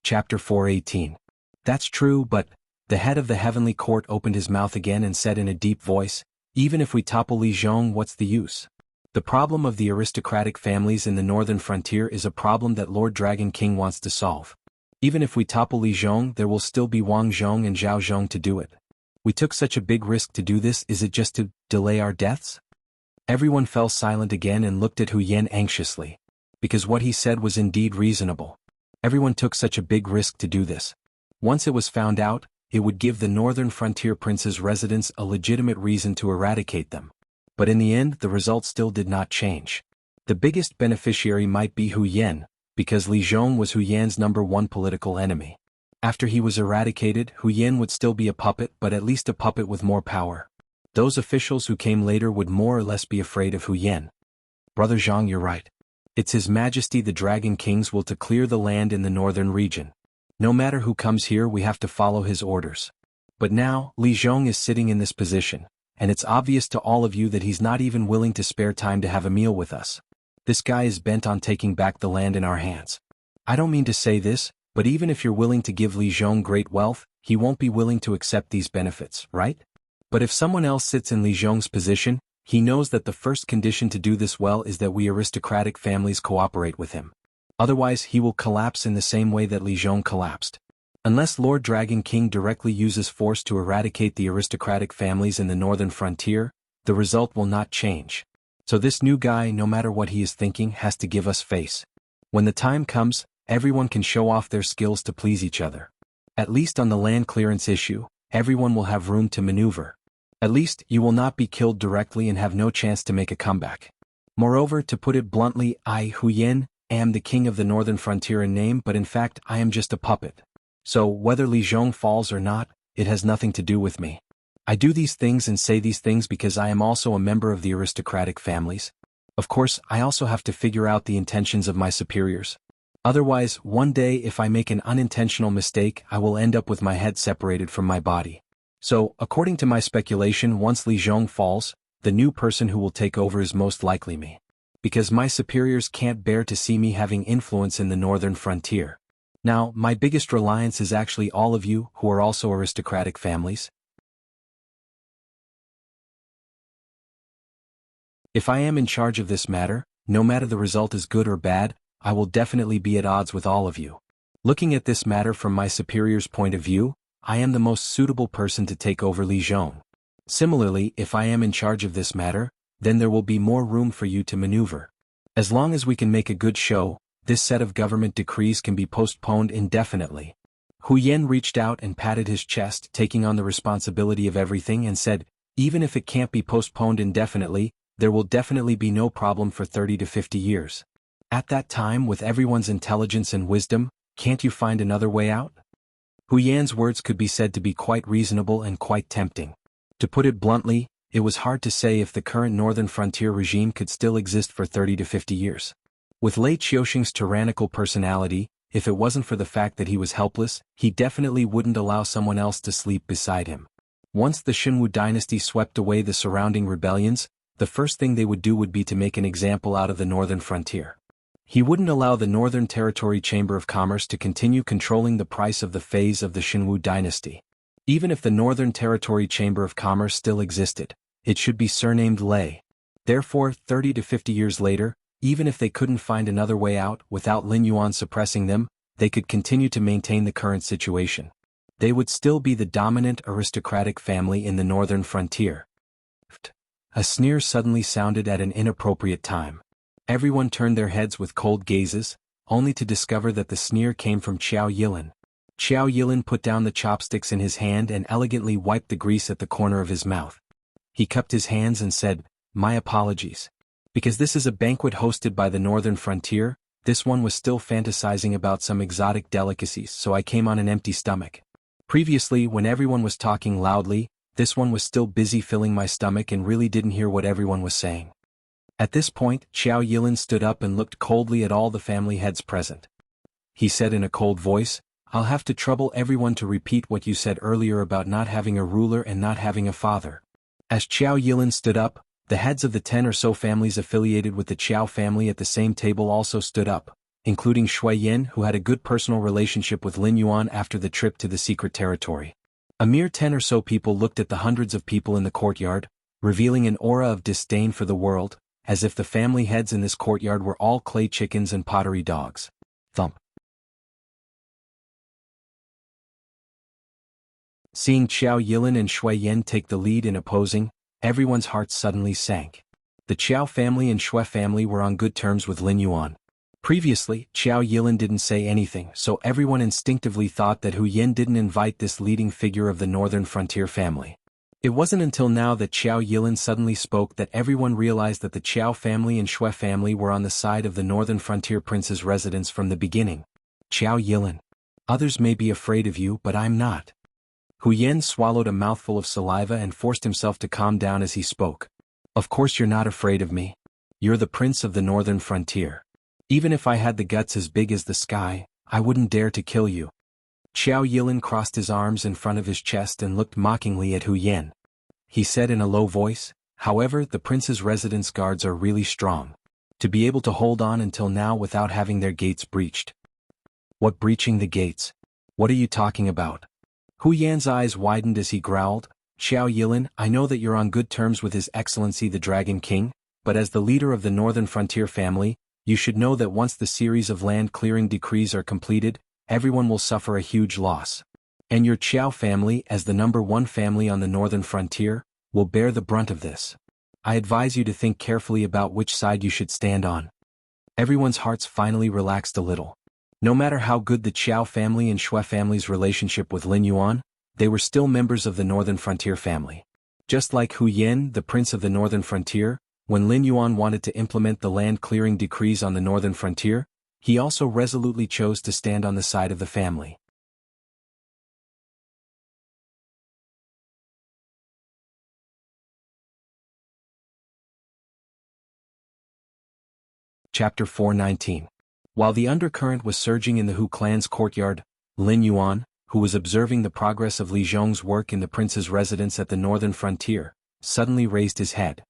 Chapter 418. That's true, but the head of the Heavenly Court opened his mouth again and said in a deep voice, "Even if we topple Li Zhong, what's the use? The problem of the aristocratic families in the northern frontier is a problem that Lord Dragon King wants to solve. Even if we topple Li Zhong, there will still be Wang Zhong and Zhao Zhong to do it. We took such a big risk to do this, is it just to delay our deaths? Everyone fell silent again and looked at Hu Yan anxiously. Because what he said was indeed reasonable. Everyone took such a big risk to do this. Once it was found out, it would give the northern frontier princes' residents a legitimate reason to eradicate them. But in the end, the result still did not change. The biggest beneficiary might be Hu Yan, because Li Zhong was Hu Yan's #1 political enemy. After he was eradicated, Hu Yan would still be a puppet, but at least a puppet with more power. Those officials who came later would more or less be afraid of Hu Yan. Brother Zhang, you're right. It's His Majesty the Dragon King's will to clear the land in the northern region. No matter who comes here, we have to follow his orders. But now, Li Zhong is sitting in this position, and it's obvious to all of you that he's not even willing to spare time to have a meal with us. This guy is bent on taking back the land in our hands. I don't mean to say this, but even if you're willing to give Li Zhong great wealth, he won't be willing to accept these benefits, right? But if someone else sits in Li Zhong's position, he knows that the first condition to do this well is that we aristocratic families cooperate with him. Otherwise he will collapse in the same way that Li Zhong collapsed. Unless Lord Dragon King directly uses force to eradicate the aristocratic families in the northern frontier, the result will not change. So this new guy, no matter what he is thinking, has to give us face. When the time comes, everyone can show off their skills to please each other. At least on the land clearance issue, everyone will have room to maneuver. At least, you will not be killed directly and have no chance to make a comeback. Moreover, to put it bluntly, I, Hu Yan, am the king of the northern frontier in name, but in fact I am just a puppet. So, whether Li Zhong falls or not, it has nothing to do with me. I do these things and say these things because I am also a member of the aristocratic families. Of course, I also have to figure out the intentions of my superiors. Otherwise, one day if I make an unintentional mistake, I will end up with my head separated from my body. So, according to my speculation, once Li Zhong falls, the new person who will take over is most likely me. Because my superiors can't bear to see me having influence in the northern frontier. Now, my biggest reliance is actually all of you who are also aristocratic families. If I am in charge of this matter, no matter the result is good or bad, I will definitely be at odds with all of you. Looking at this matter from my superior's point of view, I am the most suitable person to take over Li Zhong. Similarly, if I am in charge of this matter, then there will be more room for you to maneuver. As long as we can make a good show, this set of government decrees can be postponed indefinitely. Hu Yan reached out and patted his chest, taking on the responsibility of everything, and said, even if it can't be postponed indefinitely, there will definitely be no problem for 30 to 50 years. At that time, with everyone's intelligence and wisdom, can't you find another way out? Hu Yan's words could be said to be quite reasonable and quite tempting. To put it bluntly, it was hard to say if the current northern frontier regime could still exist for 30 to 50 years. With Lei Qiuxing's tyrannical personality, if it wasn't for the fact that he was helpless, he definitely wouldn't allow someone else to sleep beside him. Once the Xinwu dynasty swept away the surrounding rebellions, the first thing they would do would be to make an example out of the northern frontier. He wouldn't allow the Northern Territory Chamber of Commerce to continue controlling the price of the phase of the Xinwu dynasty. Even if the Northern Territory Chamber of Commerce still existed, it should be surnamed Lei. Therefore, 30 to 50 years later, even if they couldn't find another way out without Lin Yuan suppressing them, they could continue to maintain the current situation. They would still be the dominant aristocratic family in the northern frontier. A sneer suddenly sounded at an inappropriate time. Everyone turned their heads with cold gazes, only to discover that the sneer came from Qiao Yilin. Qiao Yilin put down the chopsticks in his hand and elegantly wiped the grease at the corner of his mouth. He cupped his hands and said, "My apologies. Because this is a banquet hosted by the northern frontier, this one was still fantasizing about some exotic delicacies, so I came on an empty stomach. Previously, when everyone was talking loudly, this one was still busy filling my stomach and really didn't hear what everyone was saying." At this point, Qiao Yilin stood up and looked coldly at all the family heads present. He said in a cold voice, "I'll have to trouble everyone to repeat what you said earlier about not having a ruler and not having a father." As Qiao Yilin stood up, the heads of the 10 or so families affiliated with the Qiao family at the same table also stood up, including Shui Yin, who had a good personal relationship with Lin Yuan after the trip to the secret territory. A mere 10 or so people looked at the hundreds of people in the courtyard, revealing an aura of disdain for the world, as if the family heads in this courtyard were all clay chickens and pottery dogs. Thump. Seeing Qiao Yilin and Shui Yan take the lead in opposing, everyone's hearts suddenly sank. The Qiao family and Shui family were on good terms with Lin Yuan. Previously, Qiao Yilin didn't say anything, so everyone instinctively thought that Hu Yen didn't invite this leading figure of the northern frontier family. It wasn't until now that Qiao Yilin suddenly spoke that everyone realized that the Qiao family and Shui family were on the side of the northern frontier prince's residence from the beginning. Qiao Yilin. Others may be afraid of you, but I'm not. Hu Yen swallowed a mouthful of saliva and forced himself to calm down as he spoke. Of course you're not afraid of me. You're the prince of the northern frontier. Even if I had the guts as big as the sky, I wouldn't dare to kill you. Qiao Yilin crossed his arms in front of his chest and looked mockingly at Hu Yen. He said in a low voice, however, the prince's residence guards are really strong. To be able to hold on until now without having their gates breached. What breaching the gates? What are you talking about? Hu Yan's eyes widened as he growled, Qiao Yilin, I know that you're on good terms with His Excellency the Dragon King, but as the leader of the northern frontier family, you should know that once the series of land clearing decrees are completed, everyone will suffer a huge loss. And your Qiao family, as the #1 family on the northern frontier, will bear the brunt of this. I advise you to think carefully about which side you should stand on. Everyone's hearts finally relaxed a little. No matter how good the Qiao family and Shui family's relationship with Lin Yuan, they were still members of the northern frontier family. Just like Hu Yen, the prince of the northern frontier, when Lin Yuan wanted to implement the land clearing decrees on the northern frontier, he also resolutely chose to stand on the side of the family. Chapter 419. While the undercurrent was surging in the Hu clan's courtyard, Lin Yuan, who was observing the progress of Li Zhong's work in the prince's residence at the northern frontier, suddenly raised his head.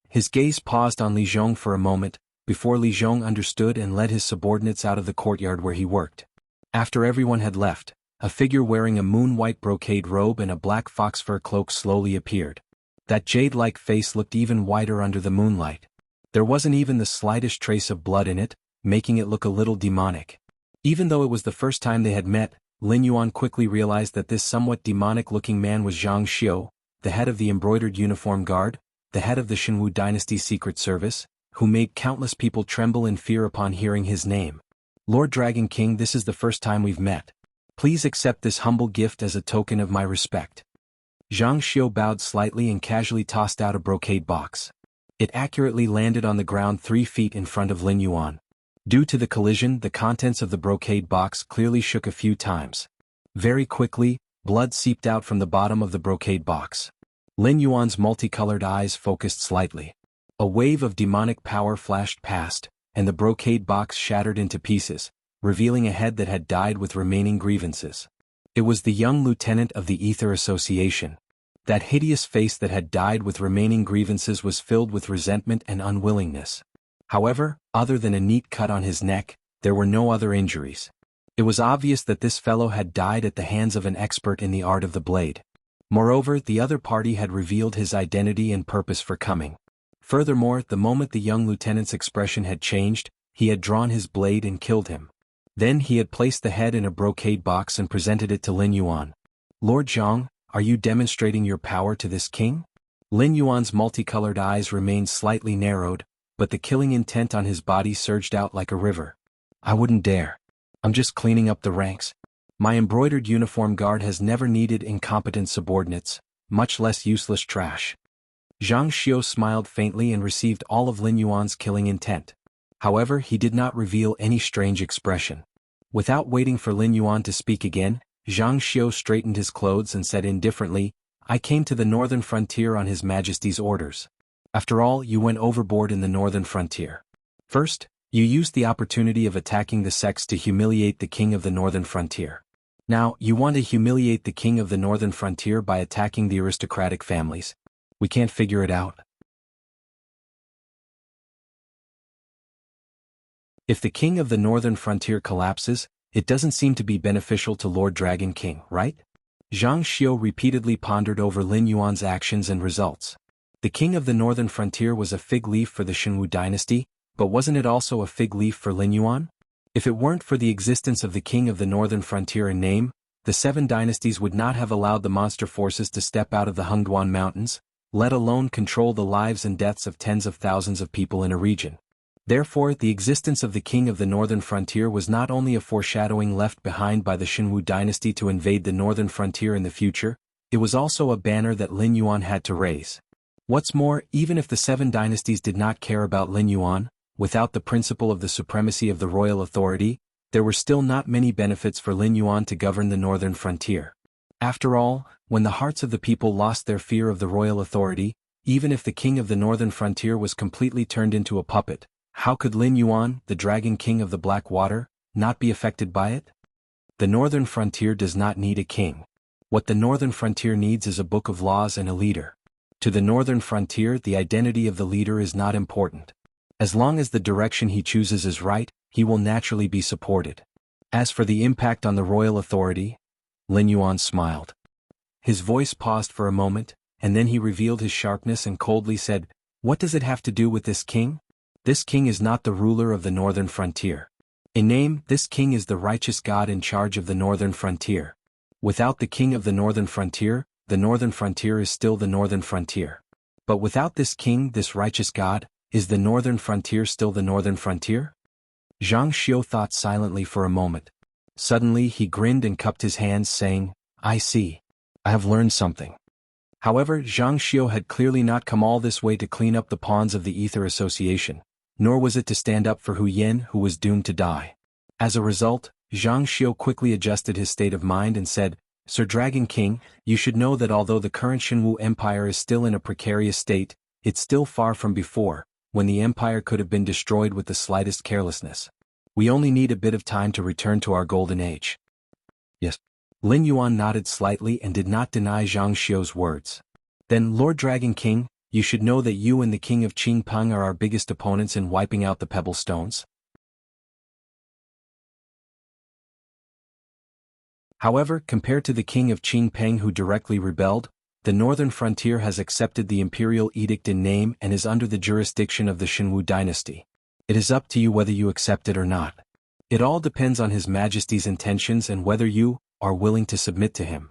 His gaze paused on Li Zhong for a moment, before Li Zhong understood and led his subordinates out of the courtyard where he worked. After everyone had left, a figure wearing a moon-white brocade robe and a black fox fur cloak slowly appeared. That jade-like face looked even whiter under the moonlight. There wasn't even the slightest trace of blood in it, making it look a little demonic. Even though it was the first time they had met, Lin Yuan quickly realized that this somewhat demonic-looking man was Zhang Xiu, the head of the embroidered uniform guard, the head of the Shenwu dynasty's secret service, who made countless people tremble in fear upon hearing his name. Lord Dragon King, this is the first time we've met. Please accept this humble gift as a token of my respect. Zhang Xiu bowed slightly and casually tossed out a brocade box. It accurately landed on the ground 3 feet in front of Lin Yuan. Due to the collision, the contents of the brocade box clearly shook a few times. Very quickly, blood seeped out from the bottom of the brocade box. Lin Yuan's multicolored eyes focused slightly. A wave of demonic power flashed past, and the brocade box shattered into pieces, revealing a head that had died with remaining grievances. It was the young lieutenant of the Ether Association. That hideous face that had died with remaining grievances was filled with resentment and unwillingness. However, other than a neat cut on his neck, there were no other injuries. It was obvious that this fellow had died at the hands of an expert in the art of the blade. Moreover, the other party had revealed his identity and purpose for coming. Furthermore, the moment the young lieutenant's expression had changed, he had drawn his blade and killed him. Then he had placed the head in a brocade box and presented it to Lin Yuan. Lord Zhang, are you demonstrating your power to this king? Lin Yuan's multicolored eyes remained slightly narrowed, but the killing intent on his body surged out like a river. I wouldn't dare. I'm just cleaning up the ranks. My embroidered uniform guard has never needed incompetent subordinates, much less useless trash. Zhang Xiu smiled faintly and received all of Lin Yuan's killing intent. However, he did not reveal any strange expression. Without waiting for Lin Yuan to speak again, Zhang Xiu straightened his clothes and said indifferently, I came to the northern frontier on His Majesty's orders. After all, you went overboard in the northern frontier. First, you used the opportunity of attacking the sects to humiliate the king of the northern frontier. Now, you want to humiliate the king of the northern frontier by attacking the aristocratic families. We can't figure it out. If the king of the northern frontier collapses, it doesn't seem to be beneficial to Lord Dragon King, right? Zhang Xiu repeatedly pondered over Lin Yuan's actions and results. The king of the northern frontier was a fig leaf for the Shenwu dynasty, but wasn't it also a fig leaf for Lin Yuan? If it weren't for the existence of the king of the northern frontier in name, the 7 dynasties would not have allowed the monster forces to step out of the Hengduan Mountains, let alone control the lives and deaths of tens of thousands of people in a region. Therefore, the existence of the king of the northern frontier was not only a foreshadowing left behind by the Shenwu dynasty to invade the northern frontier in the future, it was also a banner that Lin Yuan had to raise. What's more, even if the 7 dynasties did not care about Lin Yuan, without the principle of the supremacy of the royal authority, there were still not many benefits for Lin Yuan to govern the northern frontier. After all, when the hearts of the people lost their fear of the royal authority, even if the king of the northern frontier was completely turned into a puppet, how could Lin Yuan, the dragon king of the Black Water, not be affected by it? The northern frontier does not need a king. What the northern frontier needs is a book of laws and a leader. To the northern frontier, the identity of the leader is not important. As long as the direction he chooses is right, he will naturally be supported. As for the impact on the royal authority, Lin Yuan smiled. His voice paused for a moment, and then he revealed his sharpness and coldly said, "What does it have to do with this king? This king is not the ruler of the northern frontier. In name, this king is the righteous God in charge of the northern frontier. Without the king of the northern frontier is still the northern frontier. But without this king, this righteous God, is the northern frontier still the northern frontier?" Zhang Xiu thought silently for a moment. Suddenly he grinned and cupped his hands, saying, "I see. I have learned something." However, Zhang Xiu had clearly not come all this way to clean up the pawns of the Ether Association, nor was it to stand up for Hu Yin, who was doomed to die. As a result, Zhang Xiu quickly adjusted his state of mind and said, "Sir Dragon King, you should know that although the current Shenwu Empire is still in a precarious state, it's still far from before, when the empire could have been destroyed with the slightest carelessness. We only need a bit of time to return to our golden age." "Yes." Lin Yuan nodded slightly and did not deny Zhang Xiu's words. "Then, Lord Dragon King, you should know that you and the king of Qingpeng are our biggest opponents in wiping out the Pebble Stones." However, compared to the king of Qingpeng who directly rebelled, the northern frontier has accepted the imperial edict in name and is under the jurisdiction of the Shenwu dynasty. It is up to you whether you accept it or not. It all depends on His Majesty's intentions and whether you are willing to submit to him.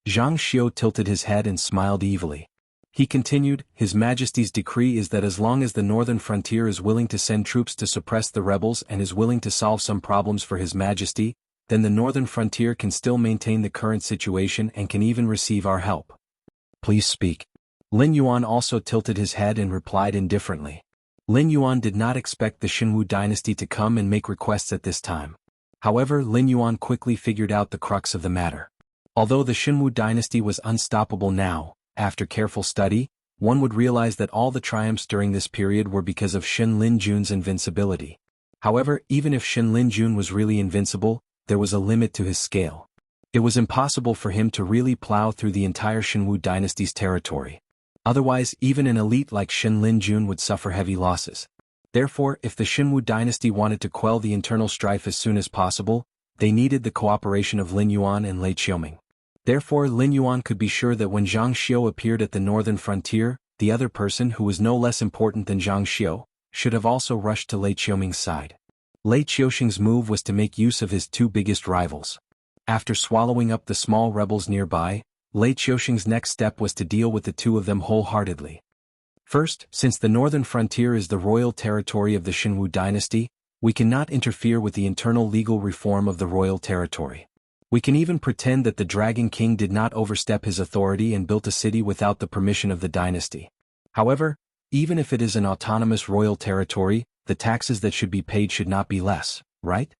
Zhang Xiu tilted his head and smiled evilly. He continued, "His Majesty's decree is that as long as the northern frontier is willing to send troops to suppress the rebels and is willing to solve some problems for His Majesty, then the northern frontier can still maintain the current situation and can even receive our help." "Please speak." Lin Yuan also tilted his head and replied indifferently. Lin Yuan did not expect the Shenwu dynasty to come and make requests at this time. However, Lin Yuan quickly figured out the crux of the matter. Although the Shenwu dynasty was unstoppable now, after careful study, one would realize that all the triumphs during this period were because of Shen Linjun's invincibility. However, even if Shen Linjun was really invincible, there was a limit to his scale. It was impossible for him to really plow through the entire Shenwu dynasty's territory. Otherwise, even an elite like Shen Linjun would suffer heavy losses. Therefore, if the Shenwu dynasty wanted to quell the internal strife as soon as possible, they needed the cooperation of Lin Yuan and Lei Qiuming. Therefore, Lin Yuan could be sure that when Zhang Xiu appeared at the northern frontier, the other person who was no less important than Zhang Xiu should have also rushed to Lei Qiuming's side. Lei Qiuxing's move was to make use of his 2 biggest rivals. After swallowing up the small rebels nearby, Lei Qiuxing's next step was to deal with the 2 of them wholeheartedly. First, since the northern frontier is the royal territory of the Shenwu dynasty, we cannot interfere with the internal legal reform of the royal territory. We can even pretend that the Dragon King did not overstep his authority and built a city without the permission of the dynasty. However, even if it is an autonomous royal territory, the taxes that should be paid should not be less, right?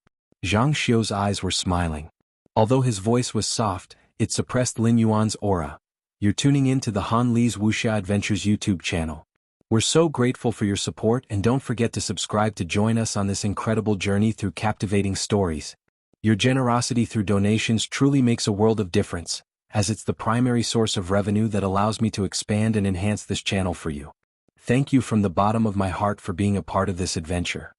Zhang Xiu's eyes were smiling. Although his voice was soft, it suppressed Lin Yuan's aura. "You're tuning in to the Han Li's Wuxia Adventures YouTube channel. We're so grateful for your support, and don't forget to subscribe to join us on this incredible journey through captivating stories. Your generosity through donations truly makes a world of difference, as it's the primary source of revenue that allows me to expand and enhance this channel for you. Thank you from the bottom of my heart for being a part of this adventure."